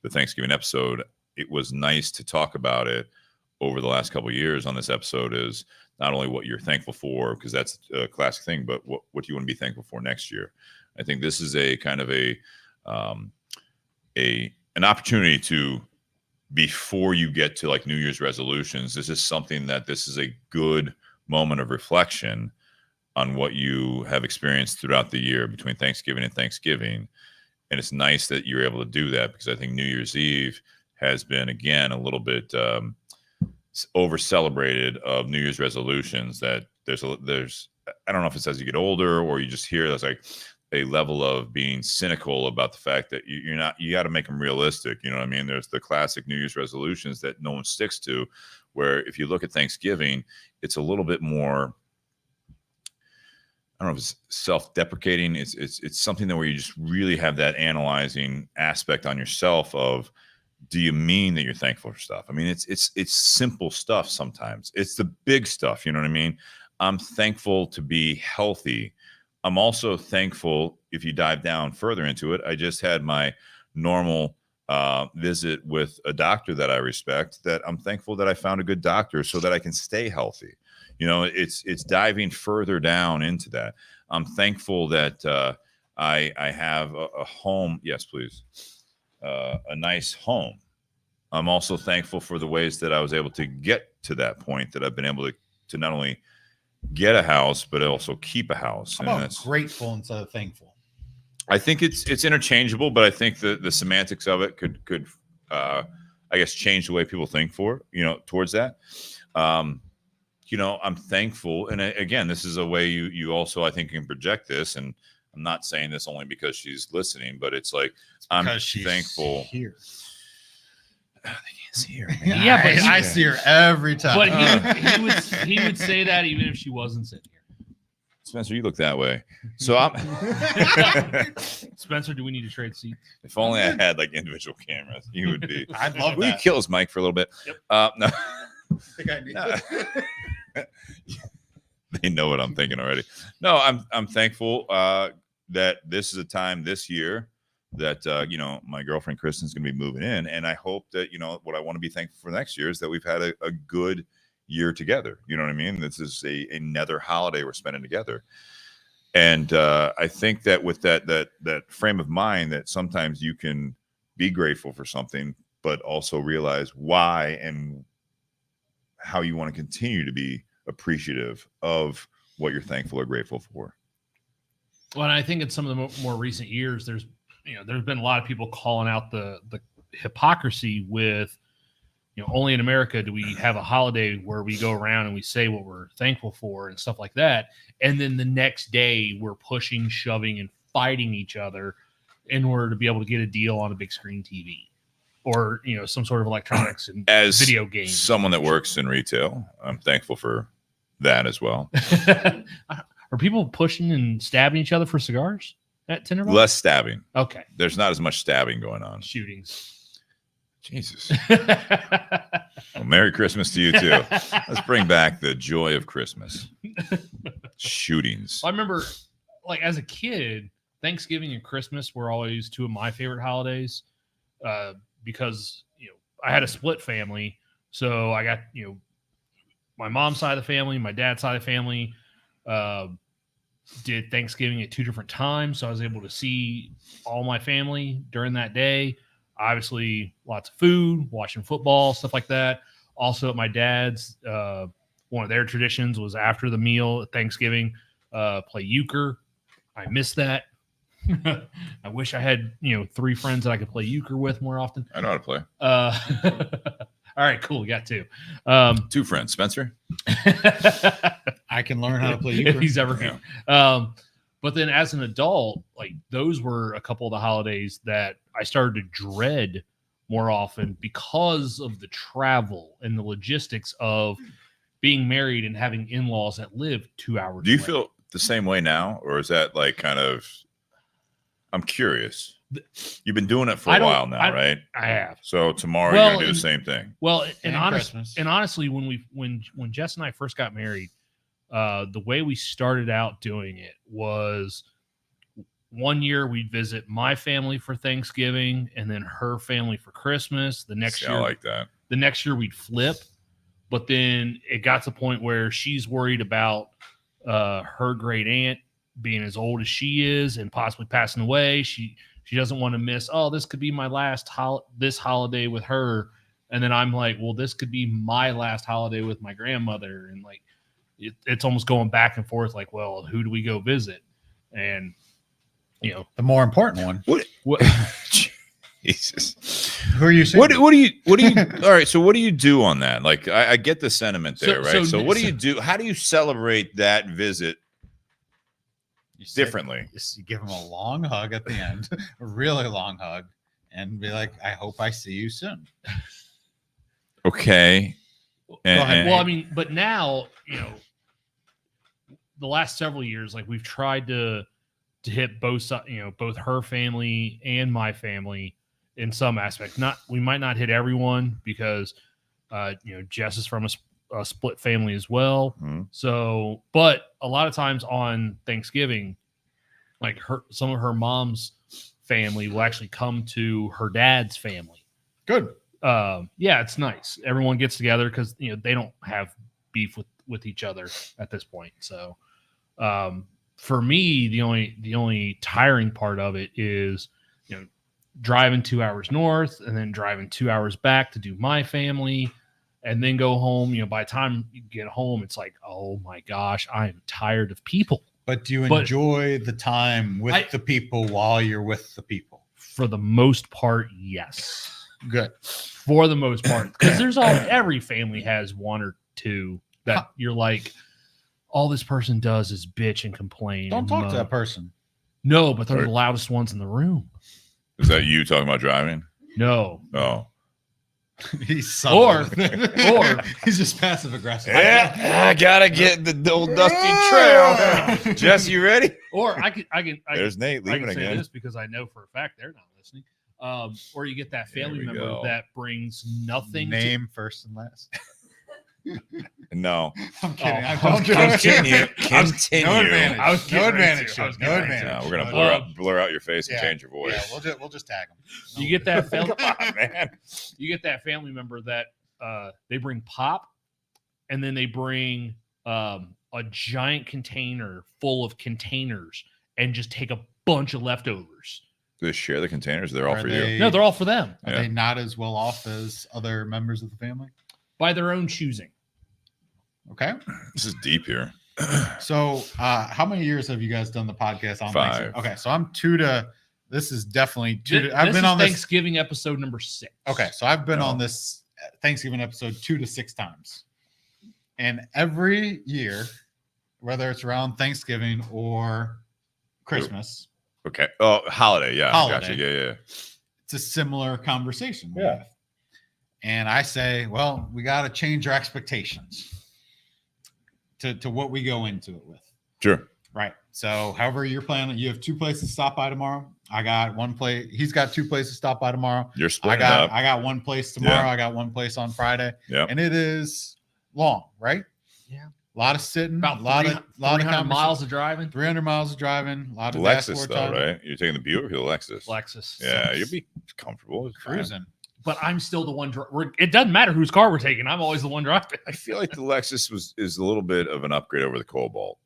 the Thanksgiving episode. It was nice to talk about it over the last couple of years on this episode, is not only what you're thankful for, because that's a classic thing, but what do you want to be thankful for next year? I think this is a kind of an opportunity to, before you get to like New Year's resolutions, this is a good moment of reflection on what you have experienced throughout the year between Thanksgiving and Thanksgiving. And it's nice that you're able to do that, because I think New Year's Eve has been, again, a little bit over celebrated of New Year's resolutions. That there's I don't know if it's as you get older or you just hear that's like a level of being cynical about the fact that you're not, you got to make them realistic. You know what I mean? There's the classic New Year's resolutions that no one sticks to, where if you look at Thanksgiving, it's a little bit more, I don't know if it's self-deprecating. It's something that where you just really have that analyzing aspect on yourself of, do you mean that you're thankful for stuff? I mean, it's simple stuff sometimes. It's the big stuff, you know what I mean? I'm thankful to be healthy. I'm also thankful, if you dive down further into it, I just had my normal visit with a doctor that I respect, that I'm thankful that I found a good doctor so that I can stay healthy. You know, it's diving further down into that. I'm thankful that I have a home. Yes, please. A nice home. I'm also thankful for the ways that I was able to get to that point, that I've been able to not only get a house, but also keep a house. How And about that's, grateful instead of thankful? I think it's interchangeable, but I think the semantics of it could I guess change the way people think towards that. I'm thankful, and again, this is a way you also, I think, can project this. And I'm not saying this only because she's listening, but it's like, I'm thankful. Here. They can't see her. Yeah, but I see her every time. But he would say that even if she wasn't sitting here. Spencer, you look that way. So I'm. Spencer, do we need to trade seats? If only I had like individual cameras, you would be. I'd love Will you that. kill his mic for a little bit? Yep. No. I think I need They know what I'm thinking already. No, I'm thankful that this is a time this year that my girlfriend Kristen's going to be moving in, and I hope that what I want to be thankful for next year is that we've had a good year together. You know what I mean? This is another holiday we're spending together, and I think that with that frame of mind, that sometimes you can be grateful for something, but also realize why and how you want to continue to be appreciative of what you're thankful or grateful for. Well, and I think in some of the more recent years, there's been a lot of people calling out the hypocrisy with, only in America do we have a holiday where we go around and we say what we're thankful for and stuff like that. And then the next day we're pushing, shoving, and fighting each other in order to be able to get a deal on a big screen TV or, some sort of electronics and As video games. Someone that works in retail, I'm thankful for that as well. Are people pushing and stabbing each other for cigars at Tinder Box? Less stabbing. Okay. There's not as much stabbing going on. Shootings. Jesus. Well, Merry Christmas to you too. Let's bring back the joy of Christmas. Shootings. I remember, like, as a kid, Thanksgiving and Christmas were always two of my favorite holidays because, I had a split family. So I got, my mom's side of the family, my dad's side of the family did Thanksgiving at two different times. So I was able to see all my family during that day. Obviously, lots of food, watching football, stuff like that. Also, at my dad's, one of their traditions was after the meal at Thanksgiving, play euchre. I miss that. I wish I had, 3 friends that I could play euchre with more often. I know how to play. All right, cool. We got 2. 2 friends, Spencer. I can learn how to play If euchre. he's ever here. But then as an adult, like, those were a couple of the holidays that I started to dread more often because of the travel and the logistics of being married and having in-laws that live 2 hours Do you away. feel the same way now? Or is that like kind of, I'm curious. You've been doing it for a while now, right? I have. So tomorrow Well, you're going to do the and- same thing. Well, and Christmas. honestly, when Jess and I first got married, the way we started out doing it was one year we'd visit my family for Thanksgiving and then her family for Christmas. The next See, year, I like that. the next year we'd flip, but then it got to the point where she's worried about her great aunt being as old as she is and possibly passing away. She doesn't want to miss, this could be my last this holiday with her. And then I'm like, well, this could be my last holiday with my grandmother. And like, it's almost going back and forth. Like, well, who do we go visit? And, The more important one. what Jesus. Who are you saying? What do you all right, so what do you do on that? Like I get the sentiment there, So- right? so- So what do you do? How do you celebrate that visit differently. You give them a long hug at the end, a really long hug, and be like, I hope I see you soon. Okay. Go ahead. Well, I mean, but now, the last several years, like we've tried to hit both sides, both her family and my family in some aspect. We might not hit everyone because, Jess is from a split family as well. Mm-hmm. So, but a lot of times on Thanksgiving, like some of her mom's family will actually come to her dad's family. Good. Yeah, it's nice. Everyone gets together because they don't have beef with each other at this point. So, for me, the only tiring part of it is driving 2 hours north and then driving 2 hours back to do my family, and then go home. By the time you get home, it's like, oh my gosh, I am tired of people. But do you enjoy the time with the people while you're with the people? For the most part, yes. Good. For the most part, because every family has one or two that you're like, all this person does is bitch and complain. Don't talk to that person. No, but they're the loudest ones in the room. Is that you talking about driving? No. Oh. He's subtle. or he's just passive aggressive. Yeah, I gotta get the old dusty trail. Jess, you ready? Or I can. There's Nate leaving I can say again. this because I know for a fact they're not listening. Or you get that family There we member go. that brings nothing. Name first and last. No. I'm kidding. Oh, Don't do it. Continue. No advantage. I was getting No ready advantage. to. I was No getting ready advantage. No, we're gonna blur out your face and Yeah. change your voice. Yeah, we'll just tag him. You get that family. Come on, man. You get that family member that they bring pop, and then they bring a giant container full of containers and just take a bunch of leftovers. Do they share the containers? They're all Are for they- you. No, they're all for them Are Yeah. they not as well off as other members of the family? by their own choosing. Okay. This is deep here. So, how many years have you guys done the podcast on 5. Thanksgiving? Okay, so I'm 2 to. This is definitely 2 to. I've This been is on this. Thanksgiving episode number 6. Okay, so I've been No. on this Thanksgiving episode 2 to 6 times, and every year, whether it's around Thanksgiving or Christmas, Okay. Oh, holiday. Yeah. Holiday. Gotcha. Yeah. it's a similar conversation. we Yeah. have. And I say, well, we got to change our expectations to what we go into it with. Sure. Right. So, however you're planning, you have 2 places to stop by tomorrow. I got 1 place. He's got 2 places to stop by tomorrow. You're I splitting got up. I got 1 place tomorrow. Yeah. I got 1 place on Friday. Yeah. And it is long, right? Yeah. A lot of sitting, About a lot of 300 miles of driving. 300 miles of driving, a lot of Lexus, dashboard though, time. right? You're taking the Buick or the Lexus? Lexus. Yeah, you'll be comfortable. It's fine. Cruising. But I'm still the one. It doesn't matter whose car we're taking. I'm always the one driving. I feel like the Lexus is a little bit of an upgrade over the Cobalt.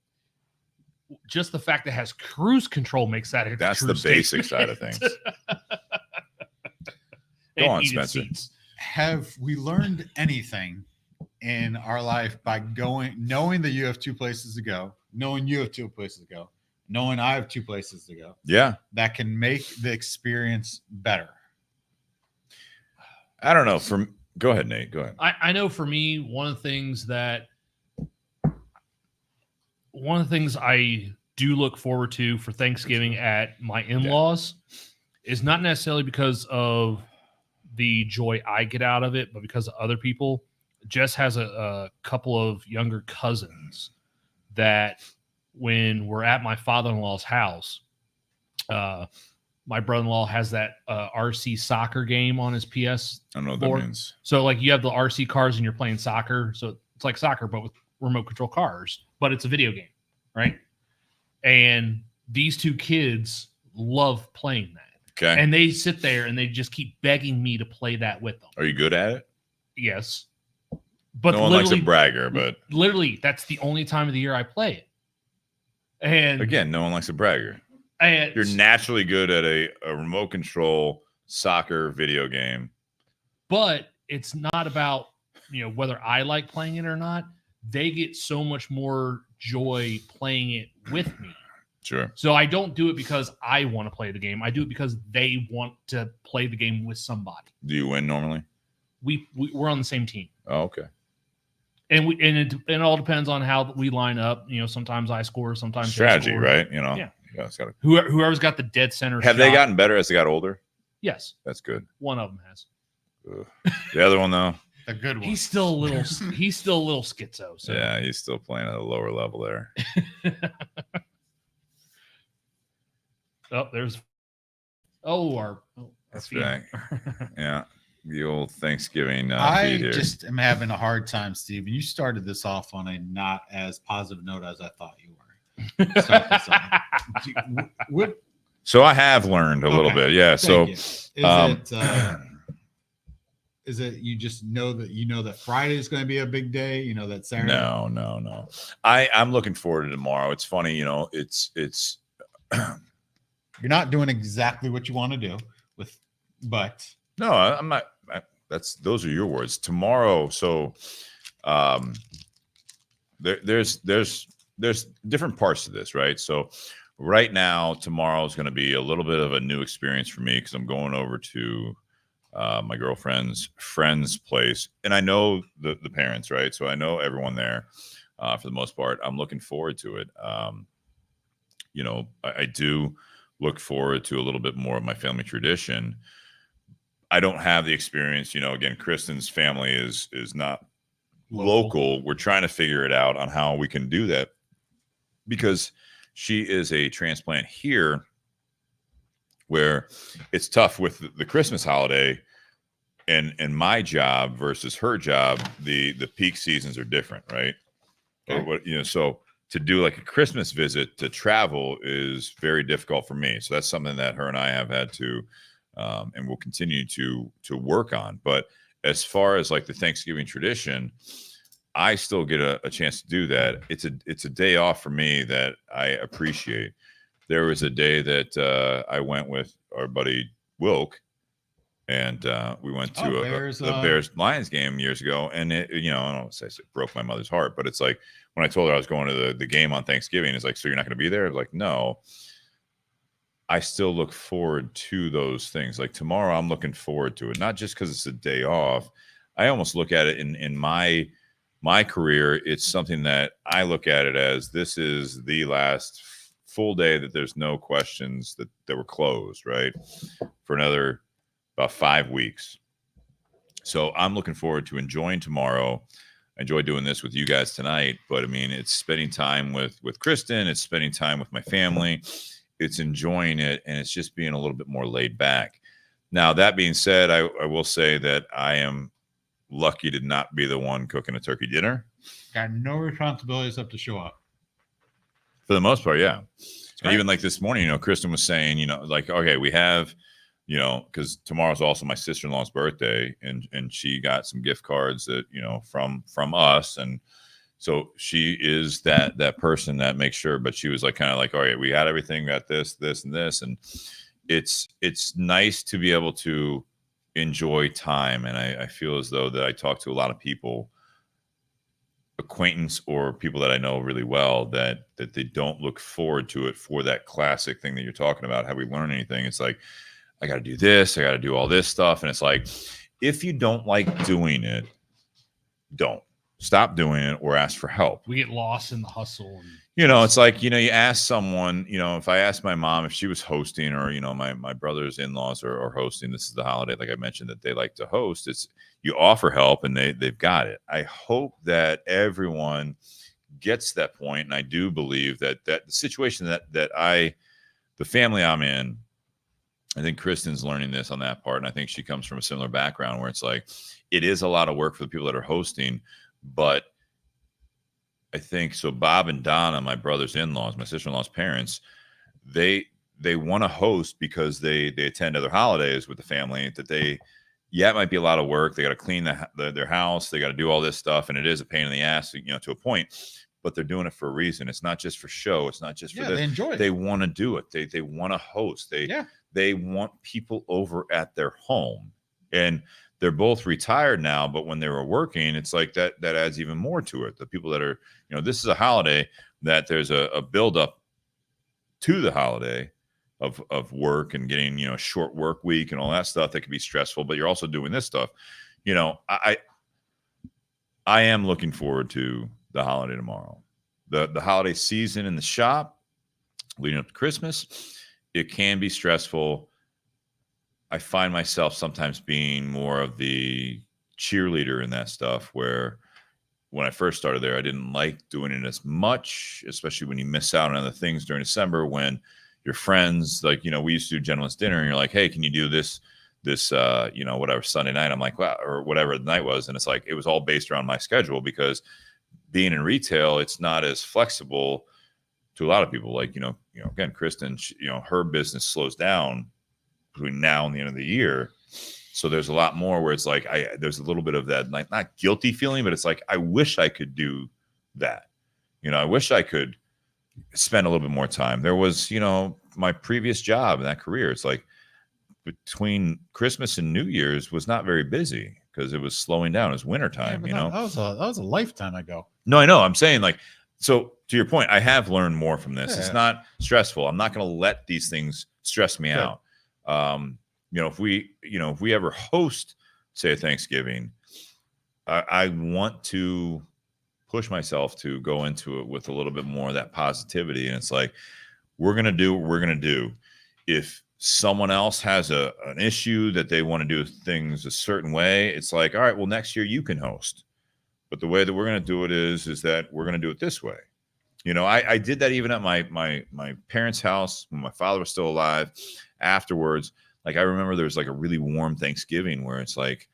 Just the fact that it has cruise control makes that. That's true the basic statement. side of things. And on, heated Spencer. seats. Have we learned anything in our life by knowing that you have 2 places to go, knowing you have 2 places to go, knowing I have 2 places to go, Yeah. that can make the experience better? I don't know. Go ahead, Nate. Go ahead. I know for me, one of the things I do look forward to for Thanksgiving at my in-laws is not necessarily because of the joy I get out of it, but because of other people. Jess has a couple of younger cousins that when we're at my father-in-law's house, my brother-in-law has that RC soccer game on his PS. I don't know what that board. means. So like you have the RC cars and you're playing soccer. So it's like soccer, but with remote control cars, but it's a video game, right? And these 2 kids love playing that. Okay. And they sit there and they just keep begging me to play that with them. Are you good at it? Yes. But No one likes a literally, bragger, but literally, that's the only time of the year I play it. And again, no one likes a bragger. and You're naturally good at a remote control soccer video game. but it's not about whether I like playing it or not. They get so much more joy playing it with me. Sure. So I don't do it because I want to play the game. I do it because they want to play the game with somebody. Do you win normally? We're on the same team. Oh, okay. and it all depends on how we line up. You know, sometimes I score, sometimes they Strategy, score. right? You know, Yeah. it's gotta, Whoever's got the dead center. have they shot- gotten better as they got older? Yes, That's good. one of them has. Ugh. The other one though, The good one. He's still a little schizo. So yeah, he's still playing at a lower level there. oh, there's our That's feed. right. Yeah, the old Thanksgiving I feed here. just am having a hard time, Steve. And you started this off on a not as positive note as I thought you were. Start this off. What, So I have learned a little Okay. bit. Yeah. So Thank you. Is it you just know that Friday is going to be a big day? You know that Saturday. no. I'm looking forward to tomorrow. It's funny, you know, it's You're not doing exactly what you want to do but no, I'm not. Those are your words. Tomorrow. So there's different parts to this, right? So right now, tomorrow is going to be a little bit of a new experience for me because I'm going over to my girlfriend's friend's place, and I know the parents, right? So I know everyone there for the most part. I'm looking forward to it. You know, I do look forward to a little bit more of my family tradition. I don't have the experience, you know. Again, Kristen's family is not local. We're trying to figure it out on how we can do that because she is a transplant here where it's tough with the Christmas holiday and my job versus her job. The peak seasons are different, right? Okay. Or what, you know, so to do like a Christmas visit to travel is very difficult for me. So that's something that her and I have had to and we'll continue to work on. But as far as like the Thanksgiving tradition, I still get a chance to do that. It's a day off for me that I appreciate. There was a day that I went with our buddy Wilk, and we went to the Bears Lions game years ago, and it, you know, I don't want to say it broke my mother's heart, but it's like when I told her I was going to the game on Thanksgiving, it's like, so you're not going to be there? I was like, no. I still look forward to those things. Like tomorrow, I'm looking forward to it, not just because it's a day off. I almost look at it in my career. It's something that I look at it as this is the last full day that there's no questions that were closed, right? For another about 5 weeks. So I'm looking forward to enjoying tomorrow. I enjoy doing this with you guys tonight, but I mean, it's spending time with Kristen. It's spending time with my family. It's enjoying it, and it's just being a little bit more laid back. Now, that being said, I will say that I am lucky to not be the one cooking a turkey dinner. got no responsibilities up to show up. For the most part, yeah. And Right. even like this morning, you know, Kristen was saying, you know, like, okay, we have, you know, because tomorrow's also my sister-in-law's birthday, and she got some gift cards that, you know, from us, and so she is that person that makes sure. But she was like, kind of like, all right, we got everything, got this, and this, and it's nice to be able to enjoy time. And I feel as though that I talk to a lot of people, acquaintance or people that I know really well, that they don't look forward to it for that classic thing that you're talking about. Have we learned anything? It's like, I got to do this, I got to do all this stuff. And it's like, if you don't like doing it, don't stop doing it or ask for help. We get lost in the hustle. And You know, it's like, you know, you ask someone, you know, if I asked my mom if she was hosting, or, you know, my brother's in-laws are hosting, this is the holiday, like I mentioned, that they like to host, it's, you offer help and they've got it. I hope that everyone gets to that point. And I do believe that the situation that the family I'm in, I think Kristen's learning this on that part. And I think she comes from a similar background where it's like, it is a lot of work for the people that are hosting, but I think so. Bob and Donna, my brother's in-laws, my sister-in-law's parents, they want to host because they attend other holidays with the family that it might be a lot of work. They got to clean their house. They got to do all this stuff. And it is a pain in the ass, you know, to a point, but they're doing it for a reason. It's not just for show. It's not just for this. They enjoy it. They want to do it. They want to host. They want people over at their home, and they're both retired now, but when they were working, it's like that adds even more to it. The people that are, you know, this is a holiday that there's a buildup to the holiday of work and getting, you know, a short work week and all that stuff that can be stressful, but you're also doing this stuff. You know, I am looking forward to the holiday tomorrow. The holiday season in the shop leading up to Christmas, it can be stressful. I find myself sometimes being more of the cheerleader in that stuff, where when I first started there, I didn't like doing it as much, especially when you miss out on other things during December, when your friends, like, we used to do gentleman's dinner and you're like, hey, can you do this, whatever Sunday night? I'm like, wow, or whatever the night was. And it's like, it was all based around my schedule, because being in retail, it's not as flexible to a lot of people. Like, again, Kristen, her business slows down between now and the end of the year. So there's a lot more where it's like, there's a little bit of that, like, not guilty feeling, but it's like, I wish I could do that. I wish I could spend a little bit more time. There was, my previous job in that career, it's like between Christmas and New Year's was not very busy because it was slowing down. It was wintertime, that was a lifetime ago. No, I know. I'm saying, like, so to your point, I have learned more from this. Yeah. It's not stressful. I'm not going to let these things stress me out. If we ever host, say, a Thanksgiving, I want to push myself to go into it with a little bit more of that positivity. And it's like, we're going to do what we're going to do. If someone else has an issue that they want to do things a certain way, it's like, all right, well, next year you can host. But the way that we're going to do it is that we're going to do it this way. I did that even at my parents' house when my father was still alive. Afterwards, like, I remember there was like a really warm Thanksgiving where it's like,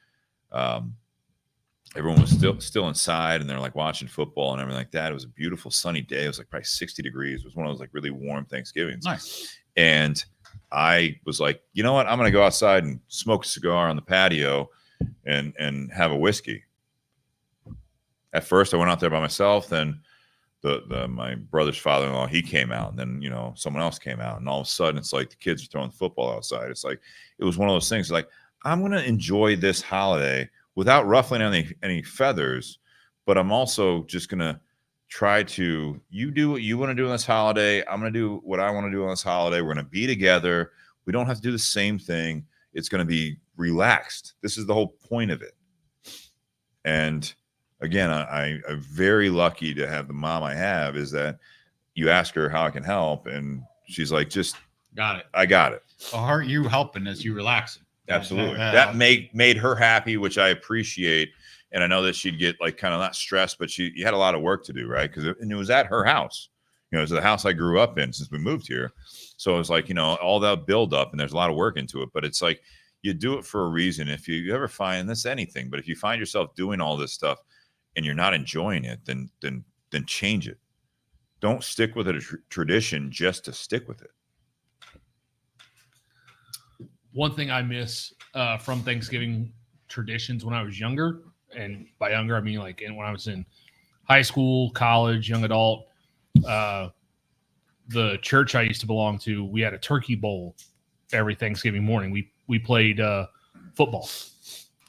everyone was still inside and they're like watching football and everything like that. It was a beautiful sunny day. It was like probably 60 degrees. It was one of those like really warm Thanksgivings. Nice. And I was like, you know what? I'm going to go outside and smoke a cigar on the patio and have a whiskey. At first I went out there by myself. Then my brother's father-in-law, he came out, and then, someone else came out, and all of a sudden it's like the kids are throwing football outside. It's like, it was one of those things like, I'm going to enjoy this holiday without ruffling any feathers, but I'm also just going to try to, you do what you want to do on this holiday. I'm going to do what I want to do on this holiday. We're going to be together. We don't have to do the same thing. It's going to be relaxed. This is the whole point of it. And again, I'm very lucky to have the mom I have, is that you ask her how I can help, and she's like, just got it. I got it. Well, aren't you helping as you relaxing? Absolutely. That made her happy, which I appreciate. And I know that she'd get like kind of not stressed, but you had a lot of work to do, right? Because it was at her house. It was the house I grew up in since we moved here. So it was like, all that build up, and there's a lot of work into it. But it's like, you do it for a reason. If you ever find this anything, but if you find yourself doing all this stuff and you're not enjoying it, then change it. Don't stick with a tradition just to stick with it. One thing I miss from Thanksgiving traditions when I was younger, and by younger I mean like when I was in high school, college, young adult, the church I used to belong to, we had a turkey bowl every Thanksgiving morning. We played football.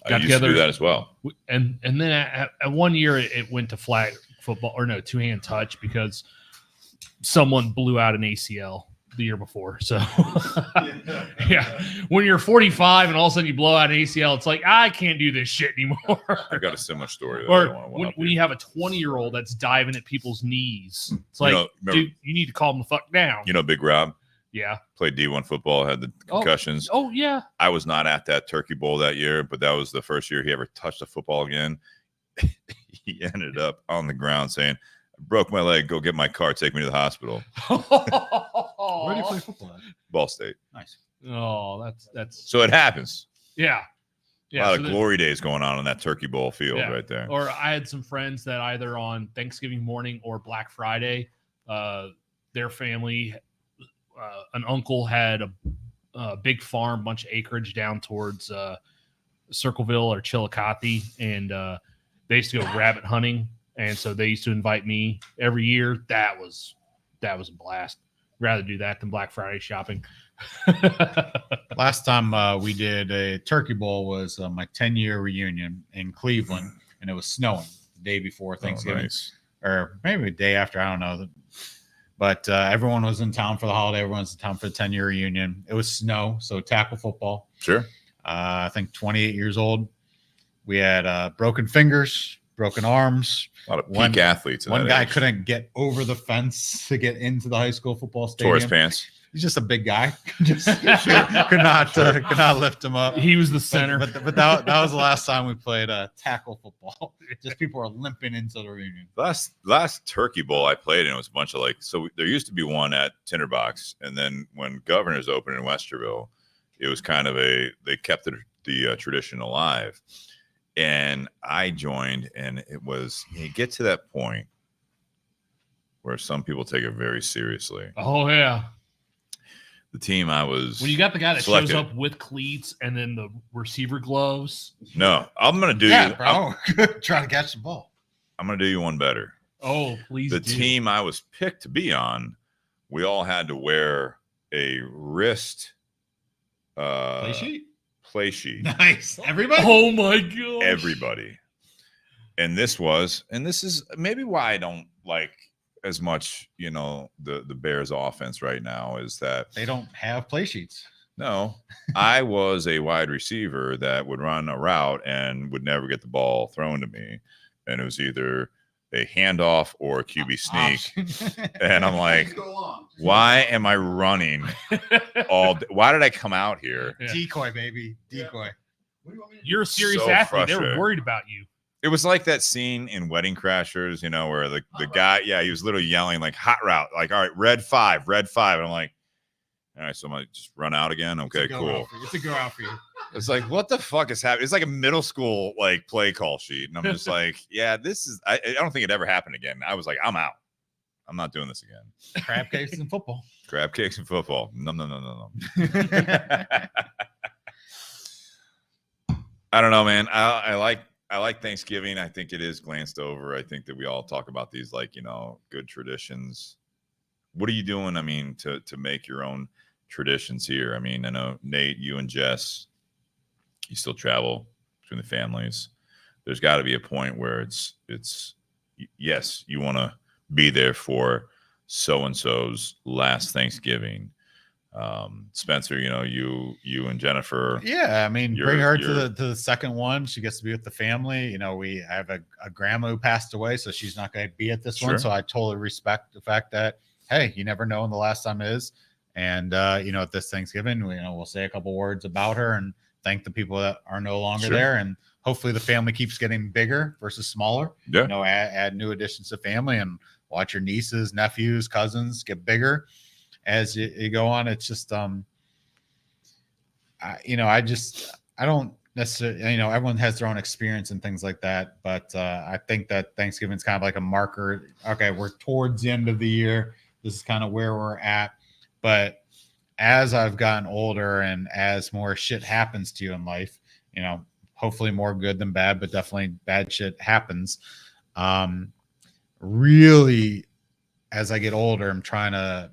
I used to do that as well. And then at one year it went to flag football, or no, two-hand touch, because someone blew out an ACL the year before. So yeah, when you're 45 and all of a sudden you blow out an ACL, it's like, I can't do this shit anymore. I've got a similar story. Or when you have a 20-year-old that's diving at people's knees, it's like, dude, you need to calm the fuck down. Big Rob? Yeah. Played D1 football, had the concussions. Oh, yeah. I was not at that turkey bowl that year, but that was the first year he ever touched a football again. He ended up on the ground saying, I broke my leg. Go get my car. Take me to the hospital. Where do you play football at? Ball State. Nice. Oh, that's So it happens. yeah. A lot of glory days going on that turkey bowl field right there. Or I had some friends that either on Thanksgiving morning or Black Friday, their family, an uncle had a big farm, bunch of acreage down towards Circleville or Chillicothe, and they used to go rabbit hunting, and so they used to invite me every year. That was a blast. Rather do that than Black Friday shopping. Last time we did a turkey bowl was my 10-year reunion in Cleveland, and it was snowing the day before Thanksgiving, Nice. or maybe a day after, I don't know. But everyone was in town for the holiday. Everyone's in town for the 10-year reunion. It was snow, so tackle football. Sure. I think 28 years old. We had broken fingers, broken arms. A lot of peak One- athletes. in One that guy age. couldn't get over the fence to get into the high school football stadium. Taurus pants. He's just a big guy. Just could not lift him up. He was the center. But that was the last time we played tackle football. Just people were limping into the reunion. Last Turkey Bowl I played in was a bunch of there used to be one at Tinder Box, and then when Governors opened in Westerville, it was kind of they kept the tradition alive, and I joined, and it was you get to that point where some people take it very seriously. Oh yeah. The team I was When you got the guy that selected. shows up with cleats and then the receiver gloves. No, I'm gonna do Yeah, you. bro. Trying to catch the ball. I'm gonna do you one better. Oh, please The do. team I was picked to be on, we all had to wear a wrist Play sheet. play sheet. Nice. Everybody. Oh my god. Everybody. And this is maybe why I don't like as much, the Bears offense right now is that They don't have play sheets. no, I was a wide receiver that would run a route and would never get the ball thrown to me. And it was either a handoff or a QB sneak. And I'm like, Go on. why am I running all day? Why did I come out here? Yeah. Decoy, baby. Decoy. What do you want me to do? You're a serious So athlete. They were frustrated. worried about you. It was like that scene in Wedding Crashers, where the guy, he was literally yelling like hot route, like, all right, red 5. And I'm like, all right, so I'm gonna just run out again. Okay, cool. It's a go out for you. It's like, what the fuck is happening? It's like a middle school like play call sheet. And I'm just like, yeah, this is I don't think it ever happened again. I was like, I'm out. I'm not doing this again. Crab cakes in football. Crab cakes and football. No. I don't know, man. I like Thanksgiving. I think it is glanced over. I think that we all talk about these good traditions. What are you doing? I mean, to make your own traditions here. I mean, I know Nate, you and Jess, you still travel between the families. There's got to be a point where it's yes, you want to be there for so and so's last Thanksgiving. Spencer, you and Jennifer. Yeah, I mean, You're- bring her to you're- the second one. She gets to be with the family. We have a grandma who passed away, so she's not going to be at this Sure. one. So I totally respect the fact that, hey, you never know when the last time is. And at this Thanksgiving, we'll say a couple words about her and thank the people that are no longer Sure. there. And hopefully the family keeps getting bigger versus smaller. Yeah. Add new additions to family and watch your nieces, nephews, cousins get bigger as you go on. It's just I don't necessarily, everyone has their own experience and things like that, but I think that Thanksgiving is kind of like a marker. Okay, we're towards the end of the year. This is kind of where we're at. But as I've gotten older and as more shit happens to you in life, hopefully more good than bad, but definitely bad shit happens. Really, as I get older, I'm trying to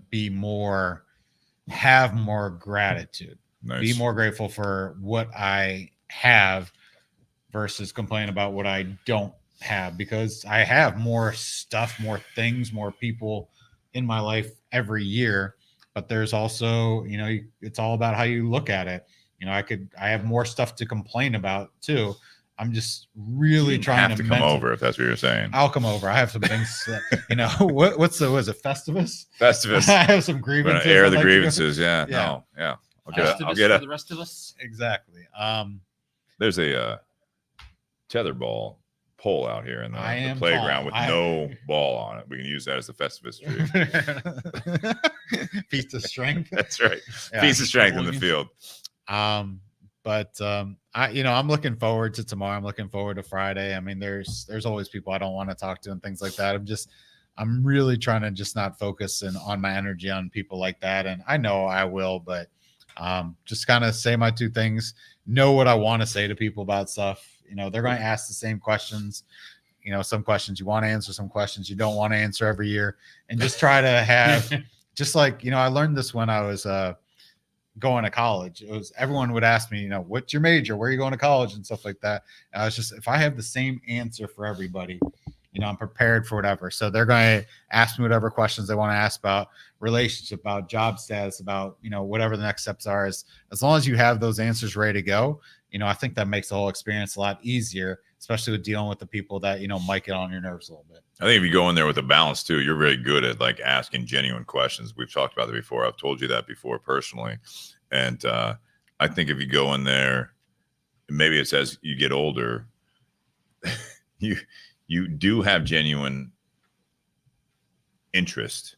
have more gratitude. Nice. Be more grateful for what I have versus complain about what I don't have, because I have more stuff, more things, more people in my life every year. But there's also, it's all about how you look at it. I have more stuff to complain about too. I'm just really You trying have to to come over if that's what you're saying. I'll come over. I have some things, was it Festivus? Festivus. I have some We're grievances. gonna air I'd the like to go- grievances. Yeah. Yeah. No. Yeah. I'll For get the rest of us. Exactly. There's a tetherball pole out here in I the am playground tall. with I- no ball on it. We can use that as the Festivus tree. Piece of strength. That's right. Yeah. Piece of strength in the field. I'm looking forward to tomorrow. I'm looking forward to Friday. I mean, there's always people I don't want to talk to and things like that. I'm really trying to just not focus on my energy on people like that. And I know I will, but just kind of say my two things, know what I want to say to people about stuff. They're going to ask the same questions. Some questions you want to answer, some questions you don't want to answer every year, and just try to have just like, I learned this when I was going to college. It was everyone would ask me, what's your major? Where are you going to college? And stuff like that. And I was just, if I have the same answer for everybody, I'm prepared for whatever. So they're going to ask me whatever questions they want to ask about relationship, about job status, about, whatever the next steps are. As long as you have those answers ready to go, I think that makes the whole experience a lot easier especially with dealing with the people that, might get on your nerves a little bit. I think if you go in there with a balance too, you're very good at like asking genuine questions. We've talked about that before. I've told you that before personally. And I think if you go in there, maybe it's as you get older, you do have genuine interest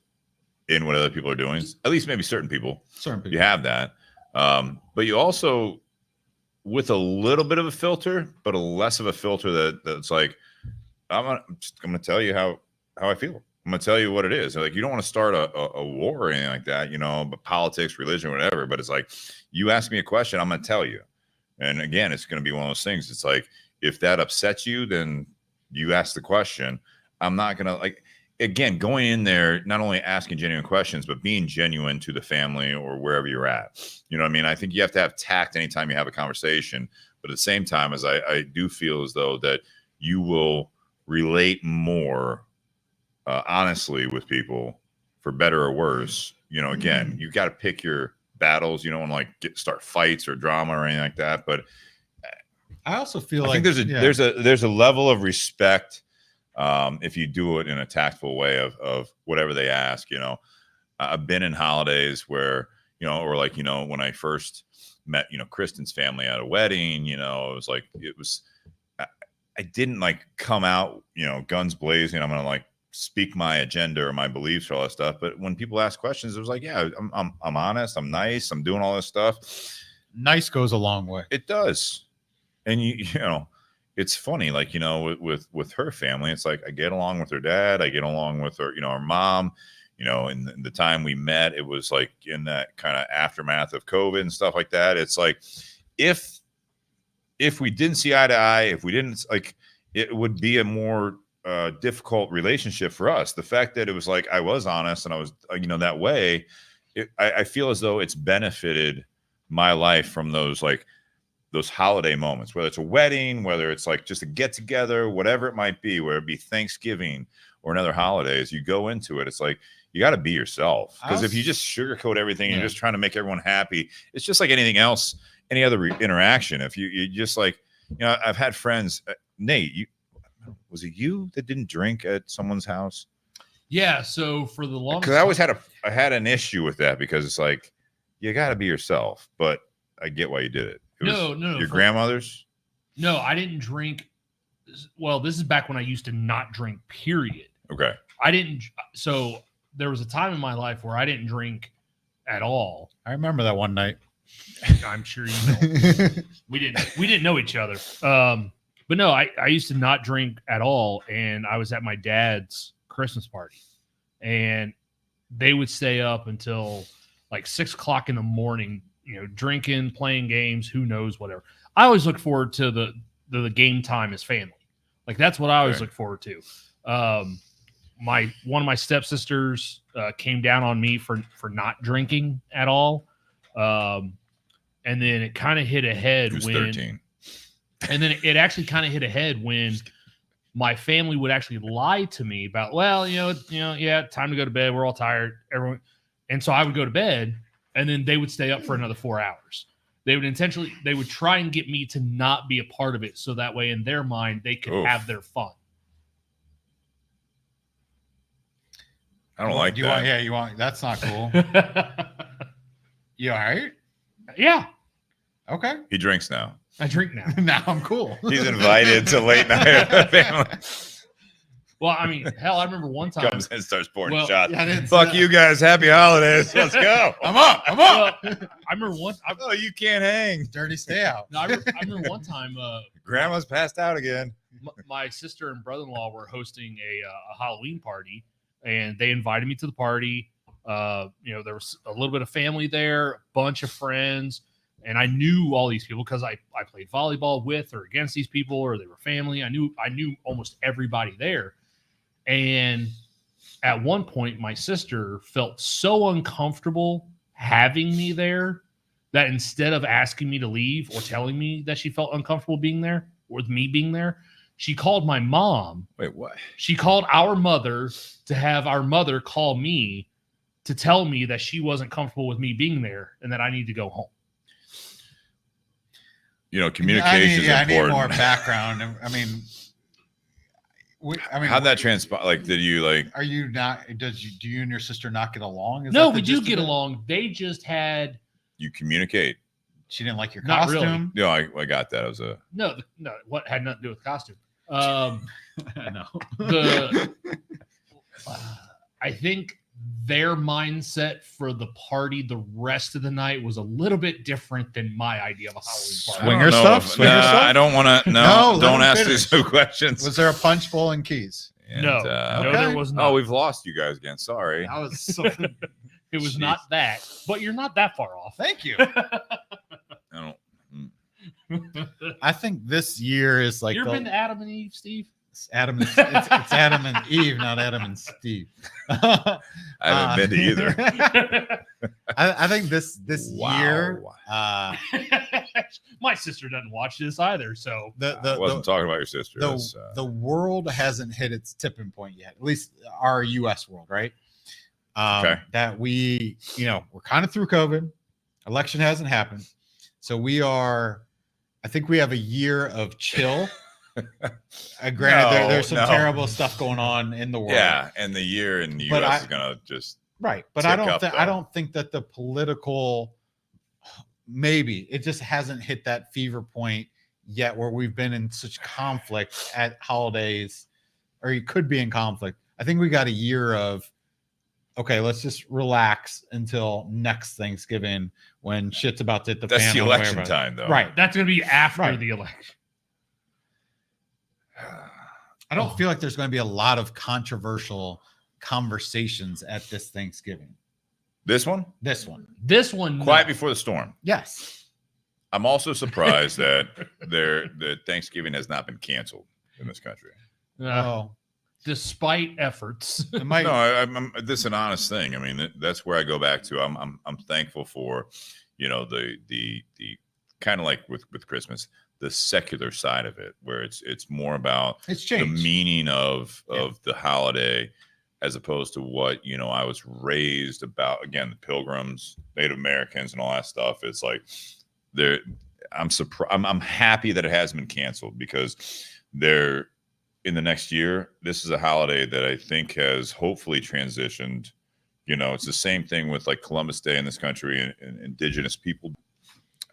in what other people are doing. At least maybe certain people. You have that. But you also, with a little bit of a filter, but a less of a filter that's like, I'm gonna tell you how I feel. I'm gonna tell you what it is. Like, you don't want to start a war or anything like that, but politics, religion, whatever. But it's like, you ask me a question, I'm gonna tell you. And again, it's gonna be one of those things. It's like, if that upsets you, then you ask the question. I'm not gonna again, going in there, not only asking genuine questions, but being genuine to the family or wherever you're at. You know what I mean? I think you have to have tact anytime you have a conversation. But at the same time, as I do feel as though that you will relate more honestly with people, for better or worse. Again, you got to pick your battles. You don't want to start fights or drama or anything like that. But I also feel I think there's a level of respect if you do it in a tactful way of whatever they ask. I've been in holidays where, or when I first met, Kristen's family at a wedding, I didn't come out, guns blazing. I'm going to speak my agenda or my beliefs or all that stuff. But when people ask questions, it was like, yeah, I'm honest. I'm nice. I'm doing all this stuff. Nice goes a long way. It does. And it's funny, with her family, it's like, I get along with her dad. I get along with her, her mom, in the time we met, it was like in that kind of aftermath of COVID and stuff like that. It's like, if we didn't see eye to eye, if we didn't it would be a more difficult relationship for us. The fact that it was like, I was honest and I was, that way, I feel as though it's benefited my life from those holiday moments, whether it's a wedding, whether it's just a get together, whatever it might be, whether it be Thanksgiving or another holidays, you go into it. It's like, you got to be yourself. Because if you just sugarcoat everything, you're just trying to make everyone happy. It's just like anything else, any other interaction. If you just I've had friends, Nate, was it you that didn't drink at someone's house? Yeah. So for the longest, because I always had an issue with that, because it's like, you got to be yourself, but I get why you did it. No. Your grandmother's? No, I didn't drink. Well, this is back when I used to not drink, period. Okay. I didn't. So there was a time in my life where I didn't drink at all. I remember that one night. I'm sure you know. we didn't know each other. But no, I used to not drink at all. And I was at my dad's Christmas party, and they would stay up until 6 o'clock in the morning, drinking, playing games, who knows, whatever. I always look forward to the game time as family. That's what I always look forward to. One of my stepsisters came down on me for not drinking at all. And then it kind of hit a head when 13. And then it actually kind of hit a head when my family would actually lie to me about, well, yeah, time to go to bed. We're all tired. Everyone. And so I would go to bed, and then they would stay up for another 4 hours. They would try and get me to not be a part of it, so that way in their mind they could have their fun. I don't like that. You want, that's not cool. You all right? Yeah. Okay. He drinks now. I drink now. Now I'm cool. He's invited to late night family. Well, I mean, hell, I remember one time. Comes and starts pouring shots. Yeah, Fuck you guys. Happy holidays. Let's go. I'm up. Well, I remember one. Oh, you can't hang. Dirty stay out. No, I remember one time. Grandma's passed out again. My sister and brother-in-law were hosting a Halloween party, and they invited me to the party. There was a little bit of family there, a bunch of friends, and I knew all these people because I played volleyball with or against these people, or they were family. I knew almost everybody there. And at one point, my sister felt so uncomfortable having me there that instead of asking me to leave or telling me that she felt uncomfortable being there with me being there, she called my mom. Wait, what? She called our mother to have our mother call me to tell me that she wasn't comfortable with me being there and that I need to go home. communication is I need more important. background. I mean, How'd that transpire? Like, did you like? Are you not? Do you and your sister not get along? Is No, that the we do gist of get it? along. They just had You communicate? She didn't like your Not really. costume. No, I got that. It was a no. What had nothing to do with costume. I know. I think their mindset for the party the rest of the night was a little bit different than my idea of a Halloween party. Swinger I don't know stuff? if- Swinger nah, stuff? I don't want to. No, No, let don't him ask finish. these questions. Was there a punch bowl and keys? And, No, okay. there was not. Oh, we've lost you guys again. Sorry. That was so. It was Jeez. not that, but you're not that far off. Thank you. I don't. I think this year is like you ever the- been to Adam and Eve, Steve? it's Adam. It's Adam and Eve, not Adam and Steve. I haven't been to either. I think this year, My sister doesn't watch this either, so I wasn't talking about your sister. the world hasn't hit its tipping point yet. At least our U.S. world, right? Okay. That we're kind of through COVID. Election hasn't happened, so we are. I think we have a year of chill. Granted, there's some No. terrible stuff going on in the world. Yeah, and the year in the But U.S. I- is gonna just. Right, but tick I don't up, think though. I don't think that the political maybe it just hasn't hit that fever point yet where we've been in such conflict at holidays, or you could be in conflict. I think we got a year of okay, let's just relax until next Thanksgiving when shit's about to hit the That's fan. the one way or election another. time, though. Right. that's gonna be after Right. the election. I don't feel like there's going to be a lot of controversial conversations at this Thanksgiving. This one, This one. This one, quiet before the storm. Yes. I'm also surprised that that Thanksgiving has not been canceled in this country. Oh, despite efforts. it might. No, I'm this is an honest thing. I mean, that's where I go back to. I'm thankful for, the kind of like with Christmas, the secular side of it, where it's more about It's the changed. meaning of the holiday, as opposed to what I was raised about. Again, the Pilgrims, Native Americans, and all that stuff. It's like I'm surprised. I'm happy that it hasn't been canceled, because they're in the next year. This is a holiday that I think has hopefully transitioned. It's the same thing with like Columbus Day in this country and indigenous people.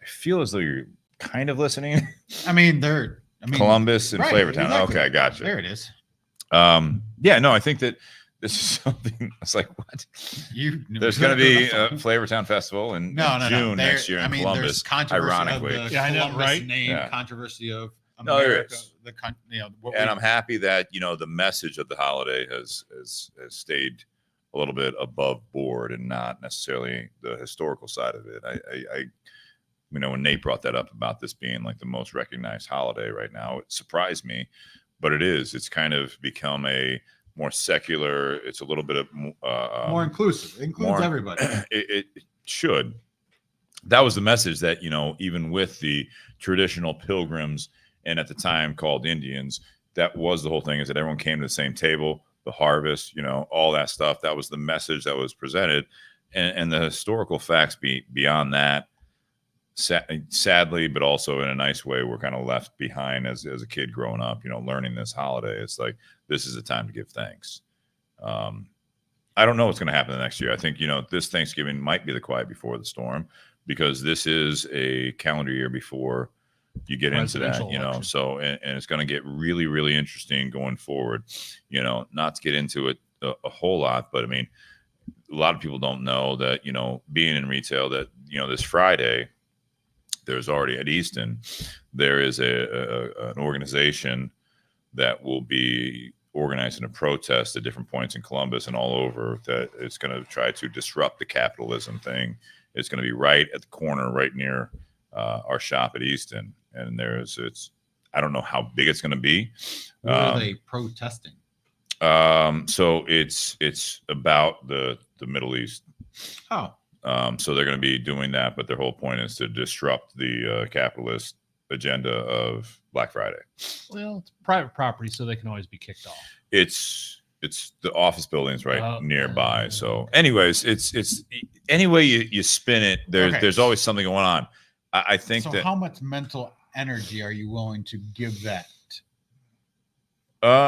I feel as though you're kind of listening. I mean, Columbus and right, Flavortown. exactly. Okay, I got you. There it is. Yeah, no, I think that this is something. It's like, what? There's going to be a Flavortown Festival in June next year in there's Columbus. controversy ironically. of the Yeah, I know, Columbus right? name, Yeah. controversy of No, there America. is. What And I'm happy that the message of the holiday has stayed a little bit above board and not necessarily the historical side of it. I when Nate brought that up about this being like the most recognized holiday right now, it surprised me, but it is. It's kind of become a more secular. It's a little bit of more inclusive. It includes more- everybody. it should. That was the message that even with the traditional Pilgrims and at the time called Indians, that was the whole thing, is that everyone came to the same table, the harvest, all that stuff. That was the message that was presented, and the historical facts beyond that, sadly, but also in a nice way, we're kind of left behind as a kid growing up, learning this holiday. It's like, this is a time to give thanks. I don't know what's going to happen the next year. I think, this Thanksgiving might be the quiet before the storm, because this is a calendar year before you get into that, Presidential election. so, and it's going to get really, really interesting going forward, not to get into it a whole lot, but I mean, a lot of people don't know that, being in retail, that, this Friday, there's already at Easton, there is an organization that will be organizing a protest at different points in Columbus and all over, that it's going to try to disrupt the capitalism thing. It's going to be right at the corner, right near our shop at Easton. And I don't know how big it's going to be. What are they protesting? So it's about the Middle East. Oh, So they're going to be doing that, but their whole point is to disrupt the capitalist agenda of Black Friday. Well, it's private property, so they can always be kicked off. It's the office buildings right Oh. nearby. So, anyways, it's any way you spin it, there's Okay. always something going on. I think so that how much mental energy are you willing to give that?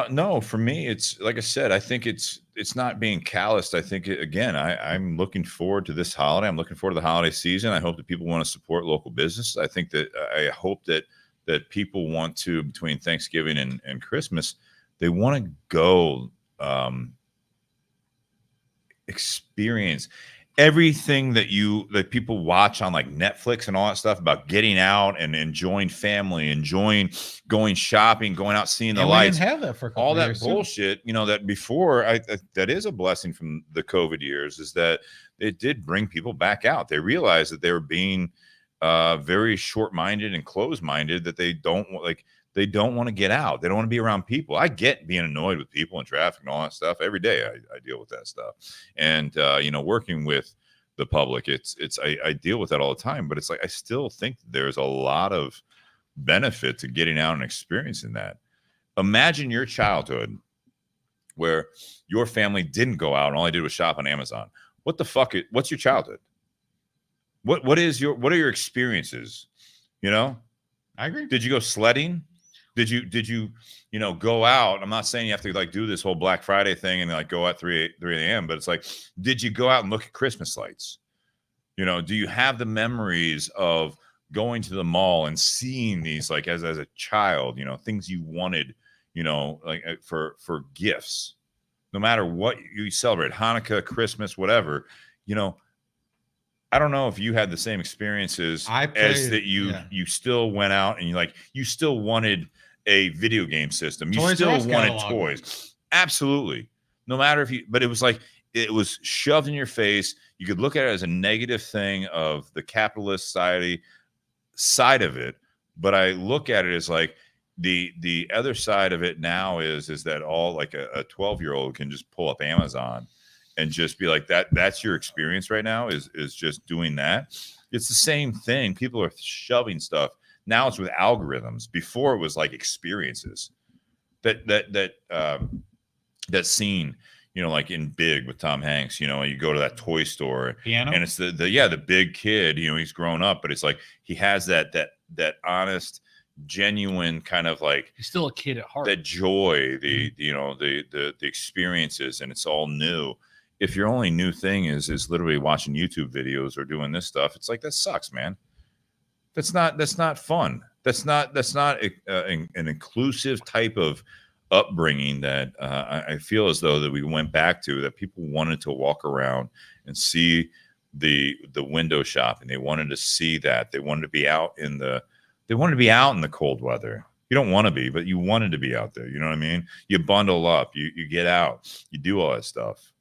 No, for me, it's like I said, I think it's not being calloused. I think I'm looking forward to this holiday. I'm looking forward to the holiday season. I hope that people want to support local business. I think that I hope that people want to, between Thanksgiving and Christmas, they want to go experience everything that people watch on like Netflix and all that stuff about getting out and enjoying family, enjoying going shopping, going out, seeing the And lights, we didn't have that for a couple all of that years, too. bullshit, that before that is a blessing from the COVID years, is that it did bring people back out. They realized that they were being very short-minded and closed-minded, that they don't want to get out. They don't want to be around people. I get being annoyed with people and traffic and all that stuff every day. I deal with that stuff. And, working with the public, I deal with that all the time, but it's like, I still think there's a lot of benefit to getting out and experiencing that. Imagine your childhood where your family didn't go out and all I did was shop on Amazon. What's your childhood? What are your experiences? I agree. Did you go sledding? Did you go out? I'm not saying you have to like do this whole Black Friday thing and like go at 3 a.m., but it's like, did you go out and look at Christmas lights? Do you have the memories of going to the mall and seeing these, like as a child, things you wanted, like for gifts, no matter what you celebrate, Hanukkah, Christmas, whatever, I don't know if you had the same experiences as that you still went out and you still wanted a video game system. You still wanted toys. Absolutely. No matter but it was like, it was shoved in your face. You could look at it as a negative thing of the capitalist society side of it. But I look at it as like the other side of it now is that all like a 12-year-old can just pull up Amazon and just be like, that's your experience right now is just doing that. It's the same thing. People are shoving stuff. Now it's with algorithms. Before it was like experiences. That scene, like in Big with Tom Hanks, you go to that toy store Piano? and it's the big kid, he's grown up, but it's like he has that honest, genuine kind of like, He's still a kid at heart. that joy, the experiences, and it's all new. If your only new thing is literally watching YouTube videos or doing this stuff, it's like, that sucks, man. That's not fun. That's not an inclusive type of upbringing that I feel as though that we went back to, that people wanted to walk around and see the window shopping. They wanted to see that. They wanted to be out in the cold weather. You don't want to be, but you wanted to be out there. You know what I mean? You bundle up, you get out, you do all that stuff.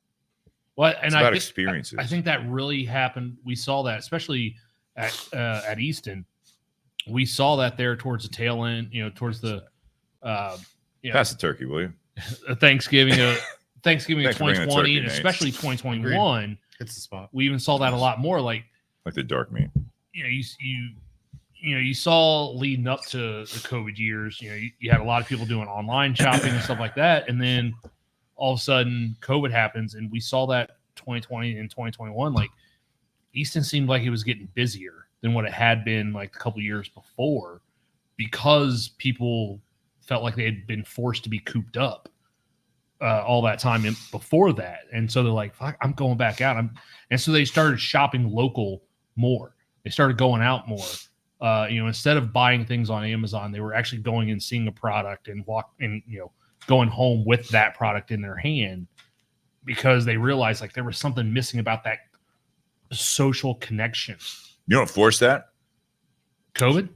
Well, and It's about experiences. I think that really happened. We saw that, especially at Easton. We saw that there towards the tail end, towards the Pass the turkey, will you? Thanksgiving of Thanks for bringing the 2020 turkey, and Nate. especially 2021. It's the spot. We even saw that a lot more. Like, Like the dark meat. you saw leading up to the COVID years, you had a lot of people doing online shopping and stuff like that. And then all of a sudden COVID happens, and we saw that 2020 and 2021, like Easton seemed like it was getting busier than what it had been like a couple years before, because people felt like they had been forced to be cooped up all that time before that. And so they're like, fuck, I'm going back out. And so they started shopping local more. They started going out more. Instead of buying things on Amazon, they were actually going and seeing a product and going home with that product in their hand, because they realized like there was something missing about that social connection. You don't force that? COVID?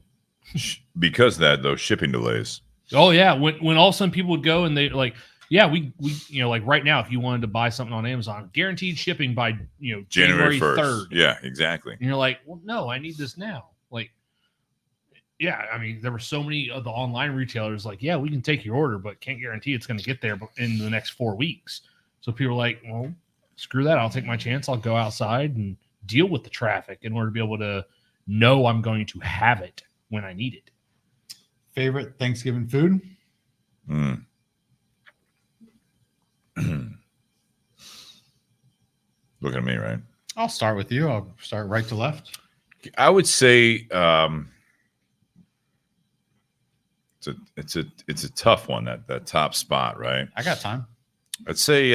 Because of that, though, shipping delays. Oh yeah. When all of a sudden people would go and they like, yeah, we like right now, if you wanted to buy something on Amazon, guaranteed shipping by January 3rd. Yeah, exactly. And you're like, well, no, I need this now. Like, yeah, I mean, there were so many of the online retailers like, yeah, we can take your order, but can't guarantee it's going to get there in the next 4 weeks. So people are like, well, screw that. I'll take my chance. I'll go outside and deal with the traffic in order to be able to know I'm going to have it when I need it. Favorite Thanksgiving food? Look at me, right? I'll start with you. I'll start right to left. I would say it's a tough one, that top spot, right? I got time. I'd say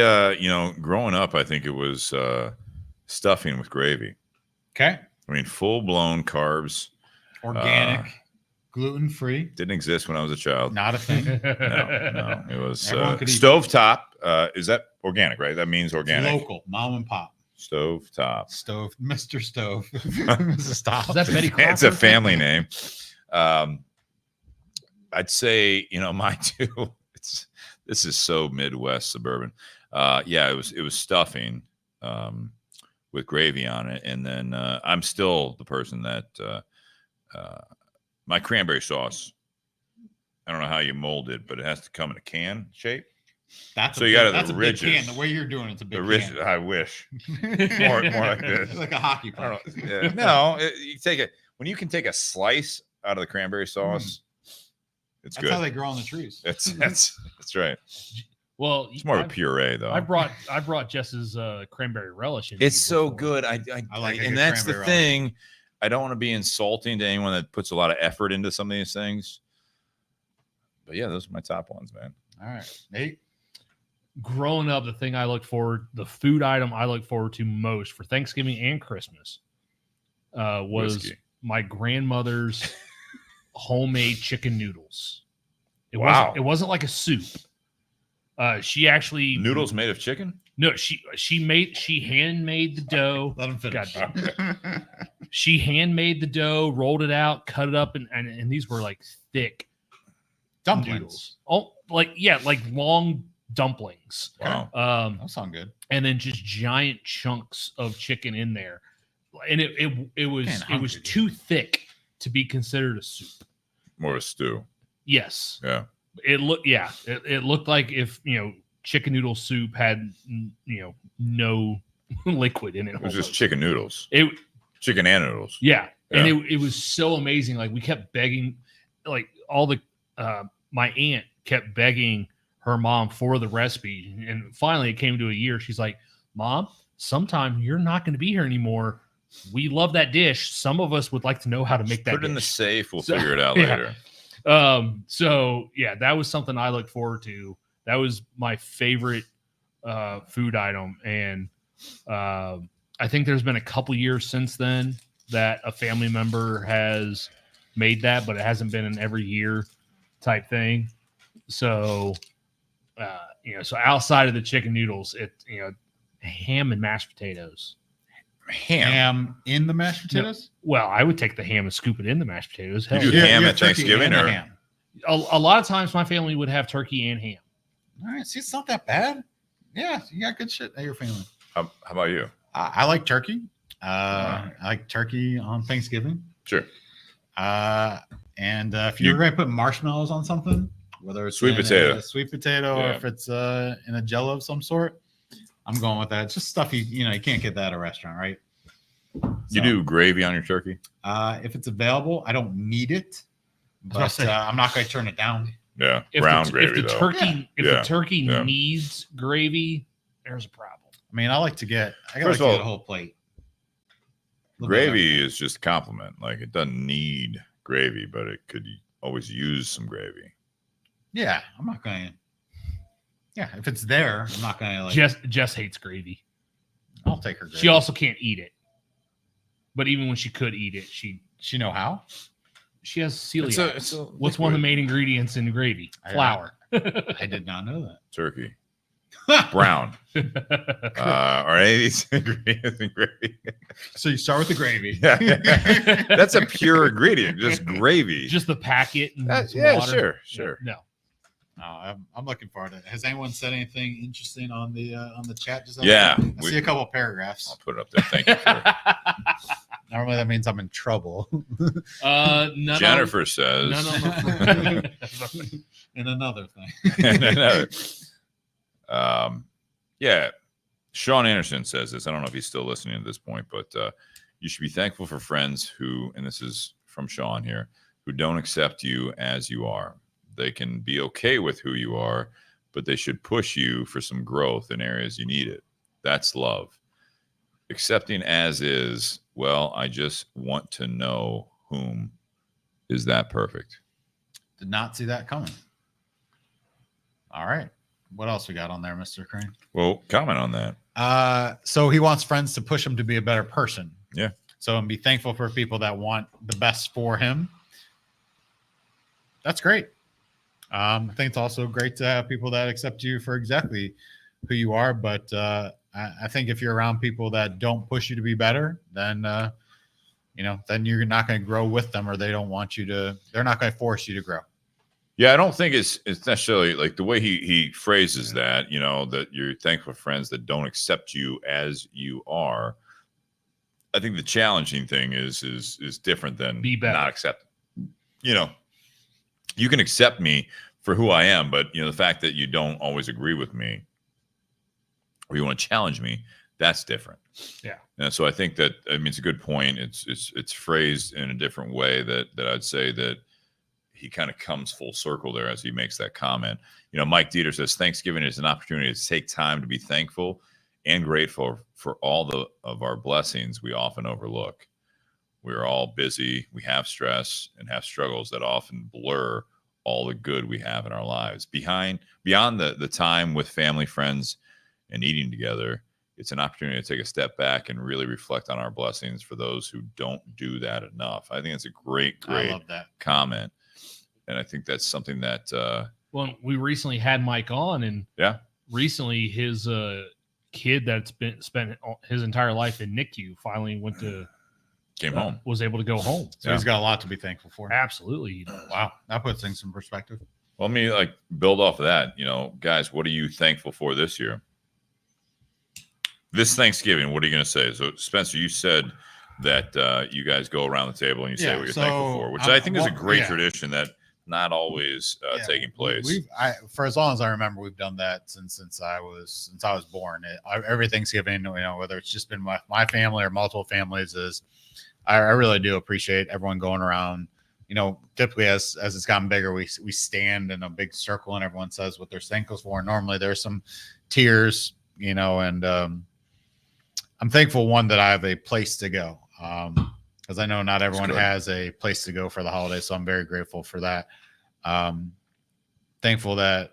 growing up, I think it was stuffing with gravy. Okay. I mean, full blown carbs. Organic, gluten free. Didn't exist when I was a child. Not a thing. No, it was Everyone could eat stovetop. Is that organic, right? That means organic. Local, mom and pop. Stovetop. Stove, Mr. Stove, Mrs. Stop. Is that Betty It's a Crocker? family name. I'd say, mine too. This is so Midwest suburban. Yeah, it was stuffing with gravy on it, and then I'm still the person that my cranberry sauce. I don't know how you mold it, but it has to come in a can shape. That's So you got that's the a big ridges. can. The way you're doing it's a big The rich, can. I wish more like this. Like a hockey I puck. don't know. Yeah, no, you take it when you can take a slice out of the cranberry sauce. It's That's good. how they grow on the trees. That's right. Well, It's more of a puree though. I brought Jess's cranberry relish. In It's you so before. good. I like a and good that's the cranberry thing. I don't want to be insulting to anyone that puts a lot of effort into some of these things. But yeah, those are my top ones, man. All right, Nate. Growing up, the food item I look forward to most for Thanksgiving and Christmas was Whiskey. my grandmother's homemade chicken noodles. Wow. It wasn't like a soup. She actually Noodles made of chicken? No, she handmade the dough. Let him finish. Goddamn. She handmade the dough, rolled it out, cut it up, and these were like thick Dumplings. noodles. Oh, like long dumplings. Wow. That sound good. And then just giant chunks of chicken in there, and it was Man, hungry, dude. too thick to be considered a soup. More of a stew. Yes, Yeah. it looked like if chicken noodle soup had no liquid in it. It was just almost. chicken noodles. Chicken and noodles. Yeah. And Yeah. it was so amazing. Like we kept begging, like all the my aunt kept begging her mom for the recipe, and finally it came to a year. She's like, "Mom, sometime you're not going to be here anymore. We love that dish. Some of us would like to know how to make that Put it in the dish." safe. We'll So- figure it out yeah. later. So yeah, that was something I look forward to. That was my favorite food item, and I think there's been a couple years since then that a family member has made that, but it hasn't been an every year type thing. So so outside of the chicken noodles, ham and mashed potatoes. Ham. In the mashed potatoes? Well, I would take the ham and scoop it in the mashed potatoes. Hell You do yeah. ham You're at turkey Thanksgiving, and or- ham. A lot of times my family would have turkey and ham. All right, see, it's not that bad. Yeah, you got good shit at your family. How about you? I like turkey. Alright. I like turkey on Thanksgiving. Sure. And if you're going to put marshmallows on something, whether it's Sweet in potato. a sweet potato, or Yeah. if it's in a Jello of some sort, I'm going with that. It's just stuff you can't get that at a restaurant, right? You So, do gravy on your turkey? if it's available. I don't need it, I was but gonna say- I'm not going to turn it down. Yeah. If Brown the, gravy, if the though. turkey Yeah. the turkey Yeah. needs gravy, there's a problem. I mean, I like to get First of all, a whole plate. Gravy is just a compliment. Like, it doesn't need gravy, but it could always use some gravy. Yeah, I'm not going to. Yeah, if it's there, I'm not going to Jess hates gravy. I'll take her. Gravy. She also can't eat it. But even when she could eat it, she know how. has celiac. It's a What's one of the liquid. main ingredients in gravy? I- Flour. I did not know that. Turkey. Brown. Are any of these ingredients in gravy? So you start with the gravy. Yeah. That's a pure ingredient, just gravy. Just the packet and some yeah, water. sure. No. I'm looking forward to it. Has anyone said anything interesting on the chat? Just Yeah, I see a couple of paragraphs. I'll put it up there. Thank you. For Normally that means I'm in trouble. None Jennifer of, says. none of And another thing. Yeah, Sean Anderson says this. I don't know if he's still listening at this point, but you should be thankful for friends who, and this is from Sean here, who don't accept you as you are. They can be okay with who you are, but they should push you for some growth in areas you need it. That's love. Accepting as is, well, I just want to know whom is that perfect. Did not see that coming. All right. What else we got on there, Mr. Crane? Well, comment on that. So he wants friends to push him to be a better person. Yeah. So and be thankful for people that want the best for him. That's great. I think it's also great to have people that accept you for exactly who you are. But I think if you're around people that don't push you to be better, then then you're not going to grow with them, or they don't want you to. They're not going to force you to grow. Yeah, I don't think it's necessarily like the way he phrases that. That you're thankful for friends that don't accept you as you are. I think the challenging thing is different than Be better. not accepting. You can accept me for who I am, but the fact that you don't always agree with me or you want to challenge me, that's different. Yeah. And so I think that, it's a good point. It's phrased in a different way that I'd say that he kind of comes full circle there as he makes that comment. Mike Dieter says Thanksgiving is an opportunity to take time to be thankful and grateful for all of our blessings we often overlook. We're all busy. We have stress and have struggles that often blur all the good we have in our lives. Beyond the time with family, friends, and eating together, it's an opportunity to take a step back and really reflect on our blessings for those who don't do that enough. I think it's a great I love that comment. And I think that's something that Well, we recently had Mike on, and recently his kid that's spent his entire life in NICU finally came home. Was able to go home. So he's got a lot to be thankful for. Absolutely, he does. Wow, that puts things in perspective. Well, let me build off of that. Guys, what are you thankful for this year? This Thanksgiving, what are you going to say? So, Spencer, you said that you guys go around the table and you say what you're thankful for, which I think is a great tradition that not always taking place. For as long as I remember, we've done that since I was born. Every Thanksgiving, whether it's just been my family or multiple families, I really do appreciate everyone going around. Typically as it's gotten bigger, we stand in a big circle and everyone says what they're thankful for. Normally there's some tears, and I'm thankful that I have a place to go. Because I know not everyone has a place to go for the holidays, so I'm very grateful for that. Thankful that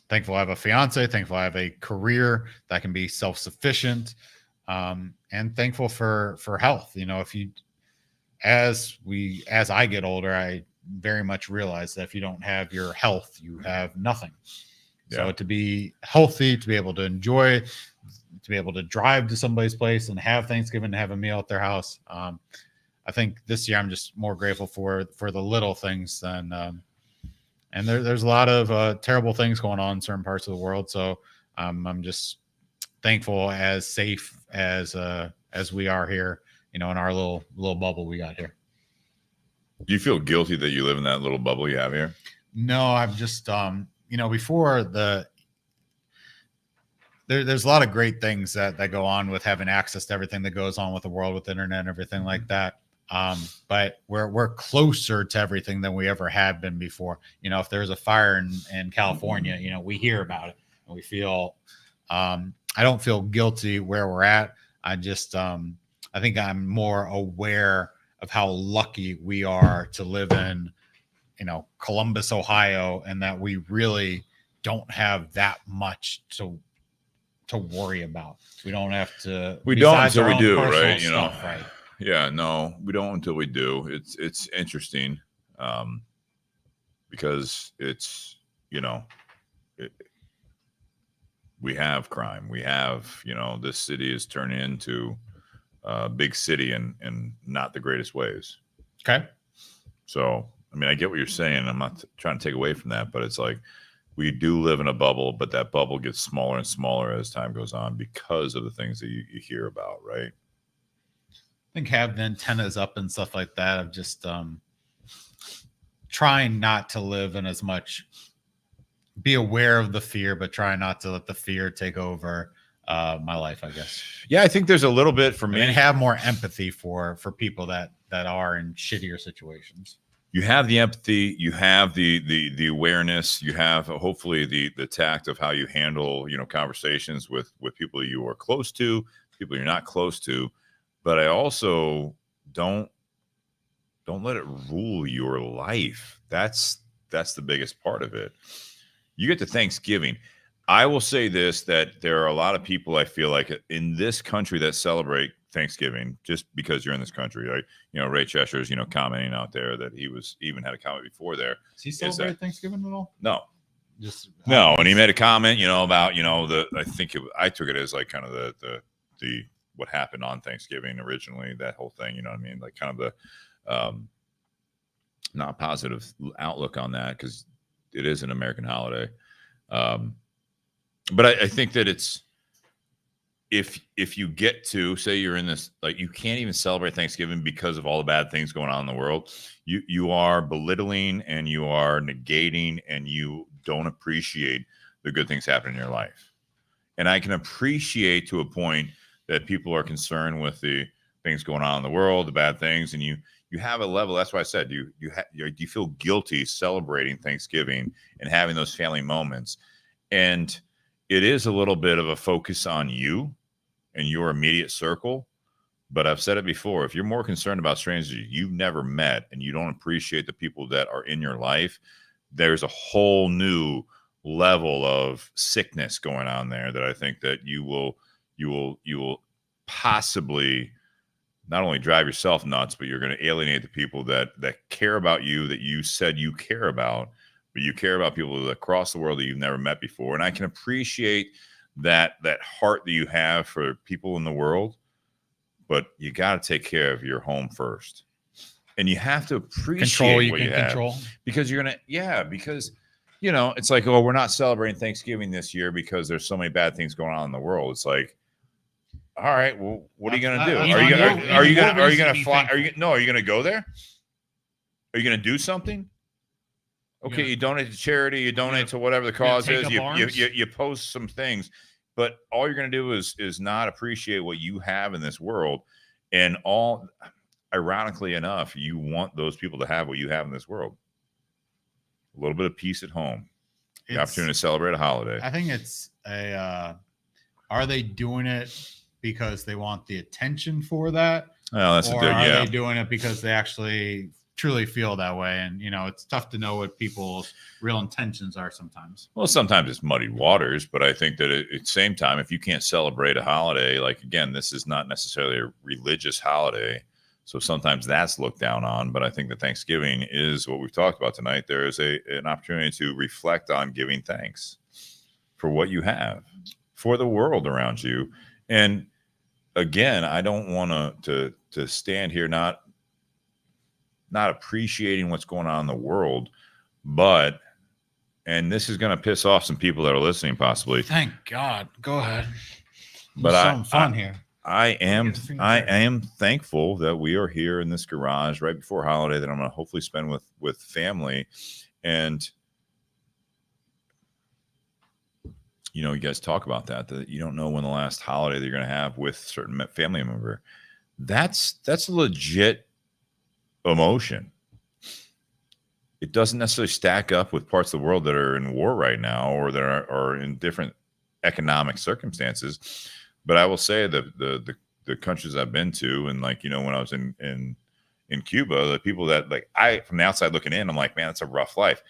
thankful I have a fiance, thankful I have a career that can be self-sufficient, and thankful for health. As I get older, I very much realize that if you don't have your health, you have nothing. Yeah. So to be healthy, to be able to enjoy, to be able to drive to somebody's place and have Thanksgiving and have a meal at their house. I think this year I'm just more grateful for the little things than, and there's a lot of terrible things going on in certain parts of the world. So I'm just thankful as safe as we are here, in our little bubble we got here. Do you feel guilty that you live in that little bubble you have here? No, I'm just, before there's a lot of great things that go on with having access to everything that goes on with the world, with the internet and everything like that. But we're closer to everything than we ever have been before. If there's a fire in California, we hear about it and we feel, I don't feel guilty where we're at. I just, I think I'm more aware of how lucky we are to live in, Columbus, Ohio, and that we really don't have that much to worry about. We don't have to. We don't until we do, right? Right. Yeah, no, we don't until we do. It's interesting, because it's we have crime. We have this city is turning into a big city in not the greatest ways. Okay. So I get what you're saying. I'm not trying to take away from that, but it's like we do live in a bubble, but that bubble gets smaller and smaller as time goes on because of the things that you hear about, right? I think having antennas up and stuff like that, of just trying not to live in as much, be aware of the fear, but try not to let the fear take over my life, I guess. Yeah, I think there's a little bit for me. And have more empathy for people that are in shittier situations. You have the empathy, you have the awareness, you have hopefully the tact of how you handle, conversations with people you are close to, people you're not close to. But I also don't Don't let it rule your life. That's the biggest part of it. You get to Thanksgiving. I will say this, that there are a lot of people, I feel like, in this country that celebrate Thanksgiving just because you're in this country, right? Ray Cheshire's, commenting out there that he was even had a comment before there. Does he celebrate Thanksgiving at all? No. Just No, and he made a comment, about, I think I took it as like kind of the what happened on Thanksgiving originally, that whole thing, you know what I mean? Like kind of the not positive outlook on that, because it is an American holiday. But I think that it's, if you get to say you're in this, like, you can't even celebrate Thanksgiving because of all the bad things going on in the world, you are belittling and you are negating and you don't appreciate the good things happening in your life. And I can appreciate to a point that people are concerned with the things going on in the world, the bad things, and you have a level. That's why I said you feel guilty celebrating Thanksgiving and having those family moments. And it is a little bit of a focus on you and your immediate circle. But I've said it before, if you're more concerned about strangers you've never met and you don't appreciate the people that are in your life, there's a whole new level of sickness going on there that I think that you will possibly not only drive yourself nuts, but you're going to alienate the people that care about you, that you said you care about, but you care about people across the world that you've never met before. And I can appreciate that heart that you have for people in the world, but you got to take care of your home first. And you have to appreciate what you have. Because you're going to, because, it's like, oh, we're not celebrating Thanksgiving this year because there's so many bad things going on in the world. It's like, all right, well, what are you going to do? Are you going to fly? Are you going to go there? Are you going to do something? Okay, you donate to charity, you donate to whatever the cause is, you post some things, but all you're going to do is not appreciate what you have in this world. And ironically enough, you want those people to have what you have in this world. A little bit of peace at home, the opportunity to celebrate a holiday. I think it's are they doing it because they want the attention for that? Well, that's or are they doing it because they actually truly feel that way? And it's tough to know what people's real intentions are sometimes. Well, sometimes it's muddied waters, but I think that at the same time, if you can't celebrate a holiday, like, again, this is not necessarily a religious holiday, so sometimes that's looked down on. But I think that Thanksgiving is what we've talked about tonight. There is an opportunity to reflect on giving thanks for what you have, for the world around you. And again, I don't want to stand here not appreciating what's going on in the world, but, and this is going to piss off some people that are listening possibly. Thank God. Go ahead. But something fun here. I am thankful that we are here in this garage right before holiday that I'm going to hopefully spend with family. And you guys talk about that you don't know when the last holiday that you're going to have with certain family member. That's a legit emotion. It doesn't necessarily stack up with parts of the world that are in war right now or that are in different economic circumstances. But I will say that the countries I've been to, and like, when I was in Cuba, the people that, like, from the outside looking in, I'm like, man, it's a rough life.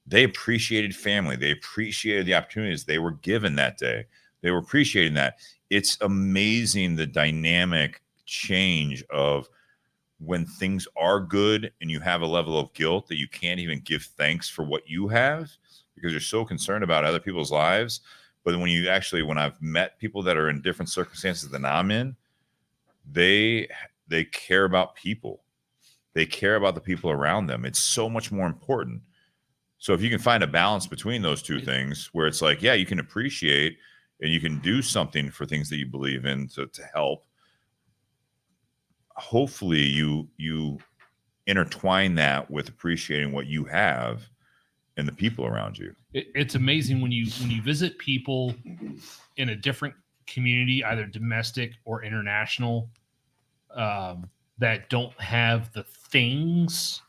They appreciated family. They appreciated the opportunities they were given that day. They were appreciating that. It's amazing the dynamic change of when things are good and you have a level of guilt that you can't even give thanks for what you have because you're so concerned about other people's lives. But when I've met people that are in different circumstances than I'm in, they care about people. They care about the people around them. It's so much more important. So if you can find a balance between those two things where it's like, yeah, you can appreciate and you can do something for things that you believe in to help. Hopefully you intertwine that with appreciating what you have and the people around you. It's amazing when you visit people in a different community, either domestic or international, that don't have the things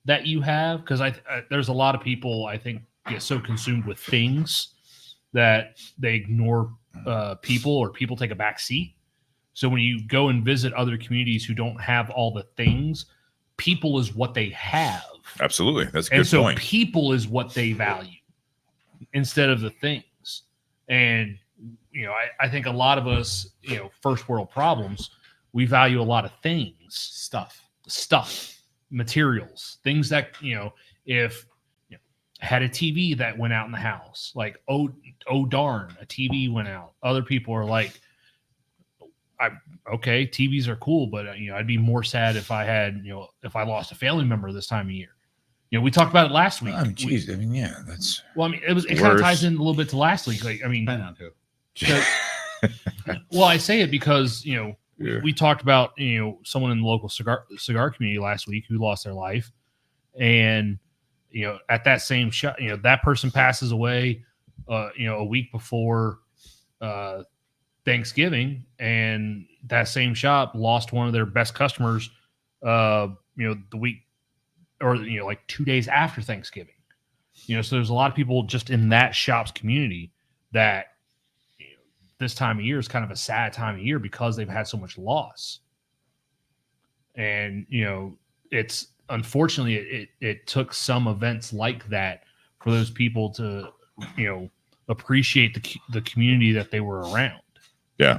that you have. Because there's a lot of people, I think, get so consumed with things that they ignore people, or people take a back seat. So when you go and visit other communities who don't have all the things, people is what they have. Absolutely. That's a And good so point. people is what they value instead of the things. And, I think a lot of us, first world problems, we value a lot of things, stuff, materials, things that, if had a TV that went out in the house, like, oh darn, a TV went out. Other people are like, okay, TVs are cool, but I'd be more sad if I had, if I lost a family member this time of year. We talked about it last week. I mean, geez, that's. Well, I mean, it kind of ties in a little bit to last week. Like, I mean, Depending on who. well, I say it because Yeah. we talked about someone in the local cigar community last week who lost their life, and at that same shop, that person passes away, a week before Thanksgiving, and that same shop lost one of their best customers, the week or like 2 days after Thanksgiving. So there's a lot of people just in that shop's community that this time of year is kind of a sad time of year because they've had so much loss. And it's unfortunately it took some events like that for those people to appreciate the community that they were around. Yeah.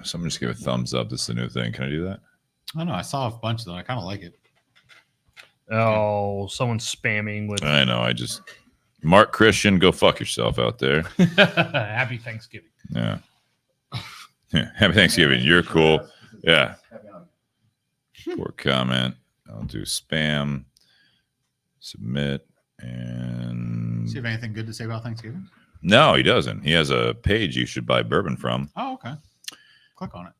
Someone just give a thumbs up. This is the new thing. Can I do that? I don't know. I saw a bunch of them. I kind of like it. Oh, someone's spamming with I know. Mark Christian, go fuck yourself out there. Happy Thanksgiving. Yeah. Happy Thanksgiving. You're cool. Yeah. Poor comment. I'll do spam, submit, and Do you have anything good to say about Thanksgiving? no, he doesn't. He has a page you should buy bourbon from. Oh, okay. Click on it.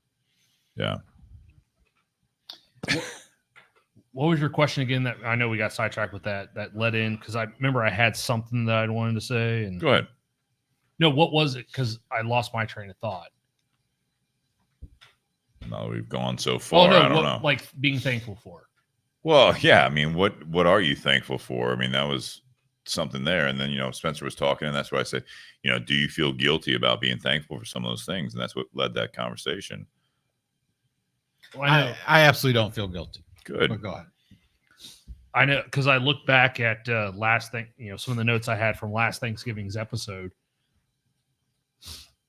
Yeah. What was your question again? That I know we got sidetracked with that led in because I remember I had something that I wanted to say. And Go ahead. no, what was it? Because I lost my train of thought. Now we've gone so far. Oh no, I don't know. like being thankful for. Well, yeah. I mean, what are you thankful for? I mean, that was something there. And then, Spencer was talking, and that's why I said, do you feel guilty about being thankful for some of those things? And that's what led that conversation. Well, I know. I absolutely don't feel guilty. Good. But go ahead. I know because I look back at some of the notes I had from last Thanksgiving's episode.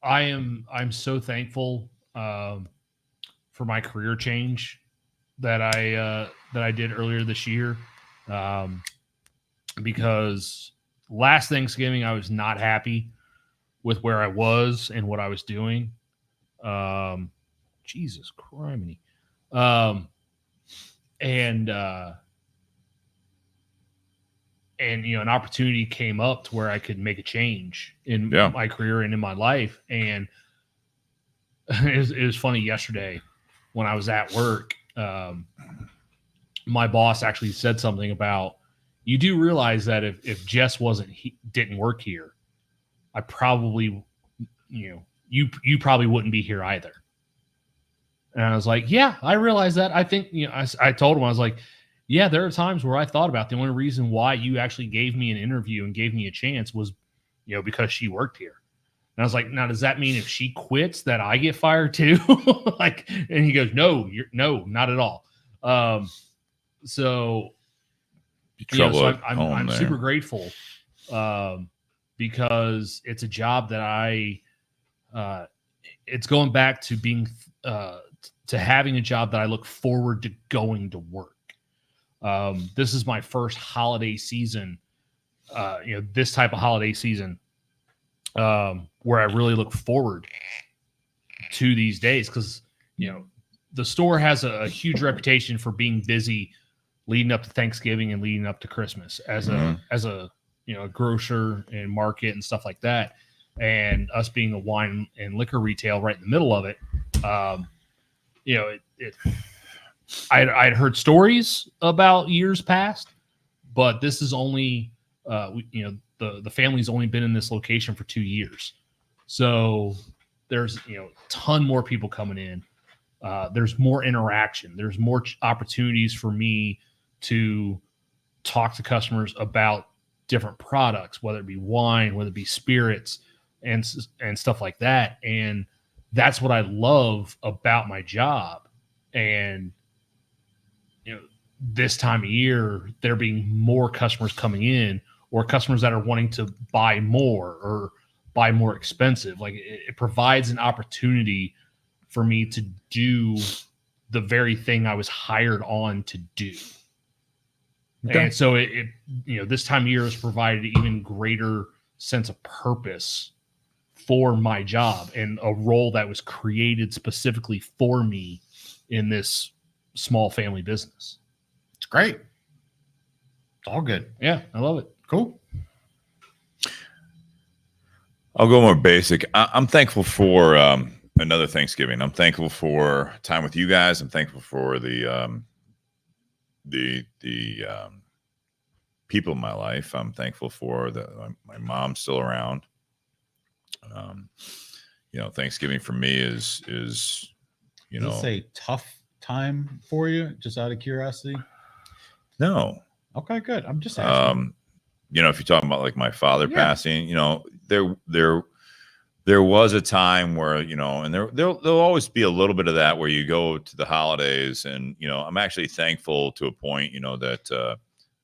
I'm so thankful for my career change that I did earlier this year, because last Thanksgiving I was not happy with where I was and what I was doing. Jesus criminy. And an opportunity came up to where I could make a change in my career and in my life. And it was funny yesterday when I was at work. My boss actually said something about, you do realize that if Jess didn't work here, I probably, you probably wouldn't be here either. And I was like, yeah, I realize that. I think, I told him, I was like, yeah, there are times where I thought about the only reason why you actually gave me an interview and gave me a chance was, because she worked here. And I was like, now, does that mean if she quits that I get fired too? And he goes, no, not at all. So I'm super grateful because it's a job that it's going back to being, to having a job that I look forward to going to work. This is my first holiday season, this type of holiday season, where I really look forward to these days. Cause the store has a huge reputation for being busy leading up to Thanksgiving and leading up to Christmas as a grocer and market and stuff like that. And us being a wine and liquor retail right in the middle of it, I'd heard stories about years past, but this is only, the family's only been in this location for 2 years. So there's, a ton more people coming in. There's more interaction. There's more opportunities for me to talk to customers about different products, whether it be wine, whether it be spirits, and stuff like that. And that's what I love about my job. And this time of year, there being more customers coming in, or customers that are wanting to buy more or buy more expensive. Like it provides an opportunity for me to do the very thing I was hired on to do. Okay. And so it this time of year has provided an even greater sense of purpose for my job, and a role that was created specifically for me in this small family business. It's great. It's all good. Yeah, I love it. Cool. I'll go more basic. I'm thankful for another Thanksgiving. I'm thankful for time with you guys. I'm thankful for the people in my life. I'm thankful for my mom's still around. Thanksgiving for me is Is this a tough time for you, just out of curiosity? No. Okay, good. I'm just asking. If you're talking about like my father passing, there was a time where, and there'll always be a little bit of that where you go to the holidays, and, I'm actually thankful to a point, that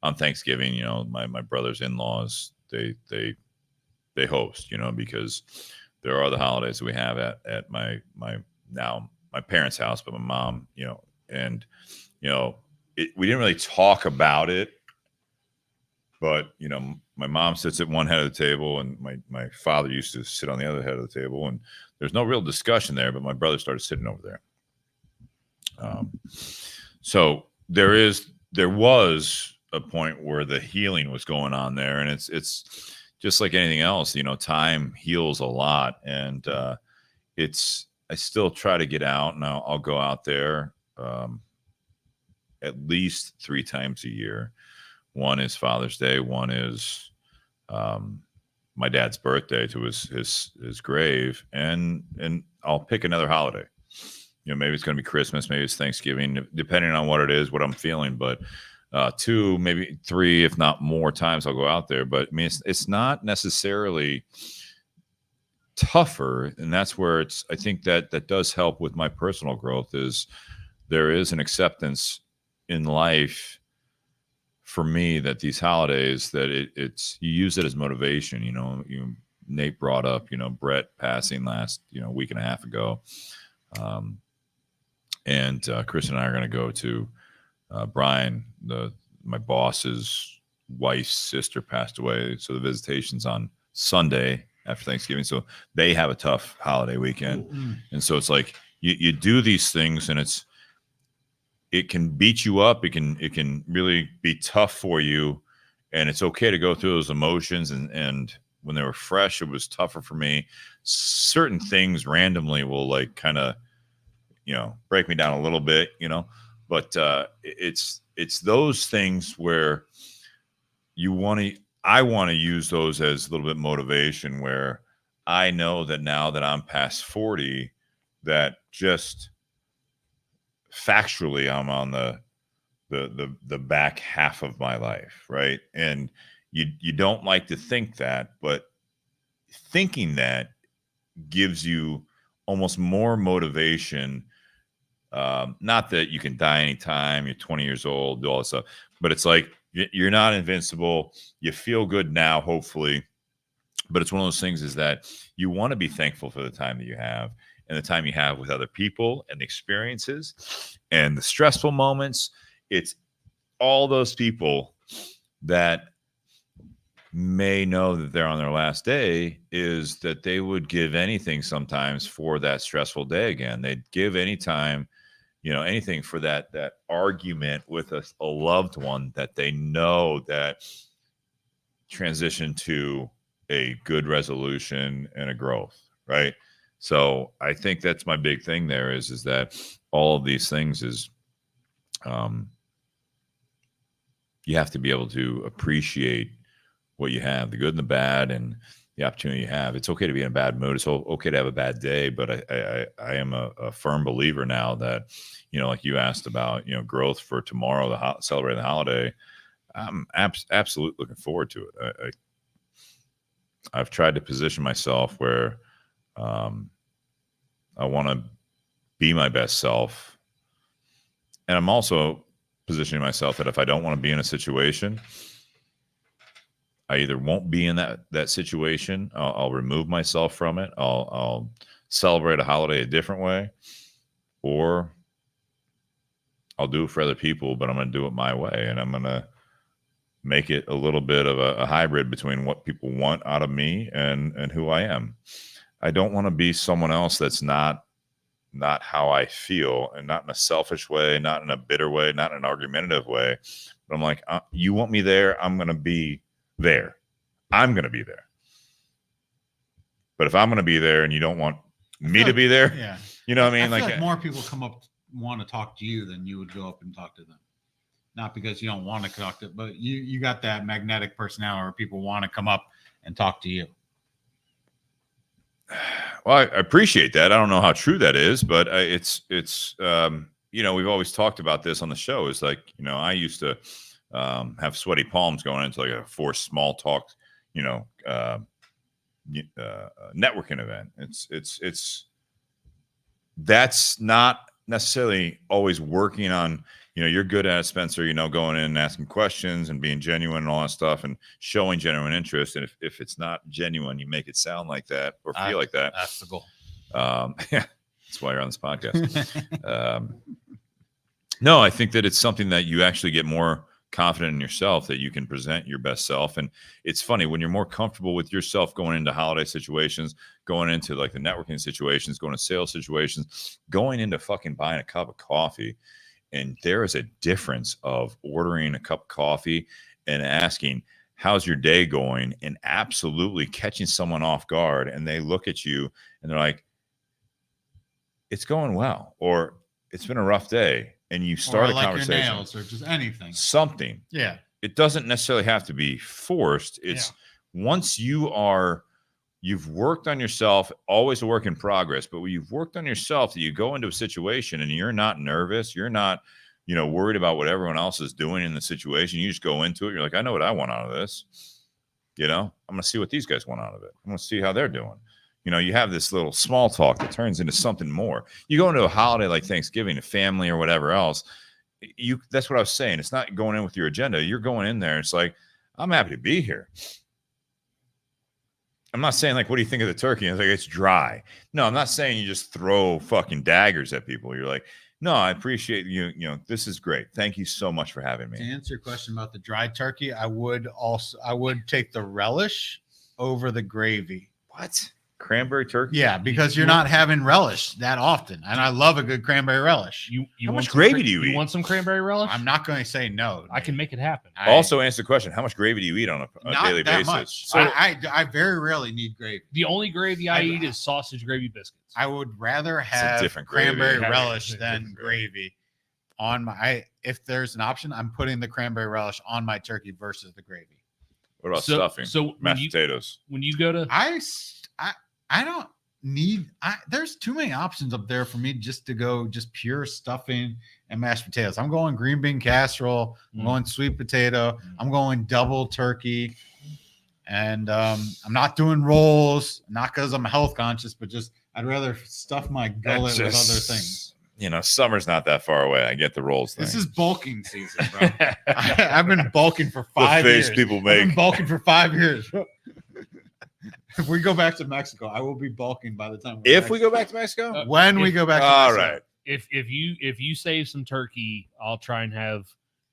on Thanksgiving, my brother's in-laws, they host, because there are the holidays that we have at my parents' house, but my mom, and, we didn't really talk about it, but, my mom sits at one head of the table, and my father used to sit on the other head of the table, and there's no real discussion there, but my brother started sitting over there. So there was a point where the healing was going on there, and it's just like anything else, time heals a lot. And I still try to get out, and I'll go out there at least 3 times a year. One is Father's Day. One is my dad's birthday, to his grave, and I'll pick another holiday. Maybe it's going to be Christmas, maybe it's Thanksgiving, depending on what it is, what I'm feeling. But 2, maybe 3, if not more times, I'll go out there. But I mean, it's not necessarily tougher, and that's where I think that does help with my personal growth. Is there is an acceptance in life for me that these holidays, that you use it as motivation. Nate brought up, Brett passing last, week and a half ago. And Chris and I are going to go to Brian, my boss's wife's sister passed away. So the visitation's on Sunday after Thanksgiving. So they have a tough holiday weekend. Mm-hmm. And so it's like, you do these things, and it can beat you up. It can really be tough for you, and it's okay to go through those emotions. And when they were fresh, it was tougher for me. Certain things randomly will like kind of, break me down a little bit, but it's those things where I want to use those as a little bit motivation, where I know that now that I'm past 40, that just factually I'm on the back half of my life, right? And you don't like to think that, but thinking that gives you almost more motivation. Not that you can die anytime, you're 20 years old, do all this stuff, but it's like you're not invincible. You feel good now, hopefully, but it's one of those things is that you want to be thankful for the time that you have, and the time you have with other people, and the experiences and the stressful moments. It's all those people that may know that they're on their last day, is that they would give anything sometimes for that stressful day again. They'd give any time, anything for that argument with a loved one that they know that transition to a good resolution and a growth, right? So I think that's my big thing there is that all of these things is you have to be able to appreciate what you have, the good and the bad, and the opportunity you have. It's okay to be in a bad mood. It's okay to have a bad day, but I am a firm believer now that, like you asked about, growth for tomorrow, celebrating the holiday. I'm absolutely looking forward to it. I've tried to position myself where I want to be my best self. And I'm also positioning myself that if I don't want to be in a situation, I either won't be in that situation. I'll remove myself from it. I'll celebrate a holiday a different way, or I'll do it for other people, but I'm going to do it my way. And I'm going to make it a little bit of a hybrid between what people want out of me and who I am. I don't want to be someone else that's not how I feel, and not in a selfish way, not in a bitter way, not in an argumentative way. But I'm like, you want me there, I'm going to be there. I'm going to be there. But if I'm going to be there and you don't want me to be there, Yeah. you know what I mean? I feel like more people come up want to talk to you than you would go up and talk to them. Not because you don't want to talk to, but you got that magnetic personality where people want to come up and talk to you. Well, I appreciate that. I don't know how true that is, but it's you know, we've always talked about this on the show. Is like, you know, I used to have sweaty palms going into like a forced small talk, you know, networking event. It's that's not necessarily always working on, you know, you're good at it, Spencer, you know, going in and asking questions and being genuine and all that stuff and showing genuine interest. And if it's not genuine, you make it sound like that or feel like that. That's the goal. Yeah, that's why you're on this podcast. No, I think that it's something that you actually get more confident in yourself, that you can present your best self. And it's funny when you're more comfortable with yourself going into holiday situations, going into like the networking situations, going to sales situations, going into fucking buying a cup of coffee. And there is a difference of ordering a cup of coffee and asking, how's your day going? And absolutely catching someone off guard. And they look at you and they're like, it's going well, or it's been a rough day. And you start or like a conversation. your nails or just anything. Something. Yeah. It doesn't necessarily have to be forced. It's once you've worked on yourself, always a work in progress, but when you've worked on yourself, that you go into a situation and you're not nervous, you're not, you know, worried about what everyone else is doing in the situation. You just go into it. You're like, I know what I want out of this. You know, I'm going to see what these guys want out of it. I'm going to see how they're doing. You know, you have this little small talk that turns into something more. You go into a holiday like Thanksgiving, a family or whatever else. That's what I was saying. It's not going in with your agenda. You're going in there. It's like, I'm happy to be here. I'm not saying like, what do you think of the turkey? It's like, it's dry. No, I'm not saying you just throw fucking daggers at people. You're like, no, I appreciate you. You know, this is great. Thank you so much for having To me. answer your question about the dried turkey, I would take the relish over the gravy. What? Cranberry turkey? Yeah, because you're not having relish that often. And I love a good cranberry relish. You How want much some gravy do you eat? You want some cranberry relish? I'm not going to say no. I can make it happen. Also answer the question, how much gravy do you eat on a not daily that basis? much. So- I very rarely need gravy. The only gravy I eat is sausage gravy biscuits. I would rather have different gravy. cranberry Yeah, relish it's than different gravy on my. If there's an option, I'm putting the cranberry relish on my turkey versus the gravy. What about So- stuffing? so when mashed you- potatoes. When you go to I don't need. There's too many options up there for me just to go just pure stuffing and mashed potatoes. I'm going green bean casserole. I'm going sweet potato. I'm going double turkey. And I'm not doing rolls, not because I'm health conscious, but just I'd rather stuff my gullet with other things. You know, summer's not that far away. I get the rolls thing. This is bulking season, bro. I've been bulking for the 5 face years. people I've been make. bulking for 5 years. If we go back to Mexico, I will be bulking by the time. If we go back to Mexico? when we go back, to All Mexico. right. if you save some turkey, I'll try and have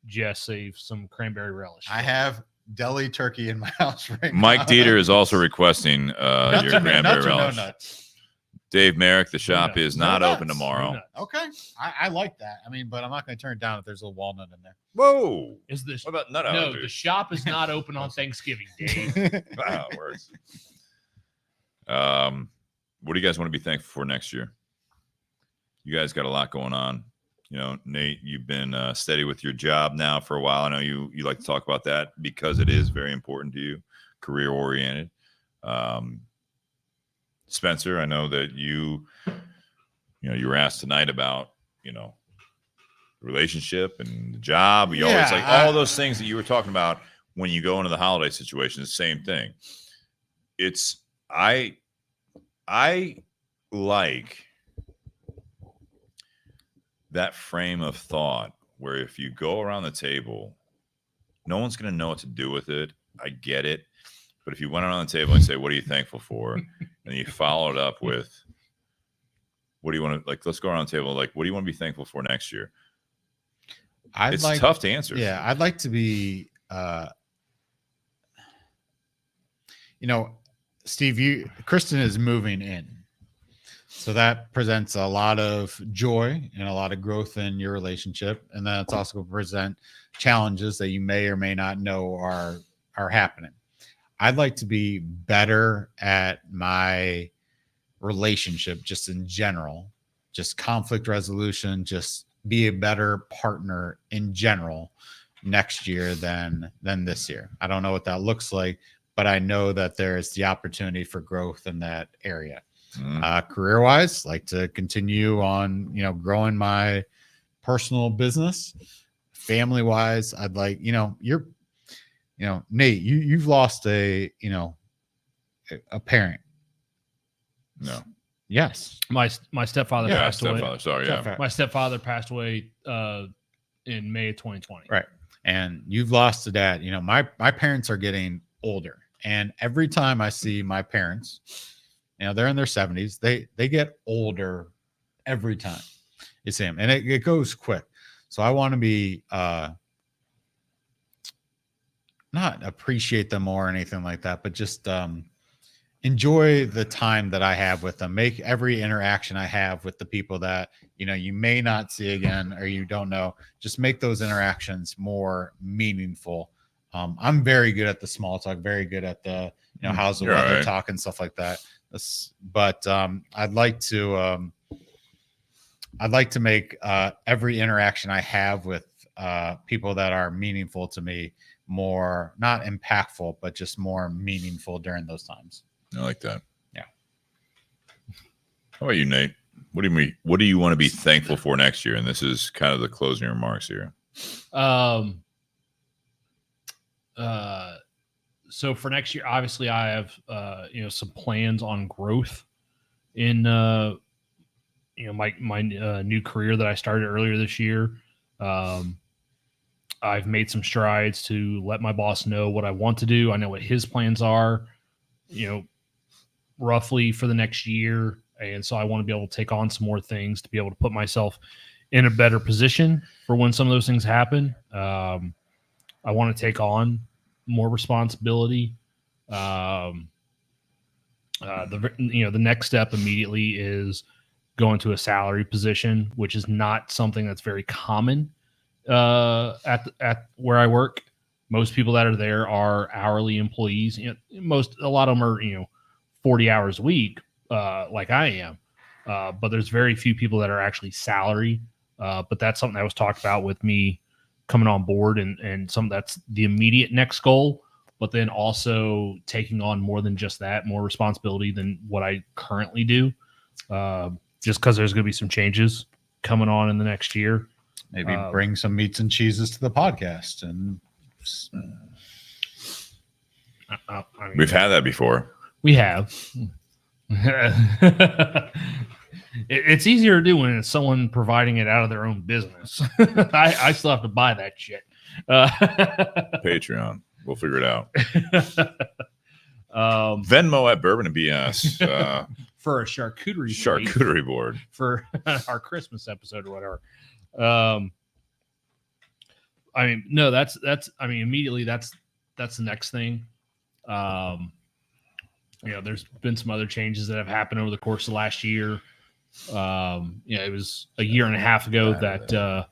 Jess save some cranberry relish. I have deli turkey in my house right now. Mike Dieter is also requesting Nuts your or no- cranberry nuts or no relish. nuts? Dave Merrick, the shop nuts. is No not open nuts. tomorrow. No nuts. Okay, I like that. I mean, but I'm not going to turn it down if there's a walnut in there. Whoa. Is this What about nut no? allergies? The shop is not open on Thanksgiving, Dave. Wow, it works. What do you guys want to be thankful for next year? You guys got a lot going on. You know, Nate, you've been steady with your job now for a while. I know you like to talk about that because it is very important to you, career oriented. Spencer, I know that you were asked tonight about, you know, relationship and the job. You always like all those things that you were talking about when you go into the holiday situation, the same thing. it's I like that frame of thought where if you go around the table, no one's going to know what to do with it. I get it. But if you went around the table and say, what are you thankful for? And you follow it up with, what do you want to, like, let's go around the table. Like, what do you want to be thankful for next year? It's tough to answer. Yeah. I'd like to be, Steve, Kristen is moving in. So that presents a lot of joy and a lot of growth in your relationship. And then it's also going to present challenges that you may or may not know are happening. I'd like to be better at my relationship just in general, just conflict resolution, just be a better partner in general next year than this year. I don't know what that looks like, but I know that there's the opportunity for growth in that area. Career wise, like to continue on, growing my personal business. Family wise, I'd like, Nate, you've lost a parent. No. Yes. My stepfather passed away. Sorry. Yeah. My stepfather passed away in May of 2020. Right. And you've lost a dad. My parents are getting older. And every time I see my parents, they're in their 70s, they get older every time you see them. And it goes quick. So I want to be not appreciate them or anything like that, but just enjoy the time that I have with them. Make every interaction I have with the people that, you may not see again or you don't know, just make those interactions more meaningful. I'm very good at the small talk, very good at the, how's the weather talk and stuff like that. But I'd like to make every interaction I have with people that are meaningful to me more, not impactful, but just more meaningful during those times. I like that. Yeah. How about you, Nate? What do you want to be thankful for next year? And this is kind of the closing remarks here. So for next year, obviously I have, some plans on growth in, my new career that I started earlier this year. I've made some strides to let my boss know what I want to do. I know what his plans are, roughly for the next year. And so I want to be able to take on some more things to be able to put myself in a better position for when some of those things happen. I want to take on more responsibility. The next step immediately is going to a salary position, which is not something that's very common at where I work. Most people that are there are hourly employees. A lot of them are 40 hours a week, like I am. But there's very few people that are actually salary. But that's something that was talked about with me coming on board, and some that's the immediate next goal. But then also taking on more than just that, more responsibility than what I currently do. Just because there's going to be some changes coming on in the next year. Maybe bring some meats and cheeses to the podcast. And we've had that before. We have. It's easier to do when it's someone providing it out of their own business. I still have to buy that shit. Patreon. We'll figure it out. Venmo at Bourbon and BS. For a charcuterie board. For our Christmas episode or whatever. Immediately that's the next thing. There's been some other changes that have happened over the course of last year. It was a year and a half ago that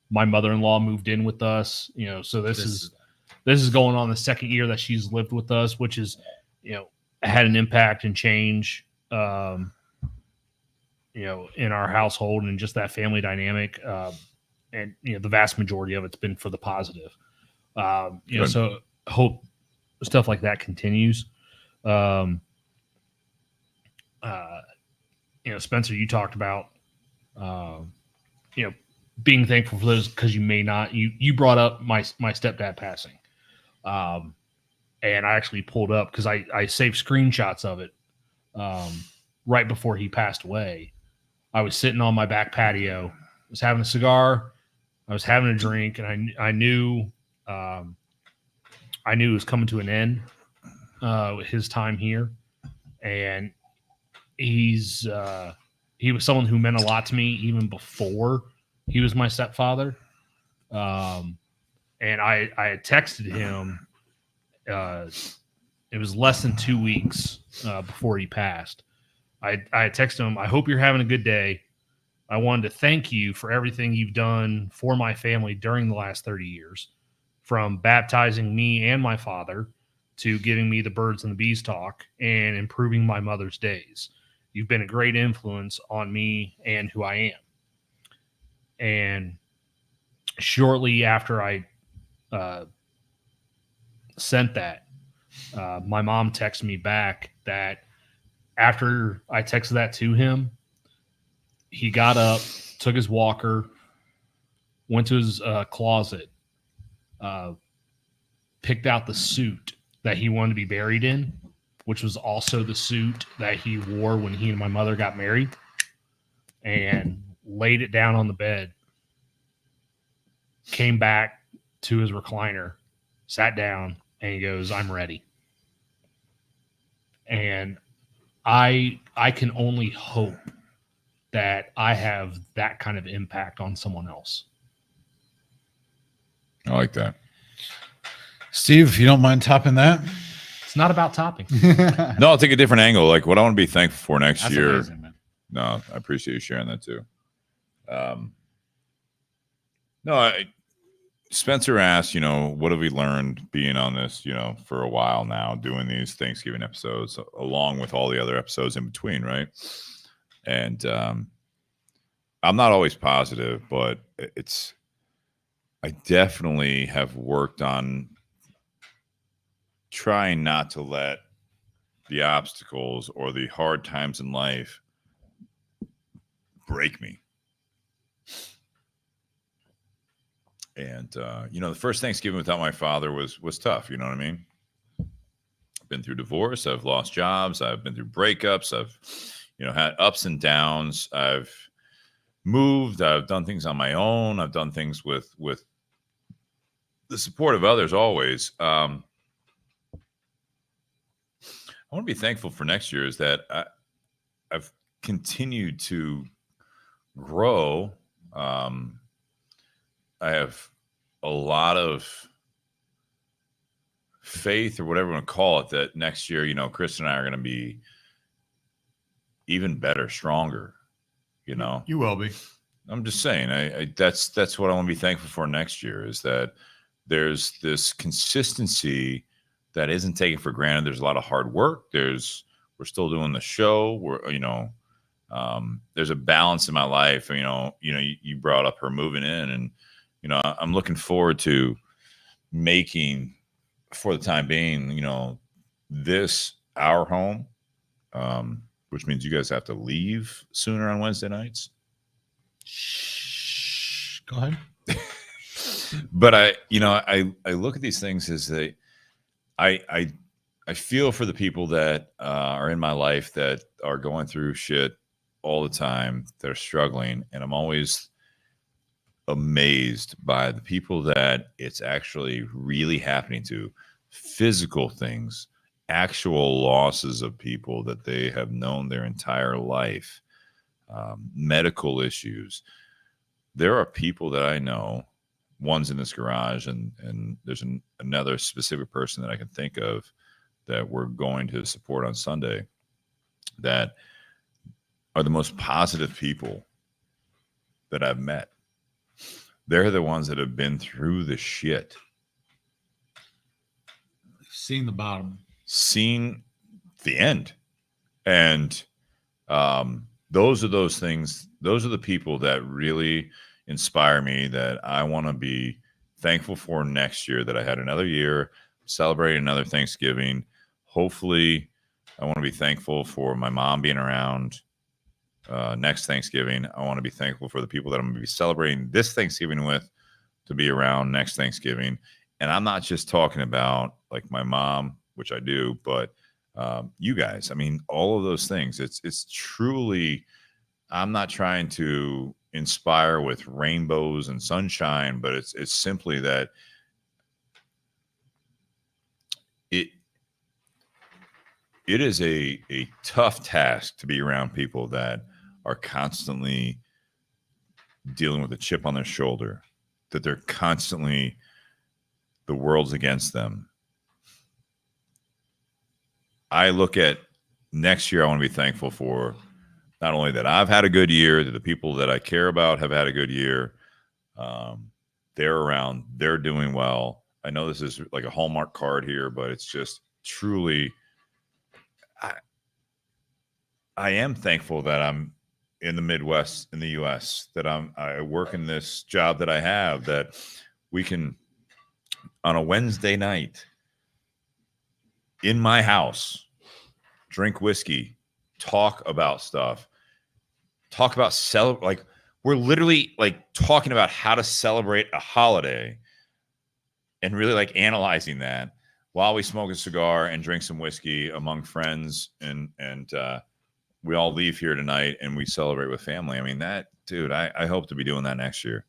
my mother-in-law moved in with us. So this is going on the second year that she's lived with us, which is, had an impact and change, in our household and just that family dynamic. And the vast majority of it's been for the positive. So hope stuff like that continues. Spencer, you talked about, being thankful for those because you may not. You brought up my stepdad passing. and I actually pulled up because I saved screenshots of it right before he passed away. I was sitting on my back patio, was having a cigar, I was having a drink, and I knew it was coming to an end with his time here, and he was someone who meant a lot to me even before he was my stepfather. And I had texted him. It was less than 2 weeks before he passed. I had texted him, I hope you're having a good day. I wanted to thank you for everything you've done for my family during the last 30 years, from baptizing me and my father to giving me the birds and the bees talk and improving my mother's days. You've been a great influence on me and who I am. And shortly after I sent that, my mom texted me back that after I texted that to him, he got up, took his walker, went to his closet, picked out the suit that he wanted to be buried in, which was also the suit that he wore when he and my mother got married, and laid it down on the bed, came back to his recliner, sat down, and he goes, I'm ready. And I can only hope that I have that kind of impact on someone else. I like that. Steve, if you don't mind topping that. It's not about topping. No, I'll take a different angle. Like what I want to be thankful for next That's year. amazing, man. No, I appreciate you sharing that too. Spencer asked, what have we learned being on this, for a while now, doing these Thanksgiving episodes along with all the other episodes in between, right? And I'm not always positive, but I definitely have worked on trying not to let the obstacles or the hard times in life break me. And the first Thanksgiving without my father was tough. You know what I mean? I've been through divorce. I've lost jobs. I've been through breakups. I've, had ups and downs. I've moved. I've done things on my own. I've done things with the support of others always. I want to be thankful for next year is that I've continued to grow. I have a lot of faith or whatever you want to call it that next year, Chris and I are going to be even better, stronger, You will be. I'm just saying, that's what I want to be thankful for next year is that there's this consistency that isn't taken for granted. There's a lot of hard work. We're still doing the show. There's a balance in my life. You brought up her moving in, and I'm looking forward to making, for the time being, this our home, which means you guys have to leave sooner on Wednesday nights. Shh. Go ahead. But I look at these things as I feel for the people that are in my life that are going through shit all the time, that are struggling, and I'm always amazed by the people that it's actually really happening to, physical things, actual losses of people that they have known their entire life, medical issues. There are people that I know, one's in this garage, and there's another specific person that I can think of that we're going to support on Sunday, that are the most positive people that I've met. They're the ones that have been through the shit. Seeing the bottom. Seen the end. And those are those things. Those are the people that really inspire me, that I want to be thankful for next year, that I had another year, celebrating another Thanksgiving. Hopefully, I want to be thankful for my mom being around next Thanksgiving. I want to be thankful for the people that I'm going to be celebrating this Thanksgiving with to be around next Thanksgiving. And I'm not just talking about like my mom, which I do, but you guys. I mean, all of those things. It's truly. I'm not trying to inspire with rainbows and sunshine, but it's simply that it is a tough task to be around people that are constantly dealing with a chip on their shoulder, that they're constantly, the world's against them. I look at next year, I want to be thankful for not only that I've had a good year, that the people that I care about have had a good year. They're around, they're doing well. I know this is like a Hallmark card here, but it's just truly, I am thankful that I'm in the Midwest in the US, that I work in this job that I have, that we can on a Wednesday night in my house, drink whiskey, talk about stuff, talk about like we're literally like talking about how to celebrate a holiday and really like analyzing that while we smoke a cigar and drink some whiskey among friends and we all leave here tonight and we celebrate with family. I mean, that, dude, I hope to be doing that next year.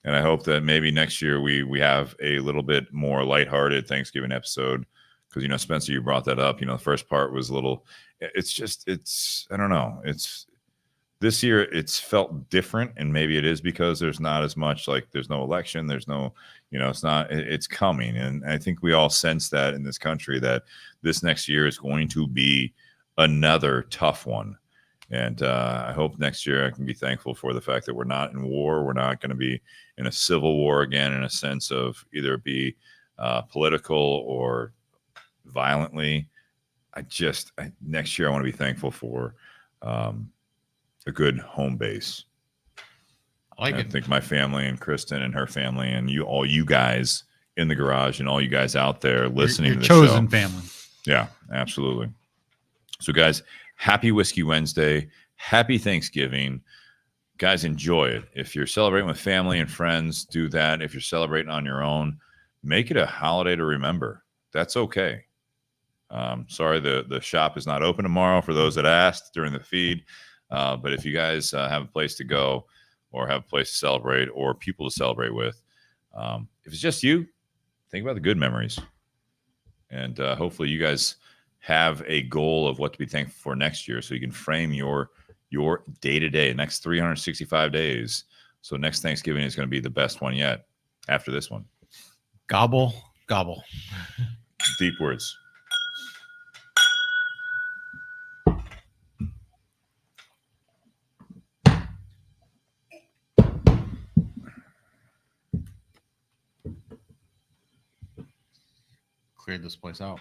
And I hope that maybe next year we have a little bit more lighthearted Thanksgiving episode. Because, you know, Spencer, you brought that up. You know, the first part was a little, I don't know. This year it's felt different. And maybe it is because there's not as much, like there's no election. There's no, you know, it's coming. And I think we all sense that in this country that this next year is going to be another tough one. And I hope next year I can be thankful for the fact that we're not in war. We're not going to be in a civil war again, in a sense of either be political or violently. Next year I want to be thankful for a good home base. I think my family and Kristen and her family and all you guys in the garage and all you guys out there listening to the chosen show. family. Yeah, absolutely. So guys, happy Whiskey Wednesday. Happy Thanksgiving. Guys, enjoy it. If you're celebrating with family and friends, do that. If you're celebrating on your own, make it a holiday to remember. That's okay. Sorry, the shop is not open tomorrow for those that asked during the feed. But if you guys have a place to go or have a place to celebrate or people to celebrate with, if it's just you, think about the good memories. And hopefully you guys have a goal of what to be thankful for next year so you can frame your day-to-day, next 365 days. So next Thanksgiving is going to be the best one yet after this one. Gobble, gobble. Deep words. Cleared this place out.